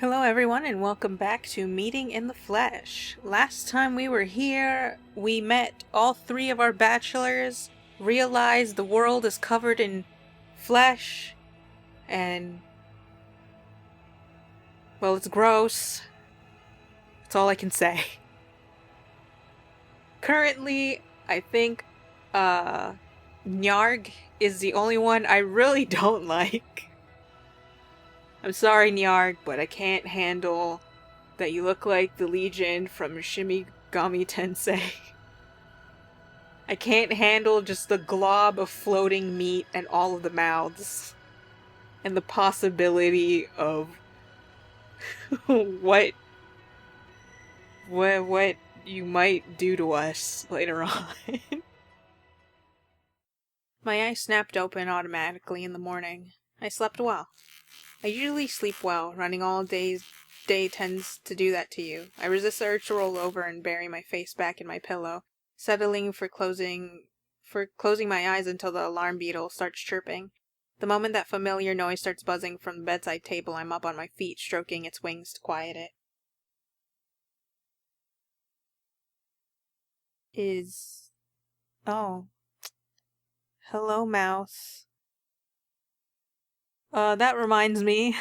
Hello everyone and welcome back to Meeting in the Flesh. Last time we were here, we met all three of our bachelors, realized the world is covered in flesh, and well, it's gross. That's all I can say. Currently, I think Nyarg is the only one I really don't like. I'm sorry, Nyarg, but I can't handle that you look like the Legion from Shimigami Tensei. I can't handle just the glob of floating meat and all of the mouths. And the possibility of what you might do to us later on. My eyes snapped open automatically in the morning. I slept well. I usually sleep well. Running all day tends to do that to you. I resist the urge to roll over and bury my face back in my pillow, settling for closing my eyes until the alarm beetle starts chirping. The moment that familiar noise starts buzzing from the bedside table, I'm up on my feet, stroking its wings to quiet it. Oh. Hello, mouse. That reminds me.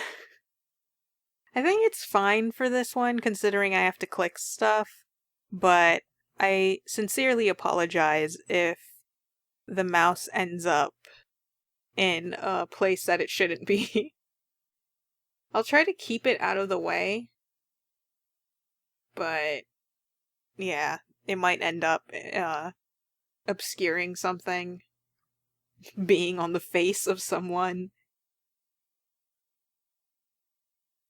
I think it's fine for this one, considering I have to click stuff, but I sincerely apologize if the mouse ends up in a place that it shouldn't be. I'll try to keep it out of the way, but yeah, it might end up obscuring something, being on the face of someone.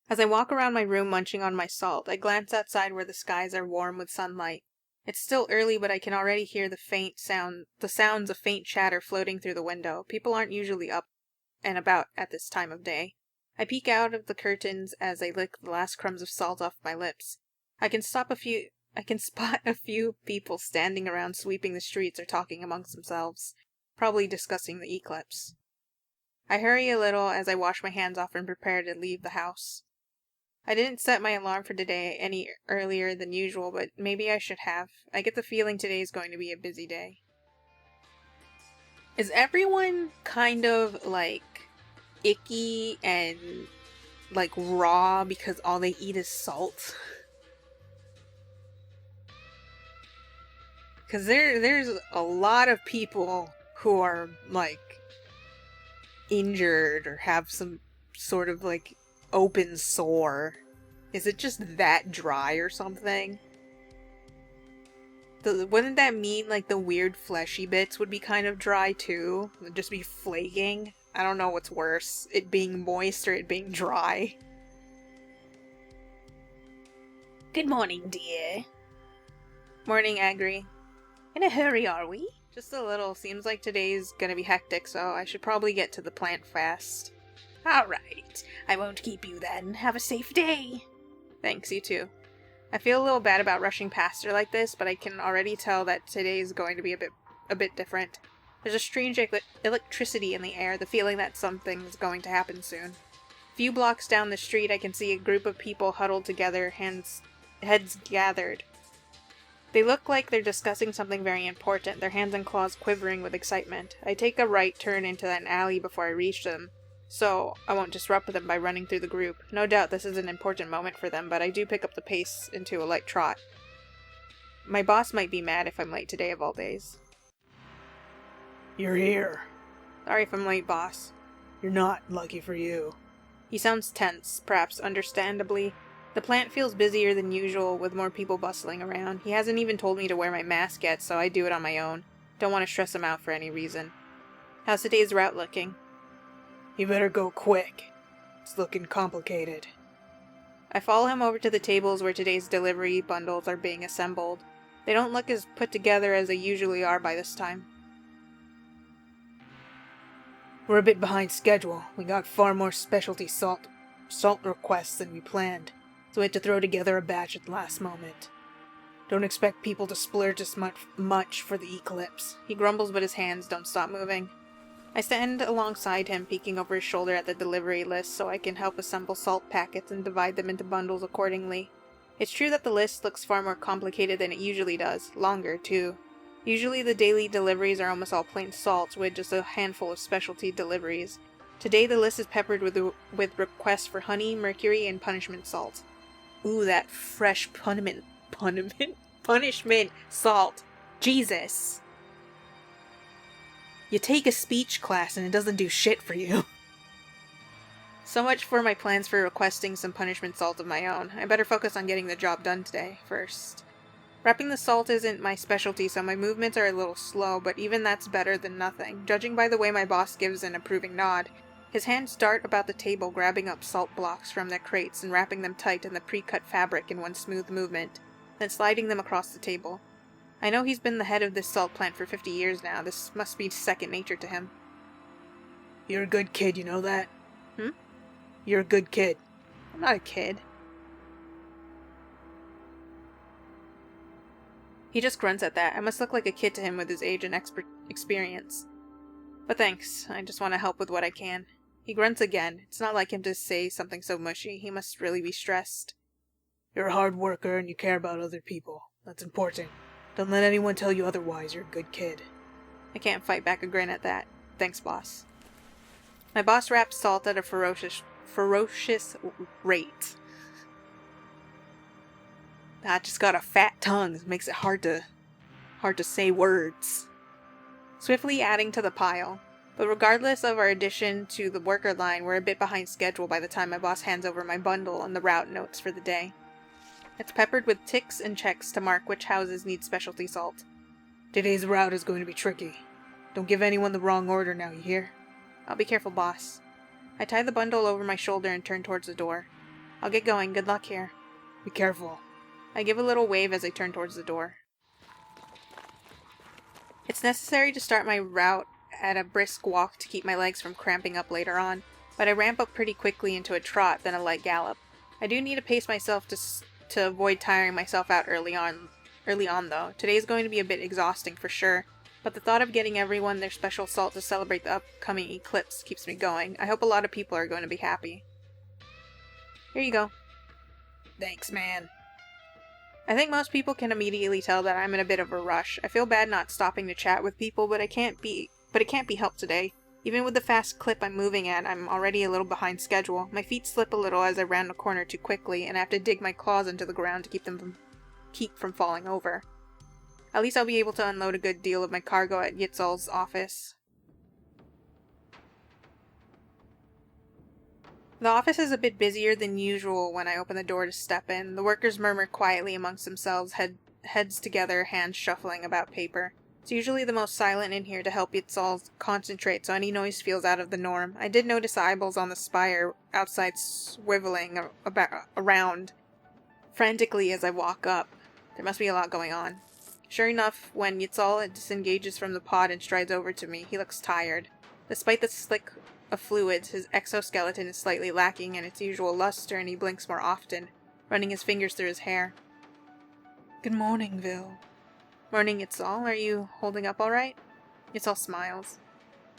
As I walk around my room munching on my salt, I glance outside where the skies are warm with sunlight. It's still early, but I can already hear the sounds of faint chatter floating through the window. People aren't usually up and about at this time of day. I peek out of the curtains as I lick the last crumbs of salt off my lips. I can spot a few people standing around sweeping the streets or talking amongst themselves, probably discussing the eclipse. I hurry a little as I wash my hands off and prepare to leave the house. I didn't set my alarm for today any earlier than usual, but maybe I should have. I get the feeling today is going to be a busy day. Is everyone kind of, icky and, raw because all they eat is salt? Because there's a lot of people who are, injured or have some sort of, open sore. Is it just that dry or something? Wouldn't that mean, the weird fleshy bits would be kind of dry, too? Would just be flaking? I don't know what's worse. It being moist or it being dry. Good morning, dear. Morning, Agri. In a hurry, are we? Just a little. Seems like today's gonna be hectic, so I should probably get to the plant fast. Alright. I won't keep you then. Have a safe day. Thanks, you too. I feel a little bad about rushing past her like this, but I can already tell that today's going to be a bit different. There's a strange electricity in the air, the feeling that something's going to happen soon. A few blocks down the street, I can see a group of people huddled together, heads gathered. They look like they're discussing something very important, their hands and claws quivering with excitement. I take a right turn into an alley before I reach them, so I won't disrupt them by running through the group. No doubt this is an important moment for them, but I do pick up the pace into a light trot. My boss might be mad if I'm late today of all days. You're here. Sorry if I'm late, boss. You're not, lucky for you. He sounds tense, perhaps understandably. The plant feels busier than usual, with more people bustling around. He hasn't even told me to wear my mask yet, so I do it on my own. Don't want to stress him out for any reason. How's today's route looking? You better go quick. It's looking complicated. I follow him over to the tables where today's delivery bundles are being assembled. They don't look as put together as they usually are by this time. We're a bit behind schedule. We got far more specialty salt requests than we planned, so we had to throw together a batch at the last moment. Don't expect people to splurge as much for the eclipse. He grumbles, but his hands don't stop moving. I stand alongside him, peeking over his shoulder at the delivery list so I can help assemble salt packets and divide them into bundles accordingly. It's true that the list looks far more complicated than it usually does, longer too. Usually the daily deliveries are almost all plain salts with just a handful of specialty deliveries. Today the list is peppered with requests for honey, mercury, and punishment salt. Ooh, that fresh punishment salt. Jesus! You take a speech class and it doesn't do shit for you. So much for my plans for requesting some punishment salt of my own. I better focus on getting the job done today, first. Wrapping the salt isn't my specialty, so my movements are a little slow, but even that's better than nothing, judging by the way my boss gives an approving nod. His hands dart about the table, grabbing up salt blocks from their crates and wrapping them tight in the pre-cut fabric in one smooth movement, then sliding them across the table. I know he's been the head of this salt plant for 50 years now. This must be second nature to him. You're a good kid, you know that? Hmm? You're a good kid. I'm not a kid. He just grunts at that. I must look like a kid to him with his age and experience. But thanks. I just want to help with what I can. He grunts again. It's not like him to say something so mushy. He must really be stressed. You're a hard worker and you care about other people. That's important. Don't let anyone tell you otherwise. You're a good kid. I can't fight back a grin at that. Thanks, boss. My boss wraps salt at a ferocious rate. I just got a fat tongue. It makes it hard to say words. Swiftly adding to the pile. But regardless of our addition to the worker line, we're a bit behind schedule by the time my boss hands over my bundle and the route notes for the day. It's peppered with ticks and checks to mark which houses need specialty salt. Today's route is going to be tricky. Don't give anyone the wrong order now, you hear? I'll be careful, boss. I tie the bundle over my shoulder and turn towards the door. I'll get going. Good luck here. Be careful. I give a little wave as I turn towards the door. It's necessary to start my route at a brisk walk to keep my legs from cramping up later on, but I ramp up pretty quickly into a trot, then a light gallop. I do need to pace myself to avoid tiring myself out early on though. Today's going to be a bit exhausting for sure, but the thought of getting everyone their special salt to celebrate the upcoming eclipse keeps me going. I hope a lot of people are going to be happy. Here you go. Thanks, man. I think most people can immediately tell that I'm in a bit of a rush. I feel bad not stopping to chat with people, but it can't be helped today. Even with the fast clip I'm moving at, I'm already a little behind schedule. My feet slip a little as I round a corner too quickly, and I have to dig my claws into the ground to keep from falling over. At least I'll be able to unload a good deal of my cargo at Yiestol's office. The office is a bit busier than usual when I open the door to step in. The workers murmur quietly amongst themselves, heads together, hands shuffling about paper. It's usually the most silent in here to help Yiestol concentrate, so any noise feels out of the norm. I did notice the eyeballs on the spire outside swiveling around frantically as I walk up. There must be a lot going on. Sure enough, when Yiestol disengages from the pod and strides over to me, he looks tired. Despite the slick of fluids, his exoskeleton is slightly lacking in its usual luster, and he blinks more often, running his fingers through his hair. Good morning, Vil. Morning, Yiestol. Are you holding up alright? Yiestol smiles.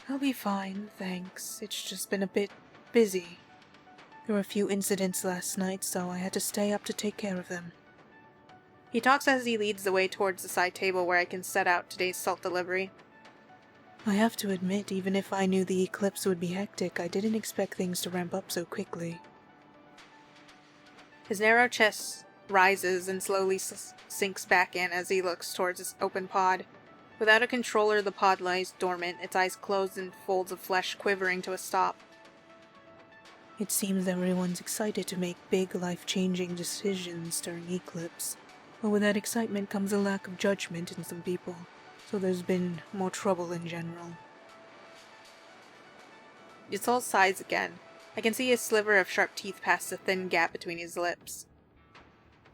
I'll be fine, thanks. It's just been a bit busy. There were a few incidents last night, so I had to stay up to take care of them. He talks as he leads the way towards the side table where I can set out today's salt delivery. I have to admit, even if I knew the eclipse would be hectic, I didn't expect things to ramp up so quickly. His narrow chest rises and slowly sinks back in as he looks towards his open pod. Without a controller, the pod lies dormant, its eyes closed and folds of flesh quivering to a stop. It seems everyone's excited to make big, life-changing decisions during eclipse. But with that excitement comes a lack of judgment in some people, so there's been more trouble in general. Yiestol sighs again. I can see a sliver of sharp teeth past the thin gap between his lips.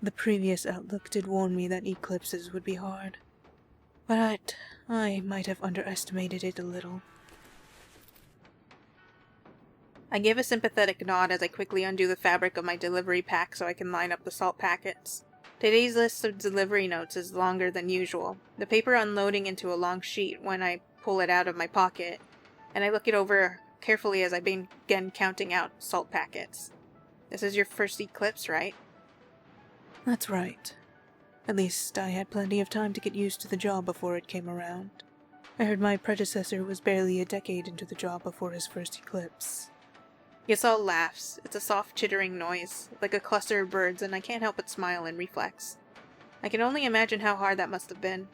The previous outlook did warn me that eclipses would be hard, but I might have underestimated it a little. I give a sympathetic nod as I quickly undo the fabric of my delivery pack so I can line up the salt packets. Today's list of delivery notes is longer than usual, the paper unloading into a long sheet when I pull it out of my pocket. and I look it over carefully as I begin counting out salt packets. This is your first eclipse, right? That's right. At least I had plenty of time to get used to the job before it came around. I heard my predecessor was barely a decade into the job before his first eclipse. Yiestol laughs. It's a soft chittering noise, like a cluster of birds, and I can't help but smile in reflex. I can only imagine how hard that must have been.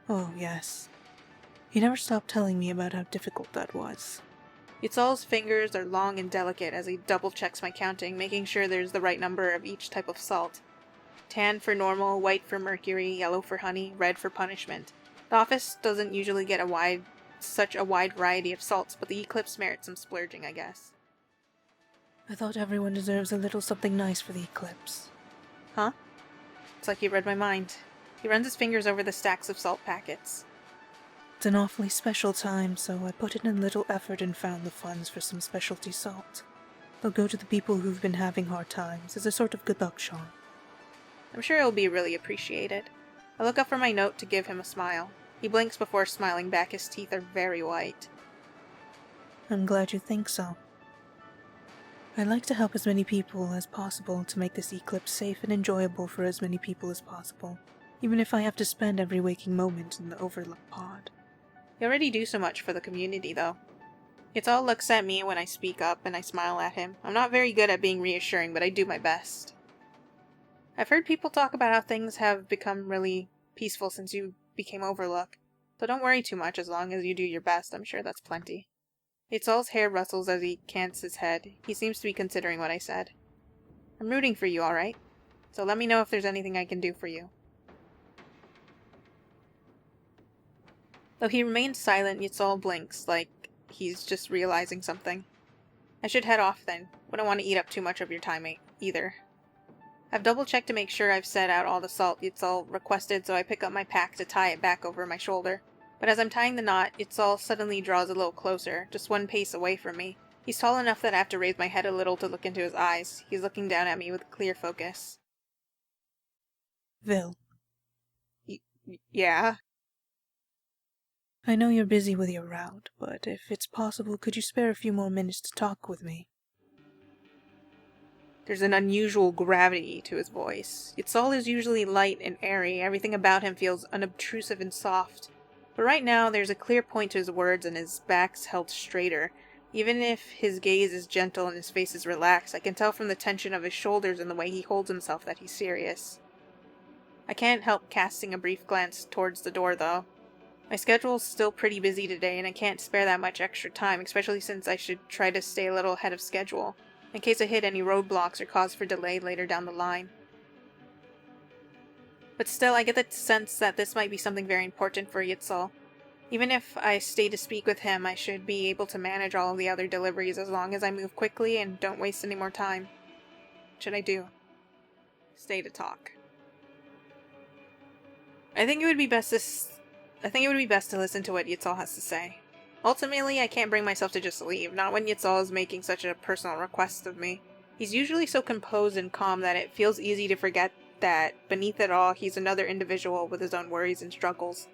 Oh, yes. He never stopped telling me about how difficult that was. Yiestol's fingers are long and delicate as he double-checks my counting, making sure there's the right number of each type of salt. Tan for normal, white for mercury, yellow for honey, red for punishment. The office doesn't usually get such a wide variety of salts, but the eclipse merits some splurging, I guess. I thought everyone deserves a little something nice for the eclipse. Huh? It's like he read my mind. He runs his fingers over the stacks of salt packets. It's an awfully special time, so I put in a little effort and found the funds for some specialty salt. They'll go to the people who've been having hard times as a sort of good luck charm. I'm sure it'll be really appreciated. I look up from my note to give him a smile. He blinks before smiling back. His teeth are very white. I'm glad you think so. I'd like to help as many people as possible to make this eclipse safe and enjoyable for as many people as possible, even if I have to spend every waking moment in the Overlook pod. You already do so much for the community, though. Yiestol looks at me when I speak up, and I smile at him. I'm not very good at being reassuring, but I do my best. I've heard people talk about how things have become really peaceful since you became Overlook, so don't worry too much as long as you do your best. I'm sure that's plenty. Yiestol's hair rustles as he cants his head. He seems to be considering what I said. I'm rooting for you, alright? So let me know if there's anything I can do for you. Though he remains silent, Yiestol blinks, like he's just realizing something. I should head off then. Wouldn't want to eat up too much of your time either. I've double-checked to make sure I've set out all the salt Yiestol requested, so I pick up my pack to tie it back over my shoulder. But as I'm tying the knot, Yiestol suddenly draws a little closer, just one pace away from me. He's tall enough that I have to raise my head a little to look into his eyes. He's looking down at me with clear focus. Vil. Yeah? I know you're busy with your route, but if it's possible, could you spare a few more minutes to talk with me? There's an unusual gravity to his voice. Yiestol is usually light and airy. Everything about him feels unobtrusive and soft. But right now, there's a clear point to his words and his back's held straighter. Even if his gaze is gentle and his face is relaxed, I can tell from the tension of his shoulders and the way he holds himself that he's serious. I can't help casting a brief glance towards the door, though. My schedule's still pretty busy today, and I can't spare that much extra time, especially since I should try to stay a little ahead of schedule, in case I hit any roadblocks or cause for delay later down the line. But still, I get the sense that this might be something very important for Yiestol. Even if I stay to speak with him, I should be able to manage all of the other deliveries as long as I move quickly and don't waste any more time. What should I do? Stay to talk. I think it would be best to listen to what Yiestol has to say. Ultimately, I can't bring myself to just leave, not when Yiestol is making such a personal request of me. He's usually so composed and calm that it feels easy to forget that, beneath it all, he's another individual with his own worries and struggles.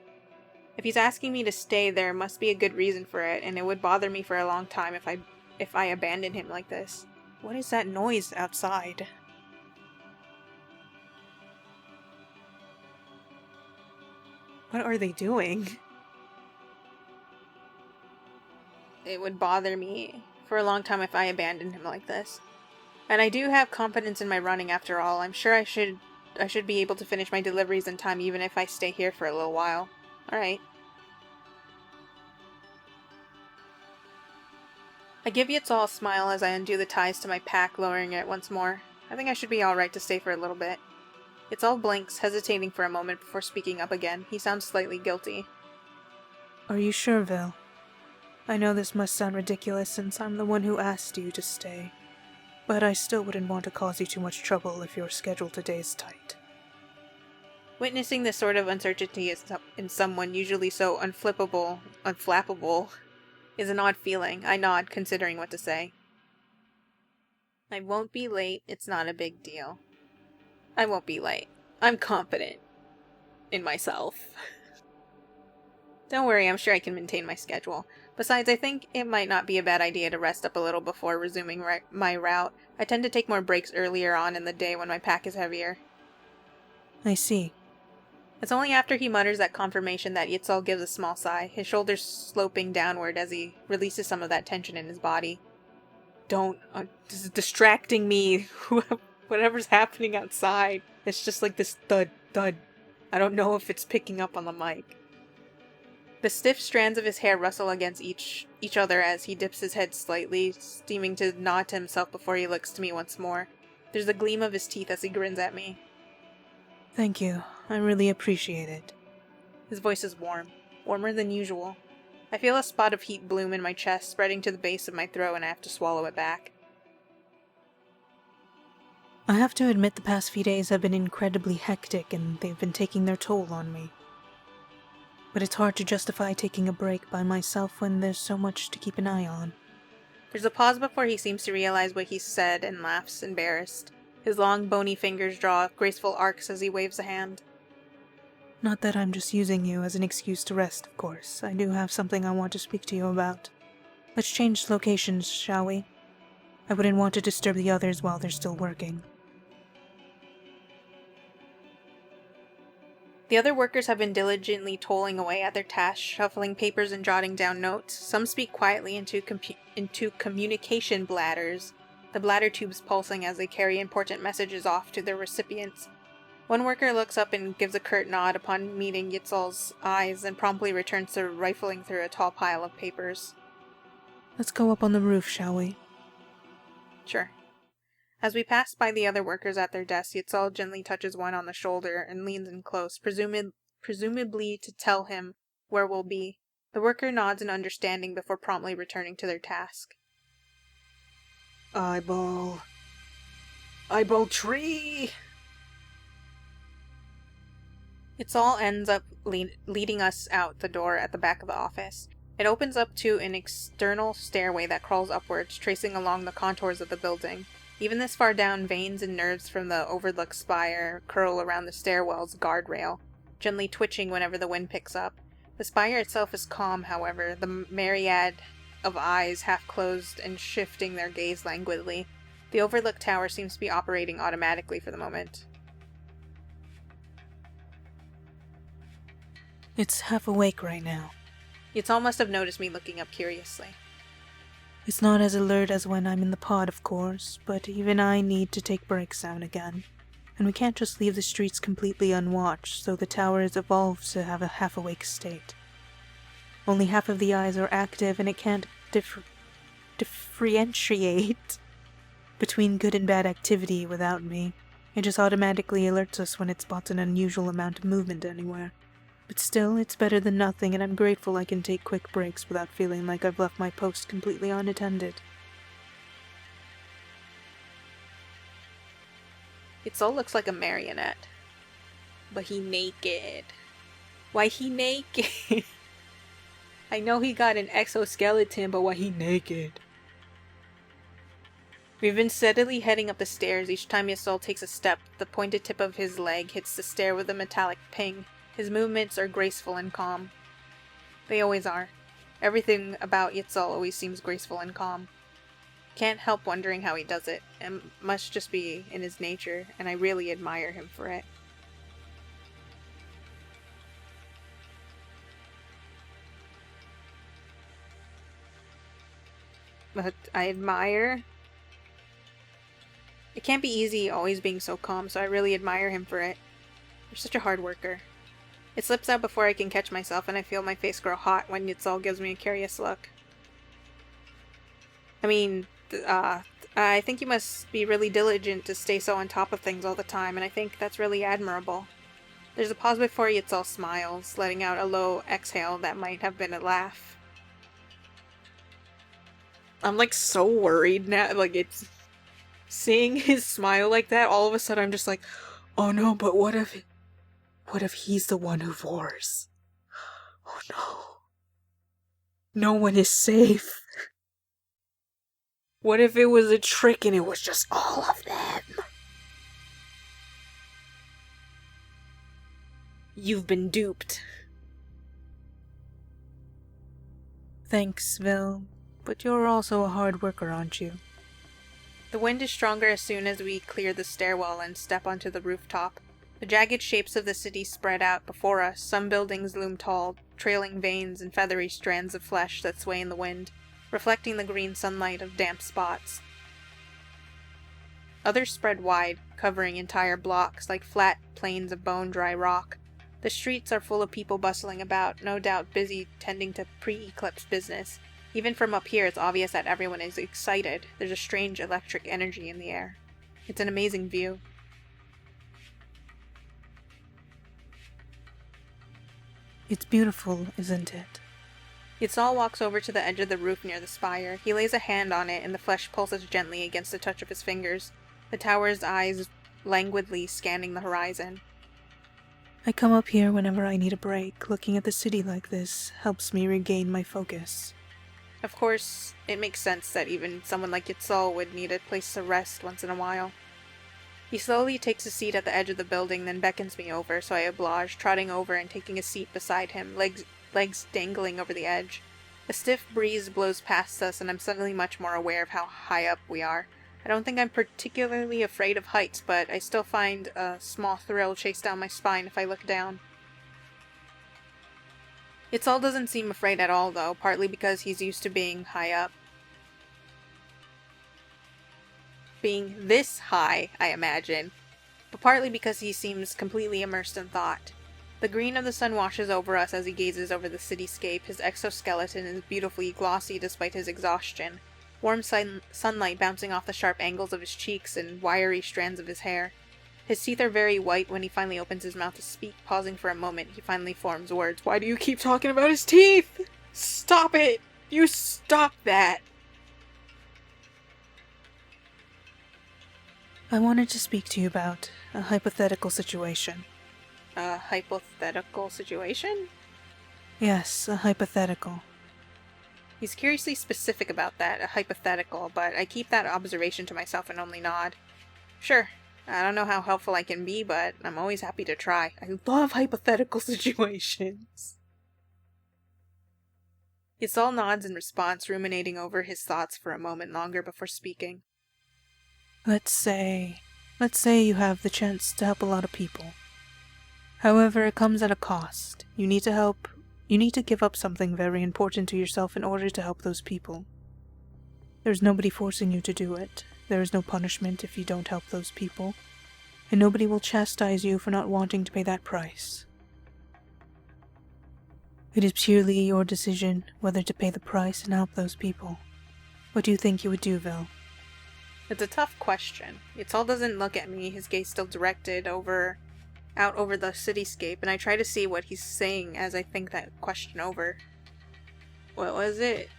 If he's asking me to stay, there must be a good reason for it, and it would bother me for a long time if I abandoned him like this. What is that noise outside? What are they doing? It would bother me for a long time if I abandoned him like this. And I do have confidence in my running after all. I'm sure I should be able to finish my deliveries in time even if I stay here for a little while. Alright. I give Yiestol a smile as I undo the ties to my pack, lowering it once more. I think I should be alright to stay for a little bit. Yiestol blinks, hesitating for a moment before speaking up again. He sounds slightly guilty. Are you sure, Vil? I know this must sound ridiculous since I'm the one who asked you to stay, but I still wouldn't want to cause you too much trouble if your schedule today is tight. Witnessing this sort of uncertainty in someone usually so unflappable, is an odd feeling. I nod, considering what to say. I won't be late. It's not a big deal. I won't be late. I'm confident in myself. Don't worry, I'm sure I can maintain my schedule. Besides, I think it might not be a bad idea to rest up a little before resuming my route. I tend to take more breaks earlier on in the day when my pack is heavier. I see. It's only after he mutters that confirmation that Yiestol gives a small sigh, his shoulders sloping downward as he releases some of that tension in his body. Don't. This is distracting me. Whatever's happening outside. It's just like this thud, thud. I don't know if it's picking up on the mic. The stiff strands of his hair rustle against each other as he dips his head slightly, seeming to nod to himself before he looks to me once more. There's a gleam of his teeth as he grins at me. Thank you. I really appreciate it. His voice is warm. Warmer than usual. I feel a spot of heat bloom in my chest, spreading to the base of my throat, and I have to swallow it back. I have to admit the past few days have been incredibly hectic and they've been taking their toll on me. But it's hard to justify taking a break by myself when there's so much to keep an eye on. There's a pause before he seems to realize what he said and laughs, embarrassed. His long, bony fingers draw graceful arcs as he waves a hand. Not that I'm just using you as an excuse to rest, of course. I do have something I want to speak to you about. Let's change locations, shall we? I wouldn't want to disturb the others while they're still working. The other workers have been diligently toiling away at their tasks, shuffling papers and jotting down notes. Some speak quietly into communication bladders, the bladder tubes pulsing as they carry important messages off to their recipients. One worker looks up and gives a curt nod upon meeting Yiestol's eyes and promptly returns to rifling through a tall pile of papers. Let's go up on the roof, shall we? Sure. As we pass by the other workers at their desks, Yiestol gently touches one on the shoulder and leans in close, presumably to tell him where we'll be. The worker nods in understanding before promptly returning to their task. Eyeball tree! Yiestol ends up leading us out the door at the back of the office. It opens up to an external stairway that crawls upwards, tracing along the contours of the building. Even this far down, veins and nerves from the overlook spire curl around the stairwell's guardrail, gently twitching whenever the wind picks up. The spire itself is calm, however, the myriad of eyes half closed and shifting their gaze languidly. The overlook tower seems to be operating automatically for the moment. It's half awake right now. Yiestol must have noticed me looking up curiously. It's not as alert as when I'm in the pod, of course, but even I need to take breaks now and again. And we can't just leave the streets completely unwatched, so the tower is evolved to have a half-awake state. Only half of the eyes are active, and it can't differentiate between good and bad activity without me. It just automatically alerts us when it spots an unusual amount of movement anywhere. But still, it's better than nothing, and I'm grateful I can take quick breaks without feeling like I've left my post completely unattended. Yiestol looks like a marionette. But he naked. Why he naked? I know he got an exoskeleton, but why he naked? We've been steadily heading up the stairs. Each time Yiestol takes a step, the pointed tip of his leg hits the stair with a metallic ping. His movements are graceful and calm. They always are. Everything about Yiestol always seems graceful and calm. Can't help wondering how he does it. It must just be in his nature, and I really admire him for it. But I admire... It can't be easy always being so calm, so I really admire him for it. You're such a hard worker. It slips out before I can catch myself, and I feel my face grow hot when Yiestol gives me a curious look. I mean, I think you must be really diligent to stay so on top of things all the time, and I think that's really admirable. There's a pause before Yiestol smiles, letting out a low exhale that might have been a laugh. I'm like so worried now, like it's... Seeing his smile like that, all of a sudden I'm just like, oh no, but what if he's the one who wars? Oh no. No one is safe. What if it was a trick and it was just all of them? You've been duped. Thanks, Vil, but you're also a hard worker, aren't you? The wind is stronger as soon as we clear the stairwell and step onto the rooftop. The jagged shapes of the city spread out before us. Some buildings loom tall, trailing veins and feathery strands of flesh that sway in the wind, reflecting the green sunlight of damp spots. Others spread wide, covering entire blocks like flat plains of bone-dry rock. The streets are full of people bustling about, no doubt busy tending to pre-eclipse business. Even from up here, it's obvious that everyone is excited. There's a strange electric energy in the air. It's an amazing view. It's beautiful, isn't it? Yiestol walks over to the edge of the roof near the spire. He lays a hand on it, and the flesh pulses gently against the touch of his fingers, the tower's eyes languidly scanning the horizon. I come up here whenever I need a break. Looking at the city like this helps me regain my focus. Of course, it makes sense that even someone like Yiestol would need a place to rest once in a while. He slowly takes a seat at the edge of the building, then beckons me over, so I oblige, trotting over and taking a seat beside him, legs dangling over the edge. A stiff breeze blows past us, and I'm suddenly much more aware of how high up we are. I don't think I'm particularly afraid of heights, but I still find a small thrill chase down my spine if I look down. Yiestol doesn't seem afraid at all, though, partly because he's used to being high up. Being this high, I imagine, but partly because he seems completely immersed in thought. The green of the sun washes over us as he gazes over the cityscape. His exoskeleton is beautifully glossy despite his exhaustion, warm sunlight bouncing off the sharp angles of his cheeks and wiry strands of his hair. His teeth are very white. When he finally opens his mouth to speak, pausing for a moment, he finally forms words. "Why do you keep talking about his teeth? Stop it! You stop that!" I wanted to speak to you about a hypothetical situation. A hypothetical situation? Yes, a hypothetical. He's curiously specific about that, a hypothetical, but I keep that observation to myself and only nod. Sure, I don't know how helpful I can be, but I'm always happy to try. I love hypothetical situations. Yiestol nods in response, ruminating over his thoughts for a moment longer before speaking. Let's say you have the chance to help a lot of people. However, it comes at a cost. You need to give up something very important to yourself in order to help those people. There's nobody forcing you to do it. There is no punishment if you don't help those people. And nobody will chastise you for not wanting to pay that price. It is purely your decision whether to pay the price and help those people. What do you think you would do, Vil? It's a tough question. Yiestol doesn't look at me, his gaze still directed out over the cityscape, and I try to see what he's saying as I think that question over. What was it?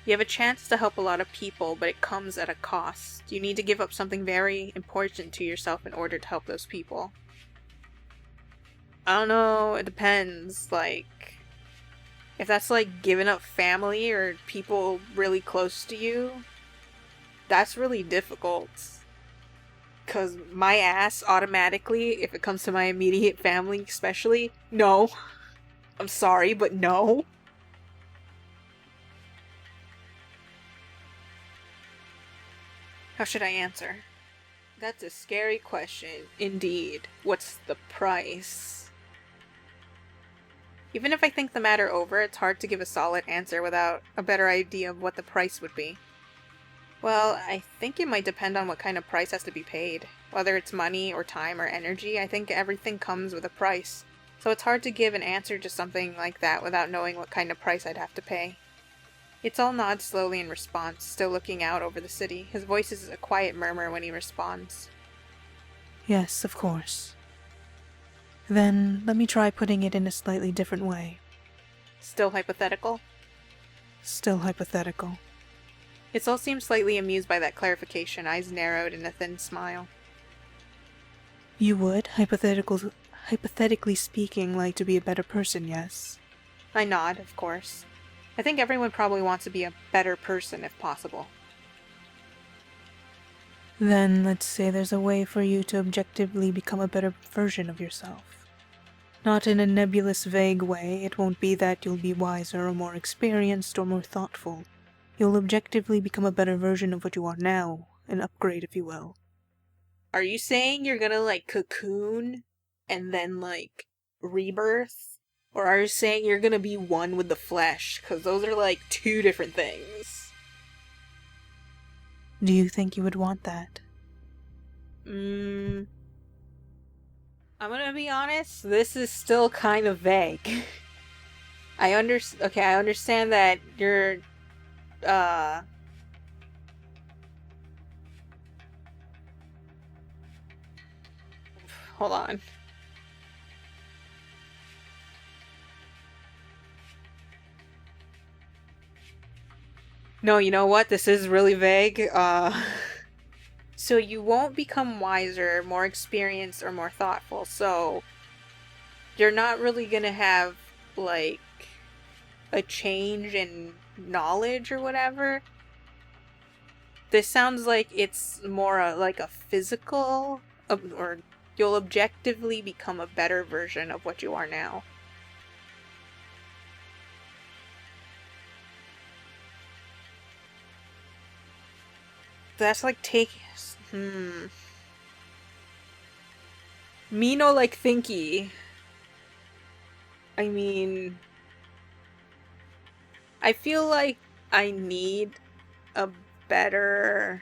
You have a chance to help a lot of people, but it comes at a cost. You need to give up something very important to yourself in order to help those people. I don't know, it depends. Like, if that's like giving up family or people really close to you, that's really difficult. Because my ass automatically, if it comes to my immediate family especially, no. I'm sorry, but no. How should I answer? That's a scary question, indeed. What's the price? Even if I think the matter over, it's hard to give a solid answer without a better idea of what the price would be. Well, I think it might depend on what kind of price has to be paid. Whether it's money or time or energy, I think everything comes with a price. So it's hard to give an answer to something like that without knowing what kind of price I'd have to pay. Yiestol nods slowly in response, still looking out over the city. His voice is a quiet murmur when he responds. Yes, of course. Then let me try putting it in a slightly different way. Still hypothetical? Still hypothetical. Yiestol seems slightly amused by that clarification, eyes narrowed in a thin smile. You would, hypothetically speaking, like to be a better person, yes? I nod, of course. I think everyone probably wants to be a better person if possible. Then let's say there's a way for you to objectively become a better version of yourself. Not in a nebulous, vague way. It won't be that you'll be wiser or more experienced or more thoughtful. You'll objectively become a better version of what you are now, an upgrade, if you will. Are you saying you're gonna, like, cocoon and then, like, rebirth? Or are you saying you're gonna be one with the flesh? Because those are, like, two different things. Do you think you would want that? I'm gonna be honest, this is still kind of vague. I understand that you're, hold on. No, you know what? This is really vague. So you won't become wiser, more experienced, or more thoughtful. So you're not really gonna have, like, a change in knowledge or whatever. This sounds like it's more like a physical, or you'll objectively become a better version of what you are now. That's like Me no like thinky. I mean, I feel like I need a better,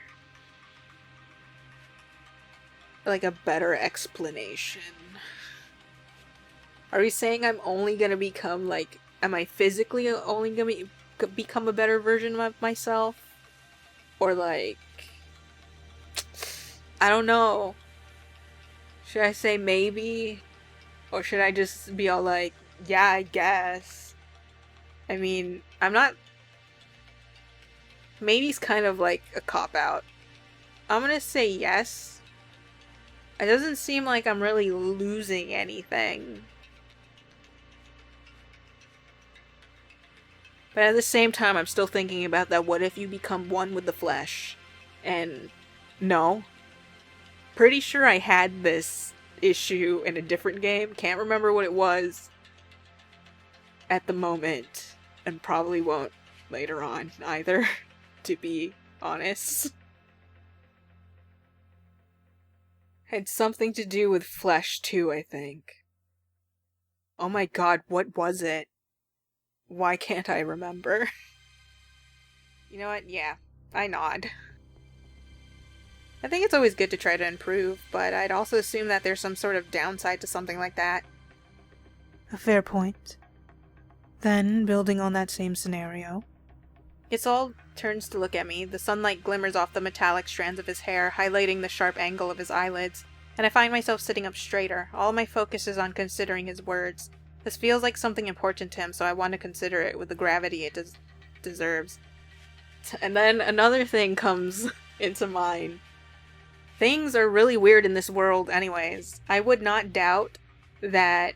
like a better explanation. Are we saying I'm only gonna become, like, am I physically only gonna become a better version of myself? Or, like, I don't know. Should I say maybe? Or should I just be all like, yeah, I guess? I mean, I'm not... Maybe's kind of like a cop-out. I'm gonna say yes. It doesn't seem like I'm really losing anything. But at the same time, I'm still thinking about that what if you become one with the flesh? And no. Pretty sure I had this issue in a different game. Can't remember what it was at the moment. And probably won't later on either, to be honest. Had something to do with flesh too, I think. Oh my god, what was it? Why can't I remember? You know what? Yeah, I nod. I think it's always good to try to improve, but I'd also assume that there's some sort of downside to something like that. A fair point. Then, building on that same scenario, Yiestol turns to look at me. The sunlight glimmers off the metallic strands of his hair, highlighting the sharp angle of his eyelids, and I find myself sitting up straighter. All my focus is on considering his words. This feels like something important to him, so I want to consider it with the gravity it deserves. And then another thing comes into mind. Things are really weird in this world anyways. I would not doubt that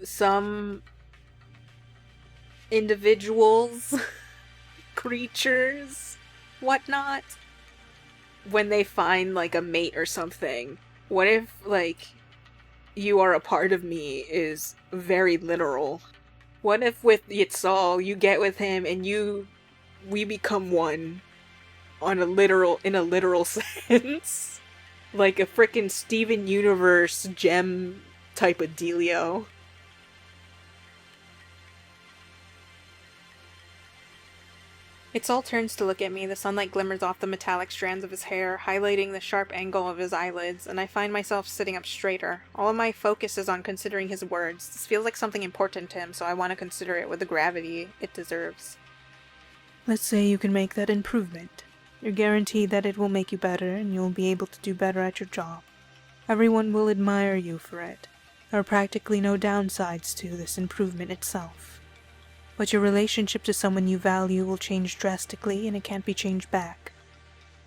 some individuals, creatures, whatnot, when they find, like, a mate or something, what if, like, you are a part of me is very literal? What if with Yiestol, you get with him and we become one in a literal sense? Like a frickin' Steven Universe gem type of dealio. Yiestol turns to look at me. The sunlight glimmers off the metallic strands of his hair, highlighting the sharp angle of his eyelids, and I find myself sitting up straighter. All of my focus is on considering his words. This feels like something important to him, so I want to consider it with the gravity it deserves. let's say you can make that improvement. You're guaranteed that it will make you better, and you'll be able to do better at your job. Everyone will admire you for it. There are practically no downsides to this improvement itself. But your relationship to someone you value will change drastically, and it can't be changed back.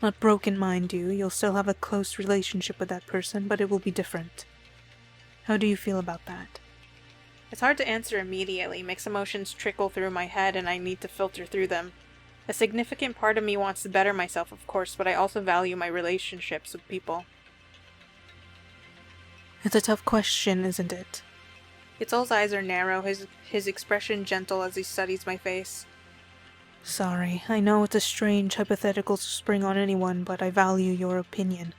Not broken, mind you, you'll still have a close relationship with that person, but it will be different. How do you feel about that? It's hard to answer immediately. Mixed emotions trickle through my head, and I need to filter through them. A significant part of me wants to better myself, of course, but I also value my relationships with people. It's a tough question, isn't it? Yiestol's eyes are narrow, his expression gentle as he studies my face. Sorry, I know it's a strange hypothetical to spring on anyone, but I value your opinion.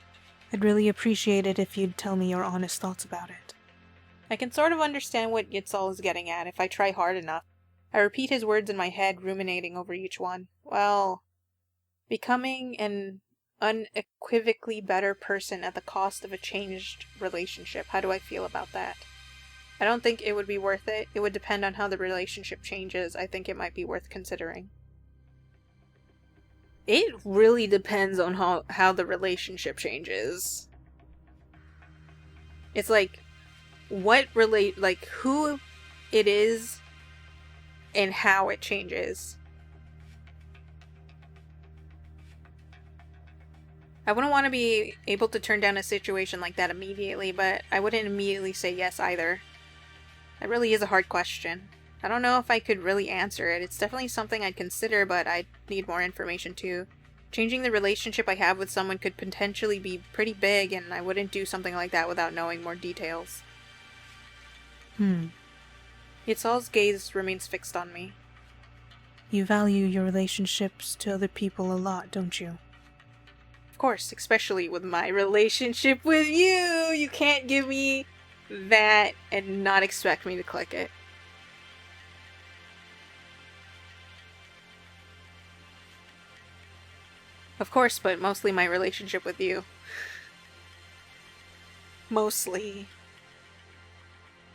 I'd really appreciate it if you'd tell me your honest thoughts about it. I can sort of understand what Yiestol is getting at if I try hard enough. I repeat his words in my head, ruminating over each one. Well, becoming an unequivocally better person at the cost of a changed relationship. How do I feel about that? I don't think it would be worth it. It would depend on how the relationship changes. I think it might be worth considering. It really depends on how the relationship changes. It's like, who it is and how it changes. I wouldn't want to be able to turn down a situation like that immediately, but I wouldn't immediately say yes either. That really is a hard question. I don't know if I could really answer it. It's definitely something I'd consider, but I'd need more information too. Changing the relationship I have with someone could potentially be pretty big, and I wouldn't do something like that without knowing more details. Yiestol's gaze remains fixed on me. You value your relationships to other people a lot, don't you? Of course, especially with my relationship with you! You can't give me that and not expect me to click it. Of course, but mostly my relationship with you. Mostly.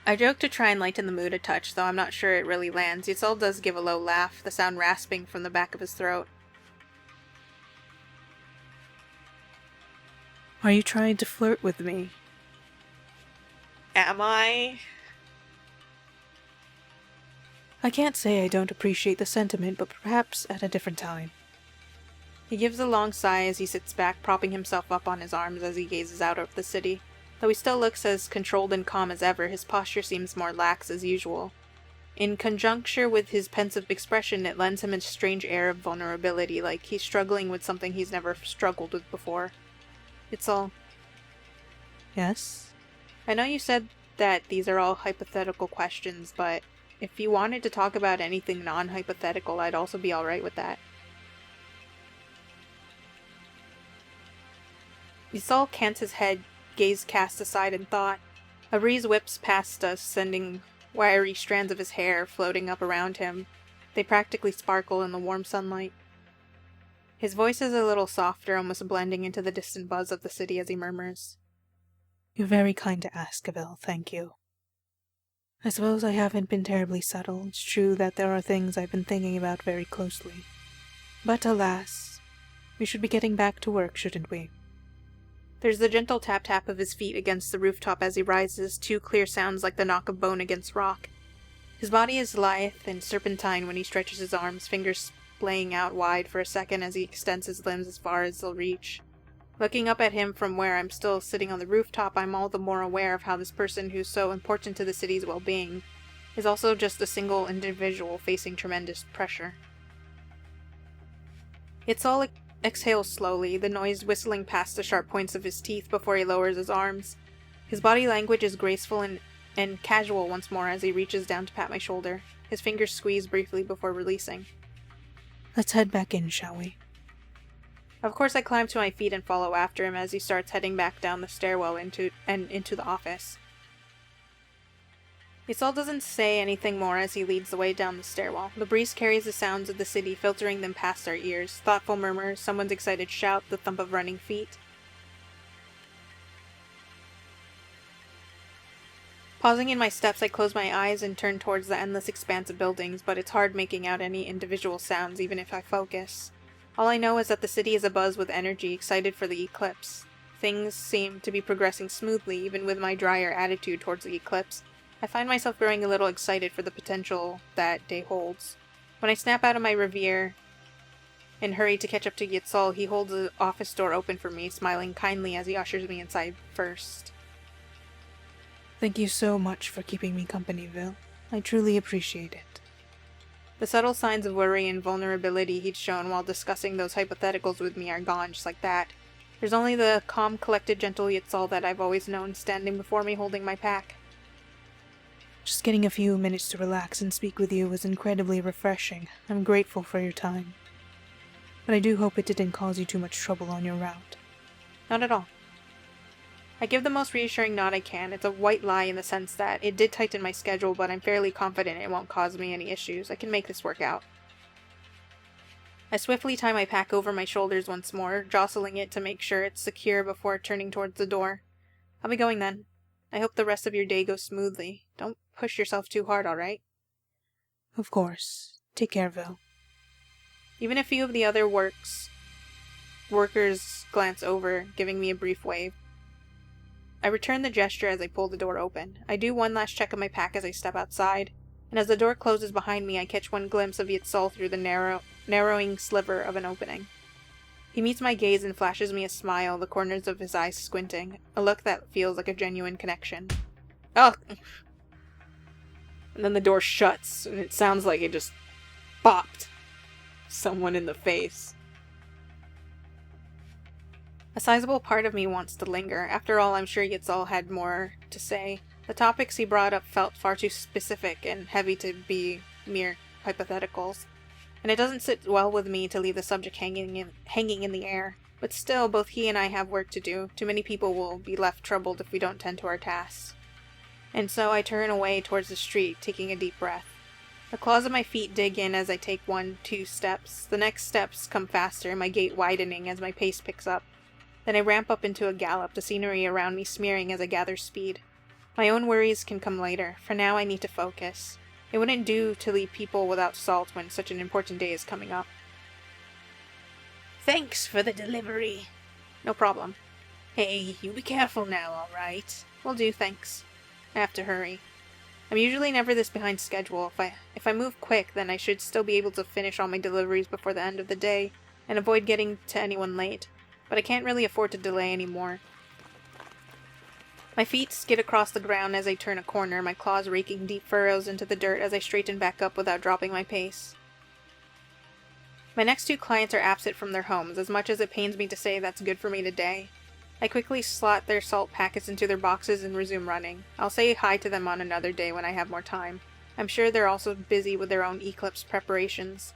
I joke to try and lighten the mood a touch, though I'm not sure it really lands. Yiestol does give a low laugh, the sound rasping from the back of his throat. Are you trying to flirt with me? Am I? I can't say I don't appreciate the sentiment, but perhaps at a different time. He gives a long sigh as he sits back, propping himself up on his arms as he gazes out over the city. Though he still looks as controlled and calm as ever, his posture seems more lax as usual. In conjuncture with his pensive expression, it lends him a strange air of vulnerability, like he's struggling with something he's never struggled with before. Yiestol. Yes? I know you said that these are all hypothetical questions, but if you wanted to talk about anything non-hypothetical, I'd also be alright with that. Yiestol cants his head, gaze cast aside in thought. A breeze whips past us, sending wiry strands of his hair floating up around him. They practically sparkle in the warm sunlight. His voice is a little softer, almost blending into the distant buzz of the city as he murmurs. You're very kind to ask, Abel, thank you. I suppose I haven't been terribly subtle. It's true that there are things I've been thinking about very closely. But alas, we should be getting back to work, shouldn't we? There's the gentle tap-tap of his feet against the rooftop as he rises, two clear sounds like the knock of bone against rock. His body is lithe and serpentine when he stretches his arms, fingers splaying out wide for a second as he extends his limbs as far as they'll reach. Looking up at him from where I'm still sitting on the rooftop, I'm all the more aware of how this person who's so important to the city's well-being is also just a single individual facing tremendous pressure. Yiestol exhales slowly, the noise whistling past the sharp points of his teeth before he lowers his arms. His body language is graceful and casual once more as he reaches down to pat my shoulder. His fingers squeeze briefly before releasing. Let's head back in, shall we? Of course I climb to my feet and follow after him as he starts heading back down the stairwell into the office. Yiestol doesn't say anything more as he leads the way down the stairwell. The breeze carries the sounds of the city, filtering them past our ears. Thoughtful murmurs, someone's excited shout, the thump of running feet. Pausing in my steps, I close my eyes and turn towards the endless expanse of buildings, but it's hard making out any individual sounds even if I focus. All I know is that the city is abuzz with energy, excited for the eclipse. Things seem to be progressing smoothly, even with my drier attitude towards the eclipse. I find myself growing a little excited for the potential that day holds. When I snap out of my reverie and hurry to catch up to Yiestol, he holds the office door open for me, smiling kindly as he ushers me inside first. Thank you so much for keeping me company, Vil. I truly appreciate it. The subtle signs of worry and vulnerability he'd shown while discussing those hypotheticals with me are gone just like that. There's only the calm, collected, gentle Yiestol that I've always known standing before me holding my pack. Just getting a few minutes to relax and speak with you was incredibly refreshing. I'm grateful for your time. But I do hope it didn't cause you too much trouble on your route. Not at all. I give the most reassuring nod I can. It's a white lie in the sense that it did tighten my schedule, but I'm fairly confident it won't cause me any issues. I can make this work out. I swiftly tie my pack over my shoulders once more, jostling it to make sure it's secure before turning towards the door. I'll be going then. I hope the rest of your day goes smoothly. Don't push yourself too hard, alright? Of course. Take care, Vil. Even a few of the other workers glance over, giving me a brief wave. I return the gesture as I pull the door open. I do one last check of my pack as I step outside, and as the door closes behind me, I catch one glimpse of Yiestol through the narrowing sliver of an opening. He meets my gaze and flashes me a smile, the corners of his eyes squinting, a look that feels like a genuine connection. Oh! And then the door shuts, and it sounds like it just bopped someone in the face. A sizable part of me wants to linger. After all, I'm sure Yiestol had more to say. The topics he brought up felt far too specific and heavy to be mere hypotheticals, and it doesn't sit well with me to leave the subject hanging in the air. But still, both he and I have work to do. Too many people will be left troubled if we don't tend to our tasks. And so I turn away towards the street, taking a deep breath. The claws of my feet dig in as I take 1-2 steps. The next steps come faster, my gait widening as my pace picks up. Then I ramp up into a gallop, the scenery around me smearing as I gather speed. My own worries can come later. For now, I need to focus. It wouldn't do to leave people without salt when such an important day is coming up. Thanks for the delivery. No problem. Hey, you be careful now, alright? Will do, thanks. I have to hurry. I'm usually never this behind schedule. If I move quick, then I should still be able to finish all my deliveries before the end of the day, and avoid getting to anyone late. But I can't really afford to delay anymore. My feet skid across the ground as I turn a corner, my claws raking deep furrows into the dirt as I straighten back up without dropping my pace. My next 2 clients are absent from their homes. As much as it pains me to say, that's good for me today. I quickly slot their salt packets into their boxes and resume running. I'll say hi to them on another day when I have more time. I'm sure they're also busy with their own eclipse preparations.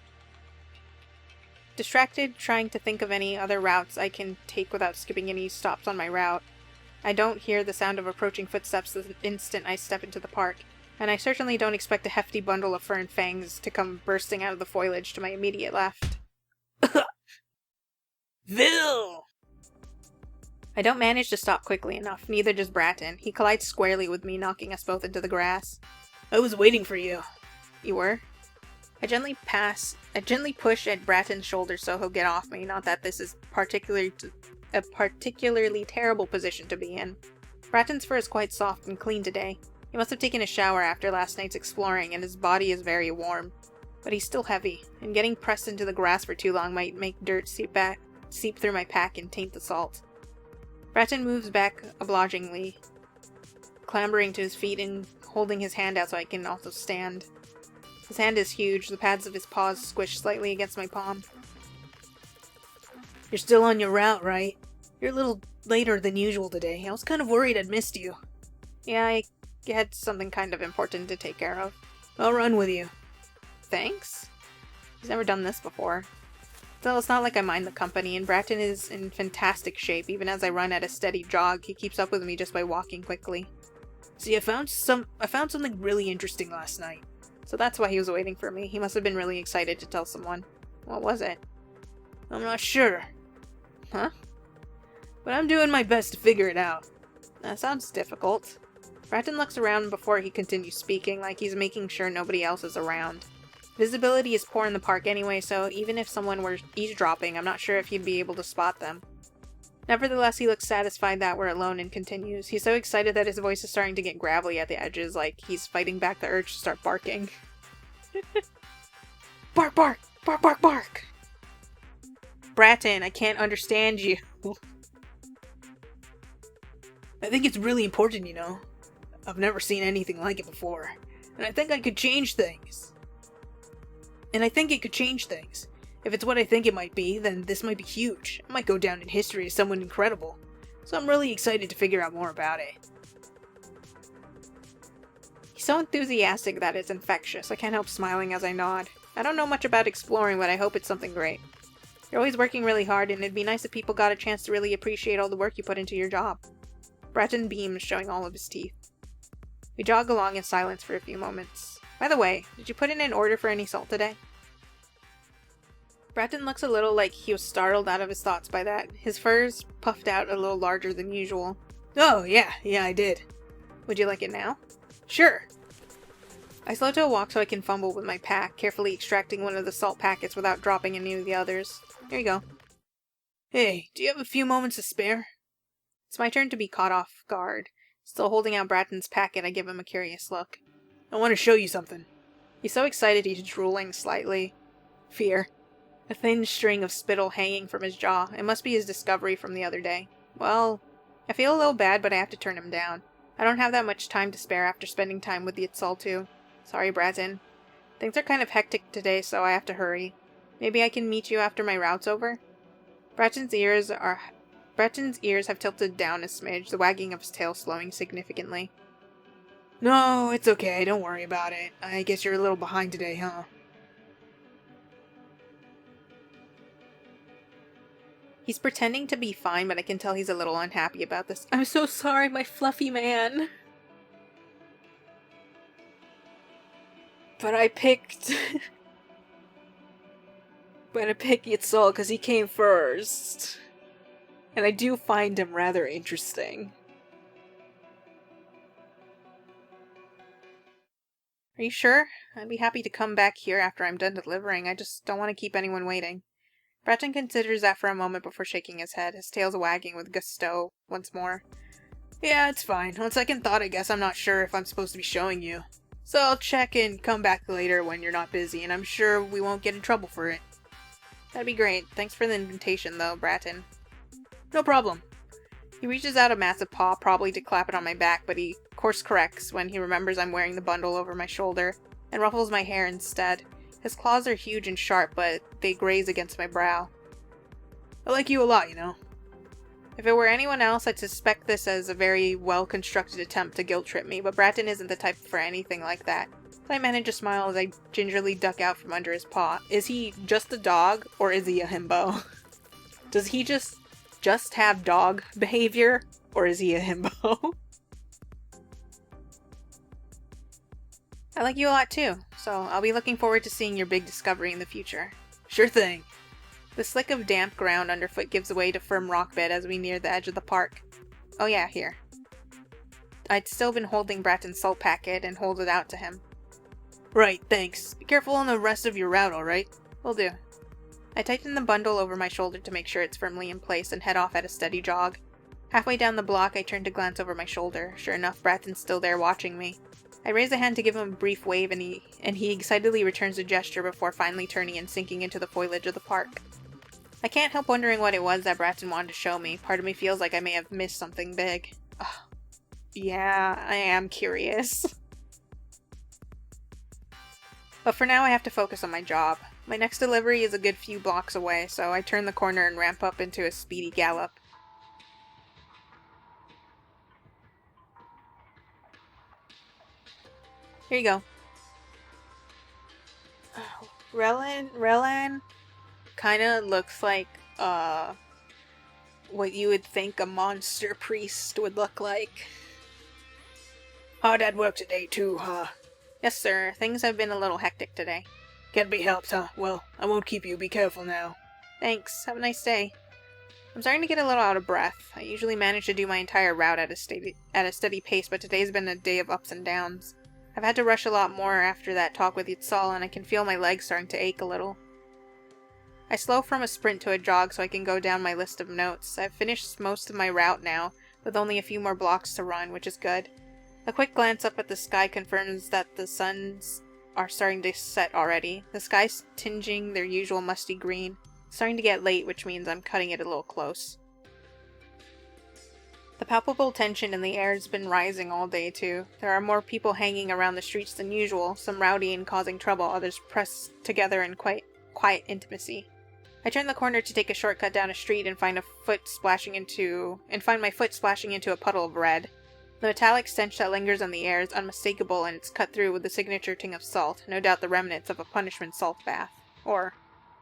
Distracted, trying to think of any other routes I can take without skipping any stops on my route. I don't hear the sound of approaching footsteps the instant I step into the park, and I certainly don't expect a hefty bundle of fur and fangs to come bursting out of the foliage to my immediate left. Vil! I don't manage to stop quickly enough, neither does Bratton. He collides squarely with me, knocking us both into the grass. I was waiting for you. You were? I gently push at Bratton's shoulder so he'll get off me, not that this is a particularly terrible position to be in. Bratton's fur is quite soft and clean today. He must have taken a shower after last night's exploring, and his body is very warm. But he's still heavy, and getting pressed into the grass for too long might make dirt seep through my pack and taint the salt. Bratton moves back obligingly, clambering to his feet and holding his hand out so I can also stand. His hand is huge, the pads of his paws squish slightly against my palm. You're still on your route, right? You're a little later than usual today. I was kind of worried I'd missed you. Yeah, I had something kind of important to take care of. I'll run with you. Thanks? He's never done this before. Still, it's not like I mind the company, and Bratton is in fantastic shape. Even as I run at a steady jog, he keeps up with me just by walking quickly. See, I found something really interesting last night. So that's why he was waiting for me. He must have been really excited to tell someone. What was it? I'm not sure. Huh? But I'm doing my best to figure it out. That sounds difficult. Bratton looks around before he continues speaking, like he's making sure nobody else is around. Visibility is poor in the park anyway, so even if someone were eavesdropping, I'm not sure if he'd be able to spot them. Nevertheless, he looks satisfied that we're alone and continues. He's so excited that his voice is starting to get gravelly at the edges, like he's fighting back the urge to start barking. Bark, bark! Bark, bark, bark! Bratton, I can't understand you. I think it's really important, you know. I've never seen anything like it before. And I think I could change things. If it's what I think it might be, then this might be huge. I might go down in history as someone incredible. So I'm really excited to figure out more about it. He's so enthusiastic that it's infectious. I can't help smiling as I nod. I don't know much about exploring, but I hope it's something great. You're always working really hard, and it'd be nice if people got a chance to really appreciate all the work you put into your job. Breton beams, showing all of his teeth. We jog along in silence for a few moments. By the way, did you put in an order for any salt today? Breton looks a little like he was startled out of his thoughts by that. His fur's puffed out a little larger than usual. Oh, yeah, I did. Would you like it now? Sure. I slow to a walk so I can fumble with my pack, carefully extracting one of the salt packets without dropping any of the others. Here you go. Hey, do you have a few moments to spare? It's my turn to be caught off guard. Still holding out Bratton's packet, I give him a curious look. I want to show you something. He's so excited he's drooling slightly. Fear. A thin string of spittle hanging from his jaw. It must be his discovery from the other day. Well, I feel a little bad, but I have to turn him down. I don't have that much time to spare after spending time with Yiestol too. Sorry, Bratton. Things are kind of hectic today, so I have to hurry. Maybe I can meet you after my route's over? Bratton's ears have tilted down a smidge, the wagging of his tail slowing significantly. No, it's okay. Don't worry about it. I guess you're a little behind today, huh? He's pretending to be fine, but I can tell he's a little unhappy about this. I'm so sorry, my fluffy man. But I picked Yiestol because he came first. And I do find him rather interesting. Are you sure? I'd be happy to come back here after I'm done delivering. I just don't want to keep anyone waiting. Breton considers that for a moment before shaking his head, his tail's wagging with gusto once more. Yeah, it's fine. On second thought, I guess I'm not sure if I'm supposed to be showing you. So I'll check and come back later when you're not busy, and I'm sure we won't get in trouble for it. That'd be great. Thanks for the invitation, though, Breton. No problem. He reaches out a massive paw, probably to clap it on my back, but he course corrects when he remembers I'm wearing the bundle over my shoulder, and ruffles my hair instead. His claws are huge and sharp, but they graze against my brow. I like you a lot, you know. If it were anyone else, I'd suspect this as a very well-constructed attempt to guilt-trip me, but Breton isn't the type for anything like that. So I manage to smile as I gingerly duck out from under his paw. Is he just a dog, or is he a himbo? Does he just have dog behavior, or is he a himbo? I like you a lot too, so I'll be looking forward to seeing your big discovery in the future. Sure thing. The slick of damp ground underfoot gives way to firm rock bed as we near the edge of the park. Oh yeah, here. I'd still been holding Bratton's salt packet and hold it out to him. Right, thanks. Be careful on the rest of your route, alright? Will do. I tighten the bundle over my shoulder to make sure it's firmly in place and head off at a steady jog. Halfway down the block, I turn to glance over my shoulder. Sure enough, Bratton's still there watching me. I raise a hand to give him a brief wave and he excitedly returns the gesture before finally turning and sinking into the foliage of the park. I can't help wondering what it was that Bratton wanted to show me. Part of me feels like I may have missed something big. Ugh. Yeah, I am curious. But for now I have to focus on my job. My next delivery is a good few blocks away, so I turn the corner and ramp up into a speedy gallop. Here you go. Oh, Relin kinda looks like, what you would think a monster priest would look like. How'd that work today too, huh? Yes, sir. Things have been a little hectic today. Can't be helped, huh? Well, I won't keep you. Be careful now. Thanks. Have a nice day. I'm starting to get a little out of breath. I usually manage to do my entire route at a steady pace, but today's been a day of ups and downs. I've had to rush a lot more after that talk with Yiestol, and I can feel my legs starting to ache a little. I slow from a sprint to a jog so I can go down my list of notes. I've finished most of my route now, with only a few more blocks to run, which is good. A quick glance up at the sky confirms that the suns are starting to set already. The sky's tinging their usual musty green. It's starting to get late, which means I'm cutting it a little close. The palpable tension in the air has been rising all day too. There are more people hanging around the streets than usual, some rowdy and causing trouble, others pressed together in quiet intimacy. I turn the corner to take a shortcut down a street and find my foot splashing into a puddle of red. The metallic stench that lingers on the air is unmistakable, and it's cut through with the signature ting of salt, no doubt the remnants of a punishment salt bath. Or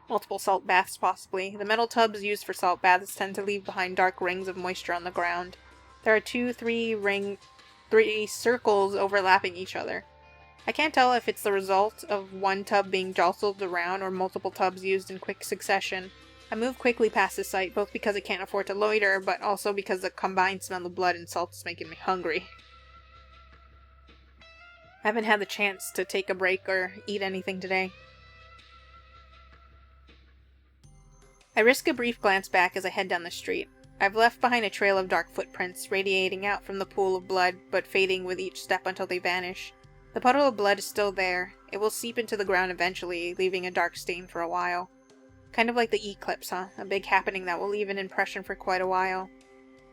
multiple salt baths, possibly. The metal tubs used for salt baths tend to leave behind dark rings of moisture on the ground. There are three circles overlapping each other. I can't tell if it's the result of one tub being jostled around or multiple tubs used in quick succession. I move quickly past the site, both because I can't afford to loiter, but also because the combined smell of blood and salt is making me hungry. I haven't had the chance to take a break or eat anything today. I risk a brief glance back as I head down the street. I've left behind a trail of dark footprints, radiating out from the pool of blood, but fading with each step until they vanish. The puddle of blood is still there. It will seep into the ground eventually, leaving a dark stain for a while. Kind of like the eclipse, huh? A big happening that will leave an impression for quite a while.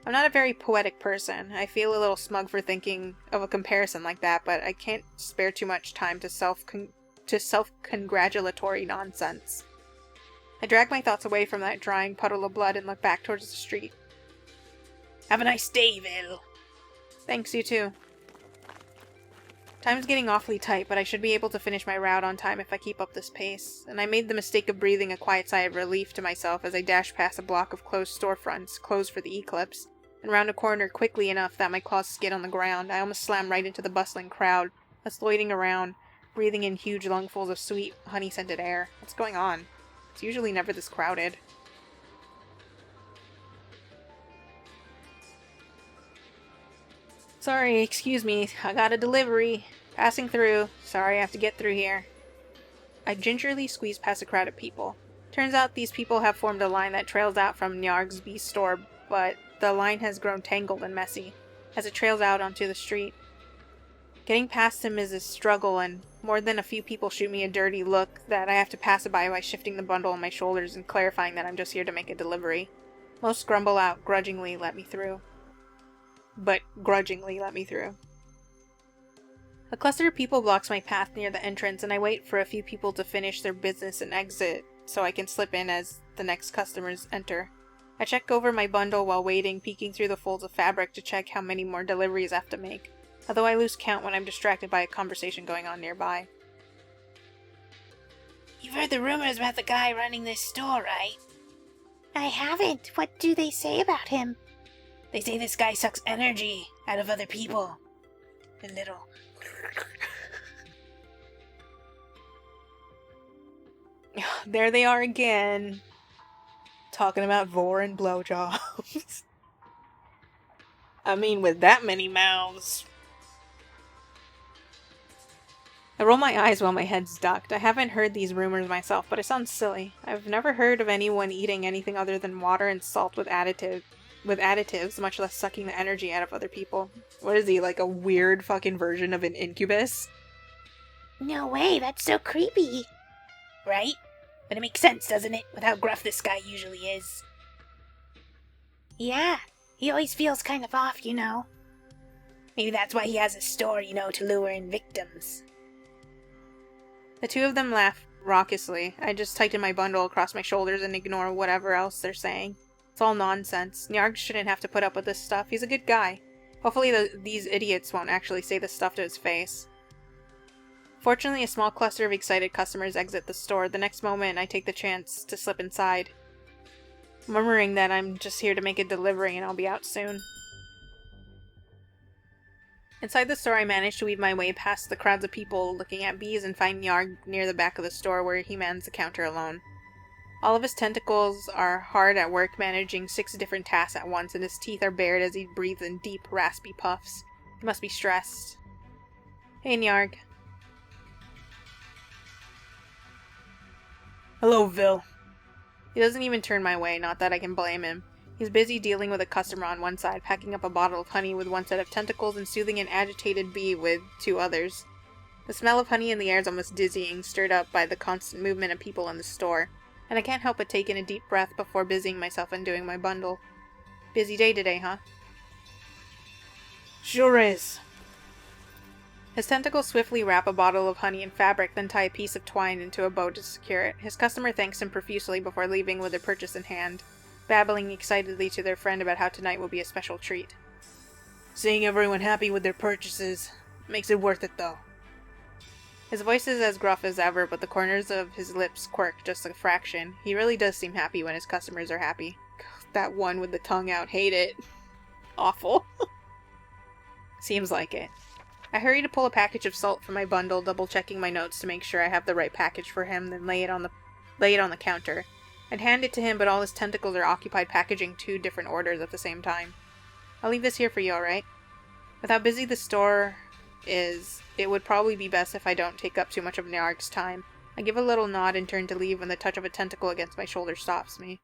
I'm not a very poetic person. I feel a little smug for thinking of a comparison like that, but I can't spare too much time to self-congratulatory nonsense. I drag my thoughts away from that drying puddle of blood and look back towards the street. Have a nice day, Vil. Thanks, you too. Time's getting awfully tight, but I should be able to finish my route on time if I keep up this pace, and I made the mistake of breathing a quiet sigh of relief to myself as I dashed past a block of closed storefronts, closed for the eclipse, and round a corner quickly enough that my claws skid on the ground. I almost slammed right into the bustling crowd that's loitering around, breathing in huge lungfuls of sweet, honey-scented air. What's going on? It's usually never this crowded. Sorry, excuse me, I got a delivery. Passing through. Sorry, I have to get through here. I gingerly squeeze past a crowd of people. Turns out these people have formed a line that trails out from Nyarg's beast store, but the line has grown tangled and messy as it trails out onto the street. Getting past him is a struggle, and more than a few people shoot me a dirty look that I have to pass it by shifting the bundle on my shoulders and clarifying that I'm just here to make a delivery. Most grumble out, grudgingly let me through. A cluster of people blocks my path near the entrance, and I wait for a few people to finish their business and exit so I can slip in as the next customers enter. I check over my bundle while waiting, peeking through the folds of fabric to check how many more deliveries I have to make, although I lose count when I'm distracted by a conversation going on nearby. You've heard the rumors about the guy running this store, right? I haven't. What do they say about him? They say this guy sucks energy out of other people. A little. There they are again. Talking about vor and blowjobs. I mean, with that many mouths. I roll my eyes while my head's ducked. I haven't heard these rumors myself, but it sounds silly. I've never heard of anyone eating anything other than water and salt with additives, much less sucking the energy out of other people. What is he, like a weird fucking version of an incubus? No way, that's so creepy. Right? But it makes sense, doesn't it? With how gruff this guy usually is. Yeah, he always feels kind of off, you know. Maybe that's why he has a store, to lure in victims. The two of them laugh raucously. I just tighten my bundle across my shoulders and ignore whatever else they're saying. It's all nonsense. Nyarg shouldn't have to put up with this stuff. He's a good guy. Hopefully these idiots won't actually say this stuff to his face. Fortunately, a small cluster of excited customers exit the store. The next moment, I take the chance to slip inside, murmuring that I'm just here to make a delivery and I'll be out soon. Inside the store, I manage to weave my way past the crowds of people looking at bees and find Nyarg near the back of the store where he mans the counter alone. All of his tentacles are hard at work managing 6 different tasks at once, and his teeth are bared as he breathes in deep, raspy puffs. He must be stressed. Hey, Nyarg. Hello, Vil. He doesn't even turn my way, not that I can blame him. He's busy dealing with a customer on one side, packing up a bottle of honey with one set of tentacles and soothing an agitated bee with 2 others. The smell of honey in the air is almost dizzying, stirred up by the constant movement of people in the store, and I can't help but take in a deep breath before busying myself undoing my bundle. Busy day today, huh? Sure is. His tentacles swiftly wrap a bottle of honey in fabric, then tie a piece of twine into a bow to secure it. His customer thanks him profusely before leaving with their purchase in hand, babbling excitedly to their friend about how tonight will be a special treat. Seeing everyone happy with their purchases makes it worth it, though. His voice is as gruff as ever, but the corners of his lips quirk just a fraction. He really does seem happy when his customers are happy. That one with the tongue out, hate it. Awful. Seems like it. I hurry to pull a package of salt from my bundle, double-checking my notes to make sure I have the right package for him, then lay it on the counter. I'd hand it to him, but all his tentacles are occupied packaging 2 different orders at the same time. I'll leave this here for you, alright? With how busy the store is, it would probably be best if I don't take up too much of Nyarg's time. I give a little nod and turn to leave when the touch of a tentacle against my shoulder stops me.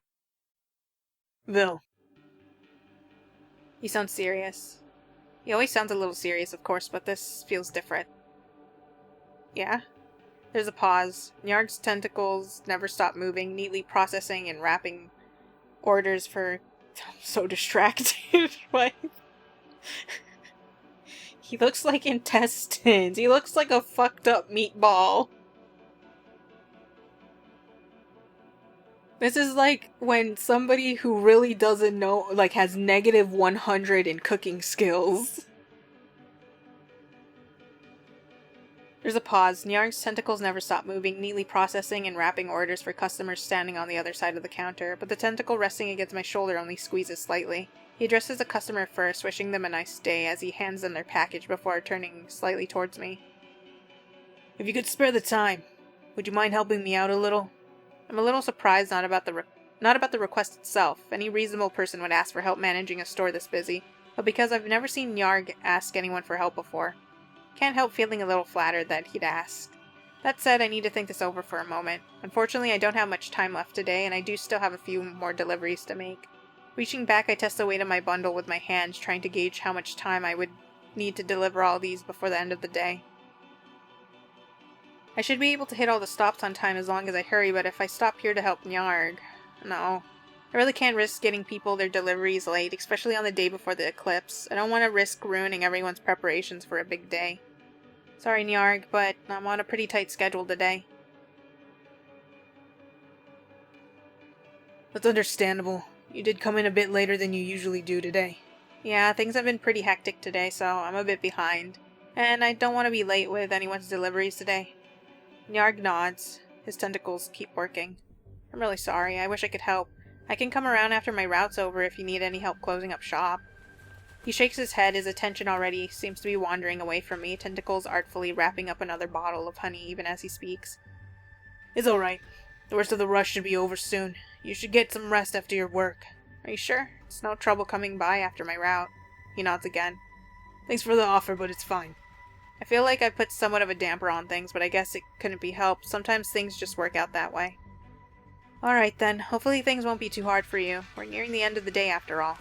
Vil. He sounds serious. He always sounds a little serious, of course, but this feels different. Yeah? There's a pause. Nyarg's tentacles never stop moving, neatly processing and wrapping orders for... I'm so distracted. What? He looks like intestines. He looks like a fucked up meatball. This is like when somebody who really doesn't know, like, has negative 100 in cooking skills. There's a pause. Nyarg's tentacles never stop moving, neatly processing and wrapping orders for customers standing on the other side of the counter, but the tentacle resting against my shoulder only squeezes slightly. He addresses the customer first, wishing them a nice day as he hands them their package before turning slightly towards me. If you could spare the time, would you mind helping me out a little? I'm a little surprised not about the request itself. Any reasonable person would ask for help managing a store this busy, but because I've never seen Nyarg ask anyone for help before, can't help feeling a little flattered that he'd ask. That said, I need to think this over for a moment. Unfortunately, I don't have much time left today, and I do still have a few more deliveries to make. Reaching back, I test the weight of my bundle with my hands, trying to gauge how much time I would need to deliver all these before the end of the day. I should be able to hit all the stops on time as long as I hurry, but if I stop here to help Nyarg... No. I really can't risk getting people their deliveries late, especially on the day before the eclipse. I don't want to risk ruining everyone's preparations for a big day. Sorry, Nyarg, but I'm on a pretty tight schedule today. That's understandable. You did come in a bit later than you usually do today. Yeah, things have been pretty hectic today, so I'm a bit behind. And I don't want to be late with anyone's deliveries today. Nyarg nods. His tentacles keep working. I'm really sorry. I wish I could help. I can come around after my route's over if you need any help closing up shop. He shakes his head. His attention already seems to be wandering away from me, tentacles artfully wrapping up another bottle of honey even as he speaks. It's alright. The worst of the rush should be over soon. You should get some rest after your work. Are you sure? It's no trouble coming by after my route. He nods again. Thanks for the offer, but it's fine. I feel like I put somewhat of a damper on things, but I guess it couldn't be helped. Sometimes things just work out that way. Alright then, hopefully things won't be too hard for you. We're nearing the end of the day after all.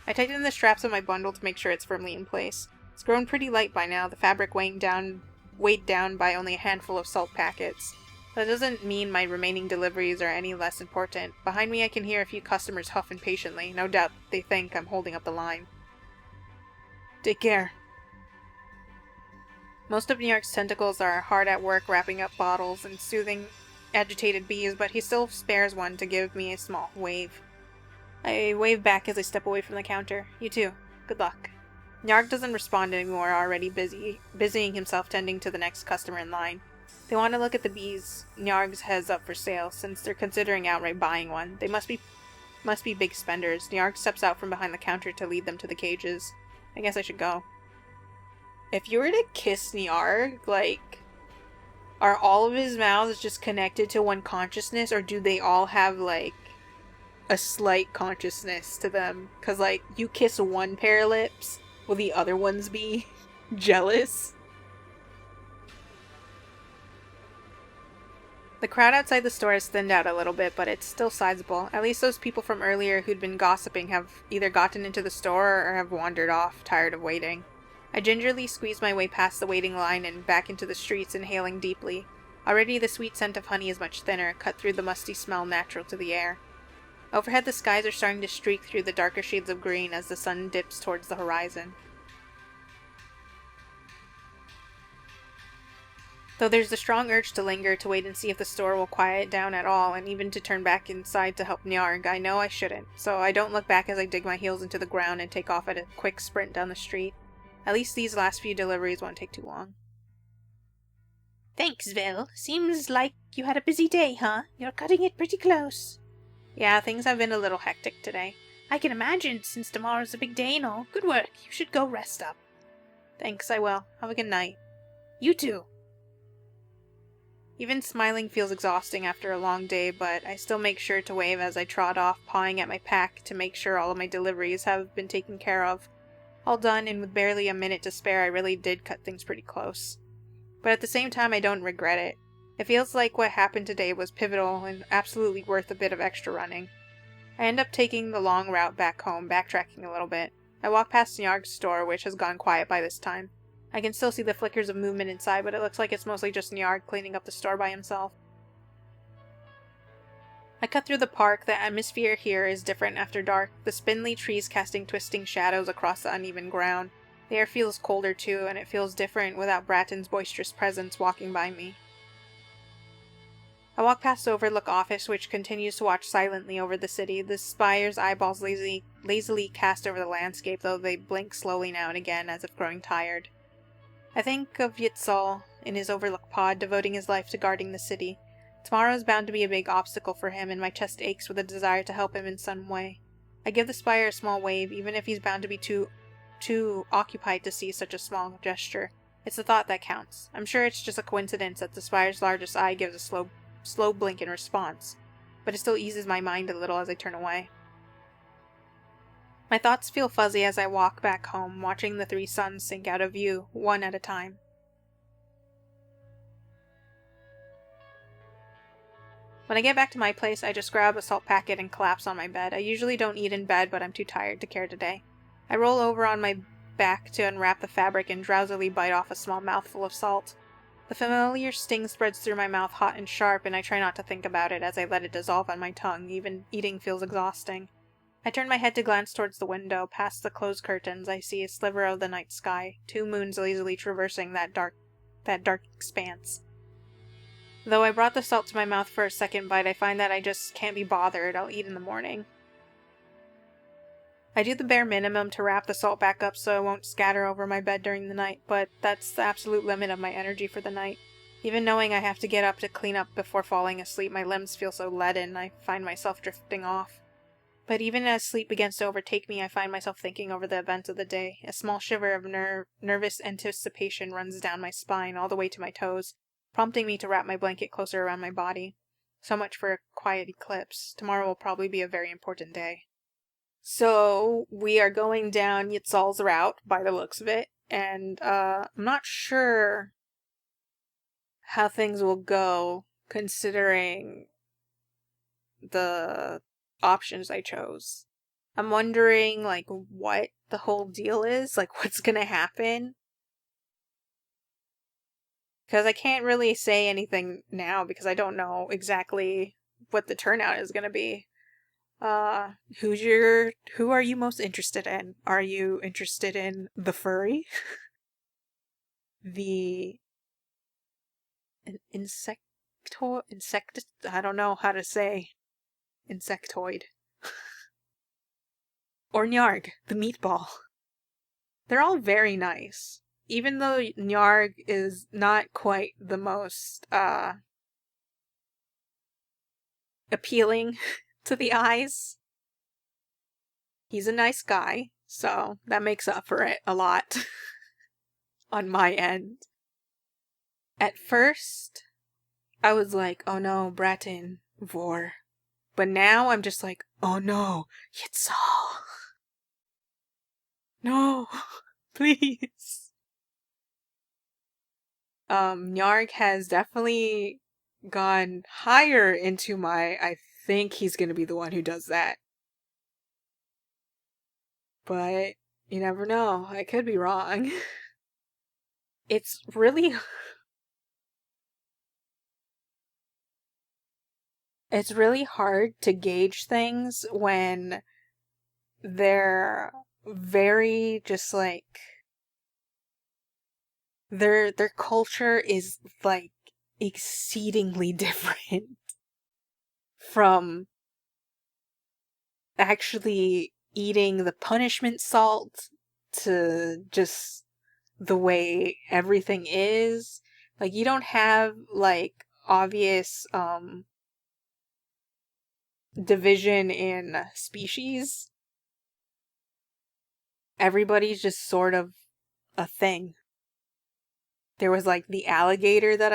I tighten the straps of my bundle to make sure it's firmly in place. It's grown pretty light by now, the fabric weighed down by only a handful of salt packets. That doesn't mean my remaining deliveries are any less important. Behind me I can hear a few customers huff impatiently. No doubt they think I'm holding up the line. Take care. Most of Nyarg's tentacles are hard at work wrapping up bottles and soothing agitated bees, but he still spares one to give me a small wave. I wave back as I step away from the counter. You too. Good luck. Nyarg doesn't respond anymore, already busying himself tending to the next customer in line. They want to look at the bees Nyarg has up for sale, since they're considering outright buying one. They must be big spenders. Nyarg steps out from behind the counter to lead them to the cages. I guess I should go. If you were to kiss Nyarg, like, are all of his mouths just connected to one consciousness, or do they all have, like, a slight consciousness to them? Because, like, you kiss one pair of lips, will the other ones be jealous? The crowd outside the store has thinned out a little bit, but it's still sizable. At least those people from earlier who'd been gossiping have either gotten into the store or have wandered off, tired of waiting. I gingerly squeeze my way past the waiting line and back into the streets, inhaling deeply. Already the sweet scent of honey is much thinner, cut through the musty smell natural to the air. Overhead the skies are starting to streak through the darker shades of green as the sun dips towards the horizon. Though there's the strong urge to linger to wait and see if the store will quiet down at all, and even to turn back inside to help Nyarg, I know I shouldn't, so I don't look back as I dig my heels into the ground and take off at a quick sprint down the street. At least these last few deliveries won't take too long. Thanks, Vil. Seems like you had a busy day, huh? You're cutting it pretty close. Yeah, things have been a little hectic today. I can imagine, since tomorrow's a big day and all. Good work. You should go rest up. Thanks, I will. Have a good night. You too. Even smiling feels exhausting after a long day, but I still make sure to wave as I trot off, pawing at my pack to make sure all of my deliveries have been taken care of. All done, and with barely a minute to spare, I really did cut things pretty close. But at the same time, I don't regret it. It feels like what happened today was pivotal and absolutely worth a bit of extra running. I end up taking the long route back home, backtracking a little bit. I walk past Nyarg's store, which has gone quiet by this time. I can still see the flickers of movement inside, but it looks like it's mostly just Nyarg cleaning up the store by himself. I cut through the park. The atmosphere here is different after dark, the spindly trees casting twisting shadows across the uneven ground. The air feels colder too, and it feels different without Bratton's boisterous presence walking by me. I walk past the Overlook office, which continues to watch silently over the city, the spire's eyeballs lazily cast over the landscape, though they blink slowly now and again as if growing tired. I think of Yiestol in his Overlook pod, devoting his life to guarding the city. Tomorrow is bound to be a big obstacle for him, and my chest aches with a desire to help him in some way. I give the spire a small wave, even if he's bound to be too occupied to see such a small gesture. It's the thought that counts. I'm sure it's just a coincidence that the spire's largest eye gives a slow blink in response, but it still eases my mind a little as I turn away. My thoughts feel fuzzy as I walk back home, watching the three suns sink out of view, one at a time. When I get back to my place, I just grab a salt packet and collapse on my bed. I usually don't eat in bed, but I'm too tired to care today. I roll over on my back to unwrap the fabric and drowsily bite off a small mouthful of salt. The familiar sting spreads through my mouth hot and sharp, and I try not to think about it as I let it dissolve on my tongue. Even eating feels exhausting. I turn my head to glance towards the window. Past the closed curtains, I see a sliver of the night sky, 2 moons lazily traversing that dark expanse. Though I brought the salt to my mouth for a second bite, I find that I just can't be bothered. I'll eat in the morning. I do the bare minimum to wrap the salt back up so it won't scatter over my bed during the night, but that's the absolute limit of my energy for the night. Even knowing I have to get up to clean up before falling asleep, my limbs feel so leaden, I find myself drifting off. But even as sleep begins to overtake me, I find myself thinking over the events of the day. A small shiver of nervous anticipation runs down my spine all the way to my toes, prompting me to wrap my blanket closer around my body. So much for a quiet eclipse. Tomorrow will probably be a very important day. So, we are going down Yiestol's route, by the looks of it, and I'm not sure how things will go, considering the options I chose. I'm wondering, like, what the whole deal is, like, what's gonna happen? Because I can't really say anything now, because I don't know exactly what the turnout is gonna be. Who are you most interested in? Are you interested in the furry? The I don't know how to say insectoid. Or Nyarg, the meatball. They're all very nice. Even though Nyarg is not quite the most, appealing to the eyes. He's a nice guy, so that makes up for it a lot on my end. At first, I was like, oh no, Bratton, Vor. But now I'm just like, oh no, Yiestol. No, please. Nyarg has definitely gone higher into my, I think he's gonna be the one who does that. But you never know. I could be wrong. It's really hard to gauge things when they're very just like their culture is like exceedingly different from actually eating the punishment salt to just the way everything is. Like, you don't have like obvious division in species. Everybody's just sort of a thing. There was like the alligator that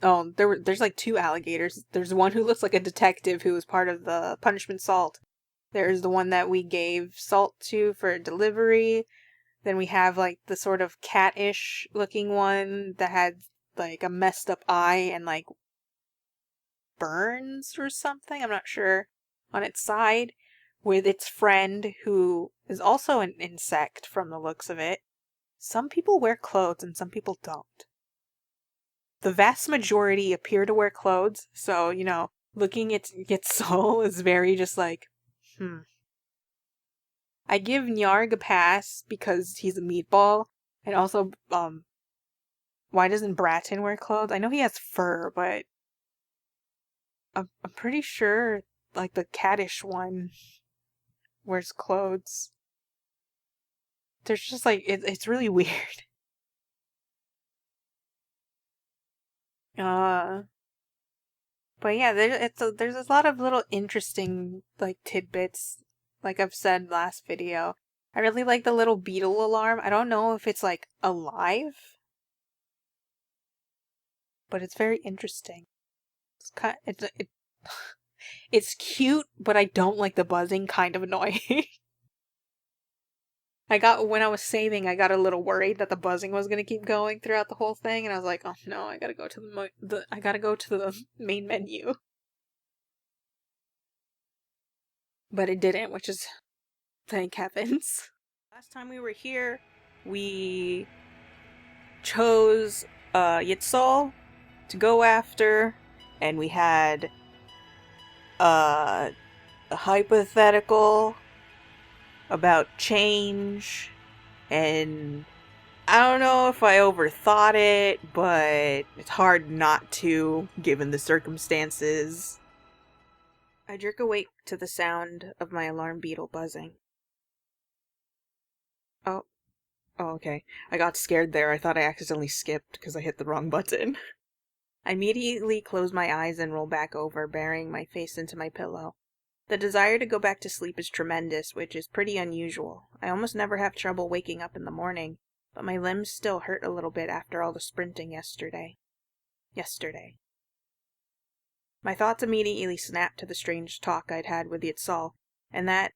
there's like two alligators. There's one who looks like a detective who was part of the punishment salt. There's the one that we gave salt to for delivery. Then we have like the sort of cat-ish looking one that had like a messed up eye and like burns or something, I'm not sure, on its side, with its friend who is also an insect from the looks of it. Some people wear clothes and some people don't. The vast majority appear to wear clothes, so, looking at its soul is very just like, I give Nyarg a pass because he's a meatball, and also, why doesn't Bratton wear clothes? I know he has fur, but I'm pretty sure, like, the cattish one wears clothes. There's just, like, it's really weird. But yeah, there's a lot of little interesting, like, tidbits, like I've said last video. I really like the little beetle alarm. I don't know if it's, like, alive, but it's very interesting. It's cute, but I don't like the buzzing, kind of annoying. When I was saving, I got a little worried that the buzzing was gonna keep going throughout the whole thing, and I was like, oh no, I gotta go to the main menu. But it didn't, which is, thank heavens. Last time we were here, we chose Yiestol to go after, and we had a hypothetical about change, and I don't know if I overthought it, but it's hard not to, given the circumstances. I jerk awake to the sound of my alarm beetle buzzing. Oh, okay. I got scared there. I thought I accidentally skipped because I hit the wrong button. I immediately close my eyes and roll back over, burying my face into my pillow. The desire to go back to sleep is tremendous, which is pretty unusual. I almost never have trouble waking up in the morning, but my limbs still hurt a little bit after all the sprinting yesterday. My thoughts immediately snapped to the strange talk I'd had with Yiestol, and that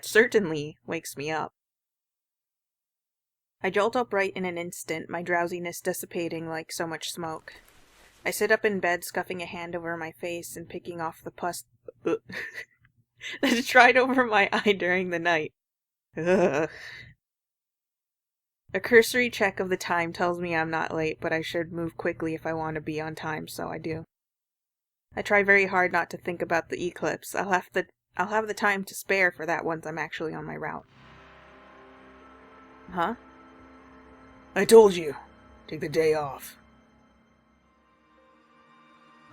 certainly wakes me up. I jolt upright in an instant, my drowsiness dissipating like so much smoke. I sit up in bed, scuffing a hand over my face and picking off the pus that dried over my eye during the night. Ugh. A cursory check of the time tells me I'm not late, but I should move quickly if I want to be on time, so I do. I try very hard not to think about the eclipse. I'll have the time to spare for that once I'm actually on my route. Huh? I told you. Take the day off.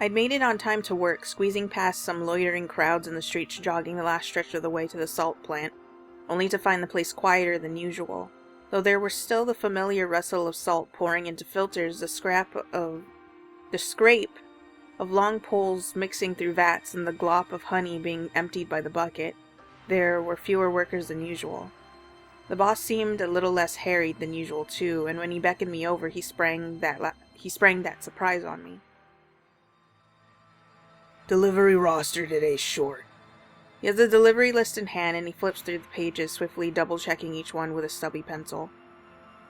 I'd made it on time to work, squeezing past some loitering crowds in the streets jogging the last stretch of the way to the salt plant, only to find the place quieter than usual. Though there was still the familiar rustle of salt pouring into filters, the scrape of long poles mixing through vats, and the glop of honey being emptied by the bucket, there were fewer workers than usual. The boss seemed a little less harried than usual too, and when he beckoned me over, he sprang that surprise on me. Delivery roster today's short. He has the delivery list in hand, and he flips through the pages, swiftly double-checking each one with a stubby pencil.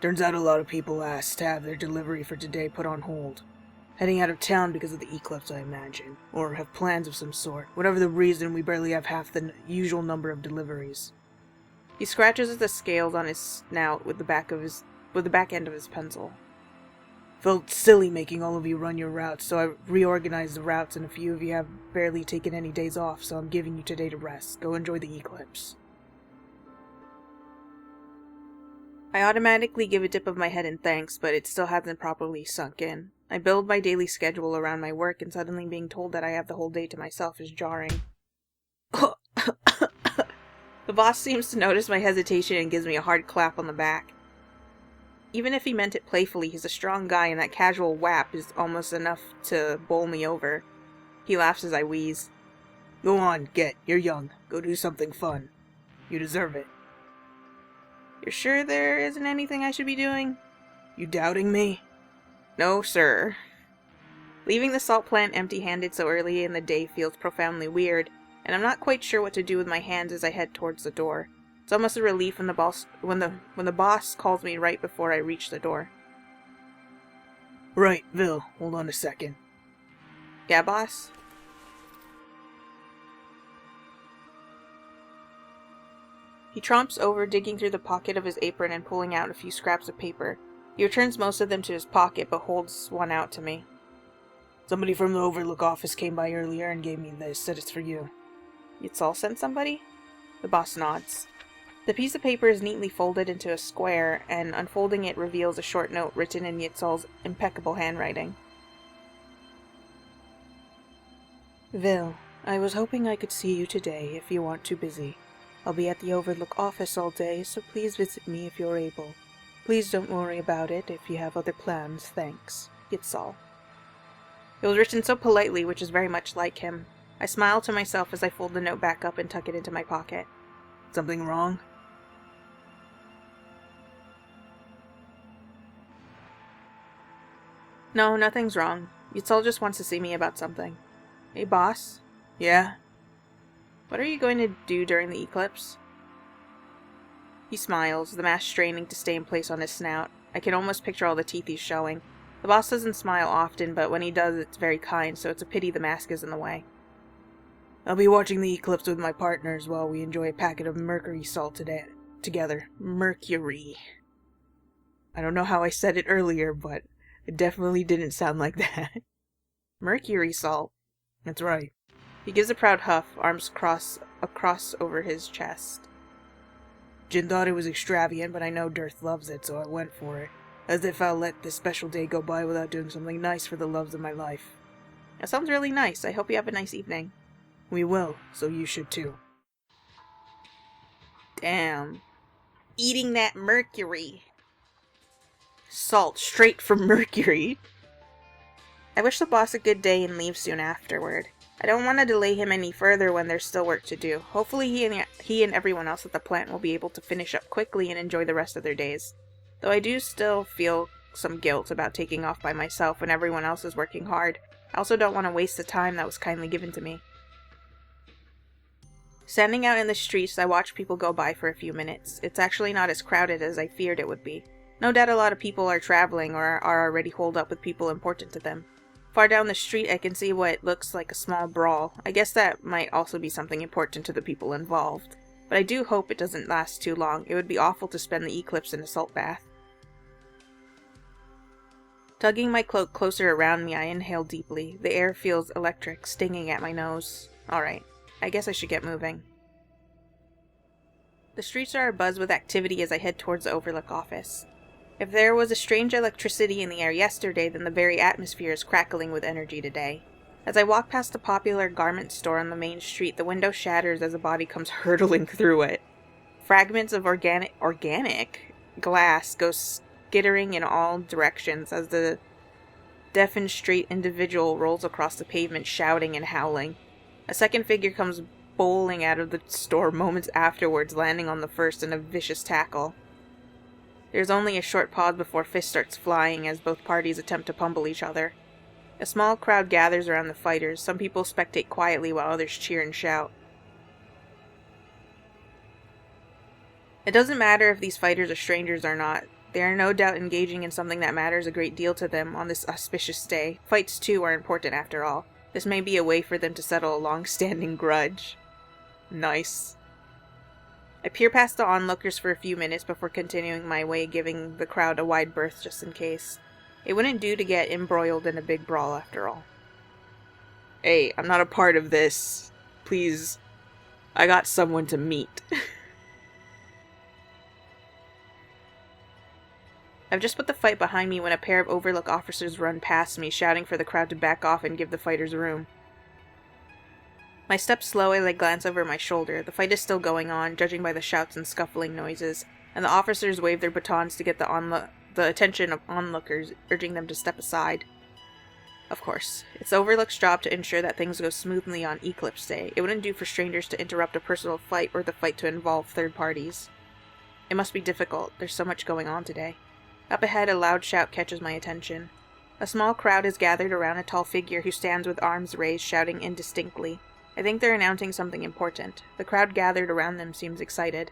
Turns out a lot of people asked to have their delivery for today put on hold. Heading out of town because of the eclipse, I imagine. Or have plans of some sort. Whatever the reason, we barely have half the usual number of deliveries. He scratches at the scales on his snout with the back end of his pencil. Felt silly making all of you run your routes, so I reorganized the routes, and a few of you have barely taken any days off, so I'm giving you today to rest. Go enjoy the eclipse. I automatically give a dip of my head in thanks, but it still hasn't properly sunk in. I build my daily schedule around my work, and suddenly being told that I have the whole day to myself is jarring. The boss seems to notice my hesitation and gives me a hard clap on the back. Even if he meant it playfully, he's a strong guy, and that casual whap is almost enough to bowl me over. He laughs as I wheeze. Go on, you're young. Go do something fun. You deserve it. You're sure there isn't anything I should be doing? You doubting me? No, sir. Leaving the salt plant empty-handed so early in the day feels profoundly weird, and I'm not quite sure what to do with my hands as I head towards the door. It's almost a relief when the boss calls me right before I reach the door. Right, Vil, hold on a second. Yeah, boss? He tromps over, digging through the pocket of his apron and pulling out a few scraps of paper. He returns most of them to his pocket, but holds one out to me. Somebody from the Overlook office came by earlier and gave me this, said it's for you. Yiestol sent somebody? The boss nods. The piece of paper is neatly folded into a square, and unfolding it reveals a short note written in Yiestol's impeccable handwriting. Vil, I was hoping I could see you today if you aren't too busy. I'll be at the Overlook office all day, so please visit me if you're able. Please don't worry about it if you have other plans, thanks. Yiestol. It was written so politely, which is very much like him. I smile to myself as I fold the note back up and tuck it into my pocket. Something wrong? No, nothing's wrong. Yiestol just wants to see me about something. Hey, boss? Yeah? What are you going to do during the eclipse? He smiles, the mask straining to stay in place on his snout. I can almost picture all the teeth he's showing. The boss doesn't smile often, but when he does, it's very kind, so it's a pity the mask is in the way. I'll be watching the eclipse with my partners while we enjoy a packet of mercury salt together. Mercury. I don't know how I said it earlier, but it definitely didn't sound like that. Mercury salt. That's right. He gives a proud huff, arms across over his chest. Jin thought it was extravagant, but I know Dirth loves it, so I went for it. As if I'll let this special day go by without doing something nice for the loves of my life. That sounds really nice. I hope you have a nice evening. We will, so you should too. Damn. Eating that mercury. Salt straight from Mercury. I wish the boss a good day and leave soon afterward. I don't want to delay him any further when there's still work to do. Hopefully he and everyone else at the plant will be able to finish up quickly and enjoy the rest of their days. Though I do still feel some guilt about taking off by myself when everyone else is working hard. I also don't want to waste the time that was kindly given to me. Standing out in the streets, I watch people go by for a few minutes. It's actually not as crowded as I feared it would be. No doubt a lot of people are traveling or are already holed up with people important to them. Far down the street, I can see what looks like a small brawl. I guess that might also be something important to the people involved. But I do hope it doesn't last too long. It would be awful to spend the eclipse in a salt bath. Tugging my cloak closer around me, I inhale deeply. The air feels electric, stinging at my nose. Alright, I guess I should get moving. The streets are abuzz with activity as I head towards the Overlook office. If there was a strange electricity in the air yesterday, then the very atmosphere is crackling with energy today. As I walk past a popular garment store on the main street, the window shatters as a body comes hurtling through it. Fragments of organic glass go skittering in all directions as the defenestrate individual rolls across the pavement shouting and howling. A second figure comes bowling out of the store moments afterwards, landing on the first in a vicious tackle. There's only a short pause before fists starts flying as both parties attempt to pummel each other. A small crowd gathers around the fighters. Some people spectate quietly while others cheer and shout. It doesn't matter if these fighters are strangers or not. They are no doubt engaging in something that matters a great deal to them on this auspicious day. Fights, too, are important after all. This may be a way for them to settle a long-standing grudge. Nice. I peer past the onlookers for a few minutes before continuing my way, giving the crowd a wide berth just in case. It wouldn't do to get embroiled in a big brawl after all. Hey, I'm not a part of this. Please. I got someone to meet. I've just put the fight behind me when a pair of Overlook officers run past me, shouting for the crowd to back off and give the fighters room. My steps slow as I glance over my shoulder. The fight is still going on, judging by the shouts and scuffling noises, and the officers wave their batons to get the attention of onlookers, urging them to step aside. Of course, it's Overlook's job to ensure that things go smoothly on Eclipse Day. It wouldn't do for strangers to interrupt a personal fight or the fight to involve third parties. It must be difficult. There's so much going on today. Up ahead, a loud shout catches my attention. A small crowd is gathered around a tall figure who stands with arms raised, shouting indistinctly. I think they're announcing something important. The crowd gathered around them seems excited.